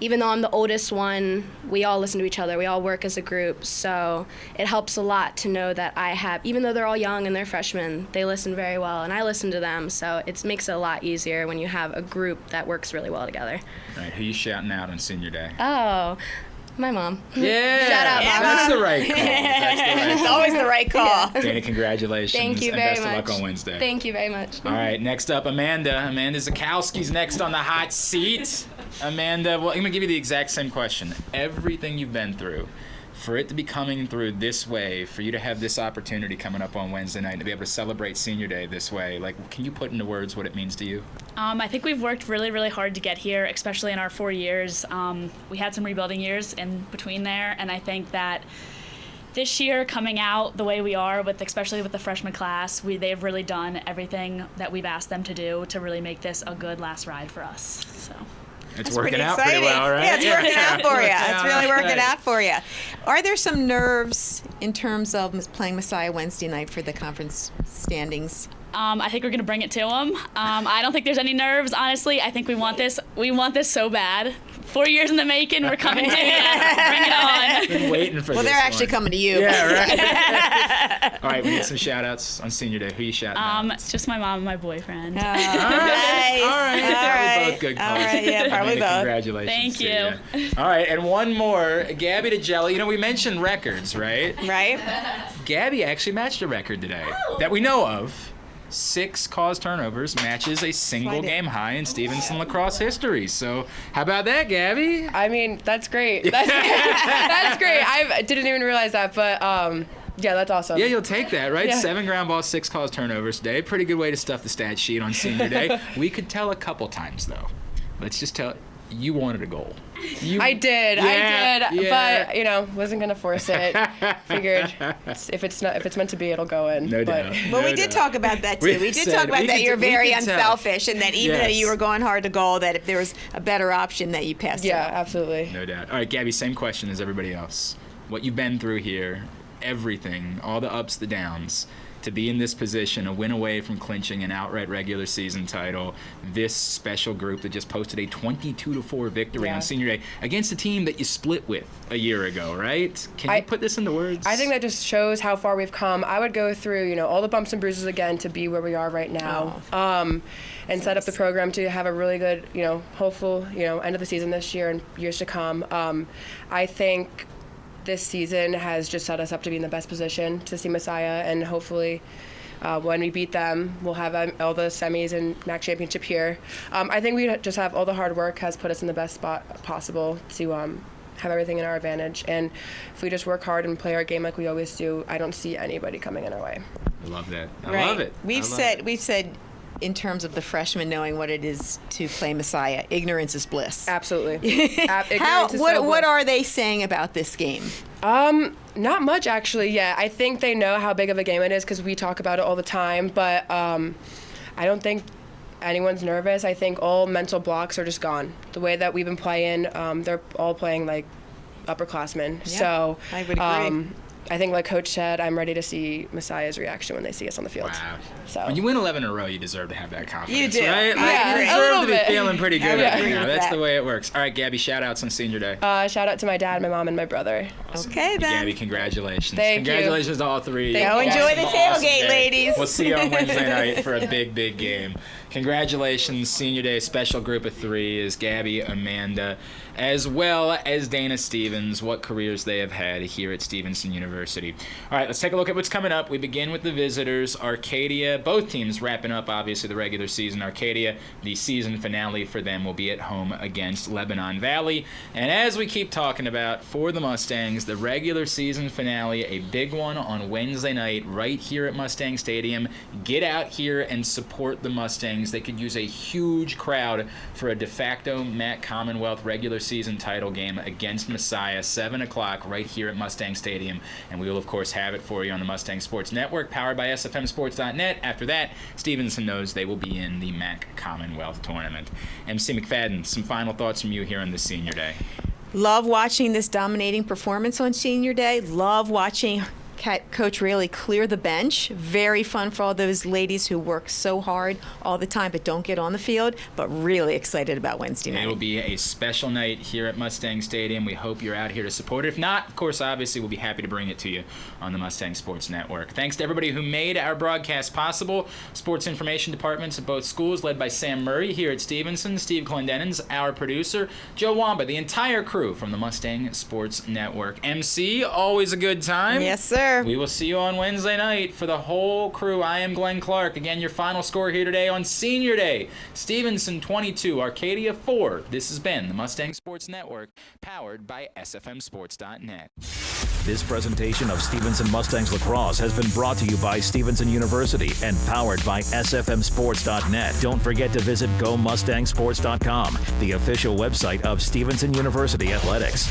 even though I'm the oldest one, we all listen to each other. We all work as a group. So it helps a lot to know that I have, even though they're all young and they're freshmen, they listen very well and I listen to them. So it makes it a lot easier when you have a group that works really well together. All right, who you shouting out on senior day? Oh, my mom. Yeah. Shout out, Mom. That's the right call. It's always the right call. Dana, congratulations. Thank you and very best much. of luck on Wednesday. Thank you very much. All right, next up, Amanda. Amanda Zakowski's next on the hot seat. Amanda, well, I'm going to give you the exact same question. Everything you've been through, for it to be coming through this way, for you to have this opportunity coming up on Wednesday night, to be able to celebrate Senior Day this way, like, can you put into words what it means to you? I think we've worked really, really hard to get here, especially in our 4 years. We had some rebuilding years in between there, and I think that this year, coming out the way we are, especially with the freshman class, they've really done everything that we've asked them to do to really make this a good last ride for us. So. It's That's working out exciting. pretty well, right? Yeah, it's working out for you. It's really working Right. out for you. Are there some nerves in terms of playing Messiah Wednesday night for the conference standings? I think we're going to bring it to them. I don't think there's any nerves, honestly. I think we want this. We want this so bad. 4 years in the making. We're coming to you. Bring it on. Been waiting for Well, this they're actually one. coming to you. Yeah, right. All right, we need some shout-outs on Senior Day. Who you shouting out? It's just my mom and my boyfriend. Nice. All right. Probably both good calls. All right, yeah, probably Amanda, both. Congratulations. Thank to you. ya. All right, and one more. Gabby DeGello. You know, we mentioned records, right? Right. Gabby actually matched a record today that we know of. 6 caused turnovers matches a single game high in Stevenson lacrosse history. So how about that, Gabby? I mean, that's great. That's great. I didn't even realize that, but yeah, that's awesome. Yeah, you'll take that, right? Yeah. 7 ground balls, 6 caused turnovers today. Pretty good way to stuff the stat sheet on Senior Day. We could tell a couple times, though. Let's just tell you wanted a goal. I did, yeah. but you know, wasn't gonna force it. Figured if it's meant to be, it'll go in. No doubt. Well, No we did doubt. talk about that too. We did talk about that you're very unselfish, and that even though you were going hard to goal, that if there was a better option, that you passed it up. Absolutely. No doubt. All right, Gabby, same question as everybody else. What you've been through here, everything, all the ups, the downs, to be in this position, a win away from clinching an outright regular season title, this special group that just posted a 22-4 victory on Senior Day against a team that you split with a year ago, right? Can you put this into words? I think that just shows how far we've come. I would go through, you know, all the bumps and bruises again to be where we are right now, and set up the program to have a really good, you know, hopeful, you know, end of the season this year and years to come. I think this season has just set us up to be in the best position to see Messiah, and hopefully when we beat them, we'll have all the semis and MAC championship here. I think we just have all the hard work has put us in the best spot possible to have everything in our advantage. And if we just work hard and play our game like we always do, I don't see anybody coming in our way. I love that. I Right. love it. We've said in terms of the freshmen knowing what it is to play Messiah, ignorance is bliss. Absolutely. What are they saying about this game? Not much actually. Yeah, I think they know how big of a game it is because we talk about it all the time. But I don't think anyone's nervous. I think all mental blocks are just gone. The way that we've been playing, they're all playing like upperclassmen. Yeah, so I would agree. I think, like Coach said, I'm ready to see Messiah's reaction when they see us on the field. Wow. So When you win 11 in a row, you deserve to have that confidence, You do. right? Yeah, you a deserve little to be bit. feeling pretty good I right agree now. with That's that. the way it works. All right, Gabby, shout-outs on Senior Day. Shout out to my dad, my mom, and my brother. Okay, then. Gabby, congratulations. Thank you. Congratulations to all three. Thank you. Enjoy the Awesome tailgate, day. ladies. We'll see you on Wednesday night for a big, big game. Congratulations, Senior Day special group of 3 is Gabby, Amanda, as well as Dana Stevens, what careers they have had here at Stevenson University. All right, let's take a look at what's coming up. We begin with the visitors, Arcadia. Both teams wrapping up, obviously, the regular season. Arcadia, the season finale for them will be at home against Lebanon Valley. And as we keep talking about, for the Mustangs, the regular season finale, a big one on Wednesday night right here at Mustang Stadium. Get out here and support the Mustangs. Mustangs, they could use a huge crowd for a de facto MAC Commonwealth regular season title game against Messiah, 7 o'clock right here at Mustang Stadium. And we will, of course, have it for you on the Mustang Sports Network, powered by SFMSports.net. After that, Stevenson knows they will be in the MAC Commonwealth tournament. MC McFadden, some final thoughts from you here on this Senior Day. Love watching this dominating performance on Senior Day. Love watching Coach Raley clear the bench. Very fun for all those ladies who work so hard all the time but don't get on the field, but really excited about Wednesday night. It will be a special night here at Mustang Stadium. We hope you're out here to support it. If not, of course, obviously, we'll be happy to bring it to you on the Mustang Sports Network. Thanks to everybody who made our broadcast possible. Sports information departments at both schools, led by Sam Murray here at Stevenson, Steve Clendenin's our producer, Joe Wamba, the entire crew from the Mustang Sports Network. MC, always a good time. Yes, sir. We will see you on Wednesday night. For the whole crew, I am Glenn Clark. Again, your final score here today on Senior Day. Stevenson 22, Arcadia 4. This has been the Mustang Sports Network, powered by SFMSports.net. This presentation of Stevenson Mustangs Lacrosse has been brought to you by Stevenson University and powered by SFMSports.net. Don't forget to visit GoMustangSports.com, the official website of Stevenson University Athletics.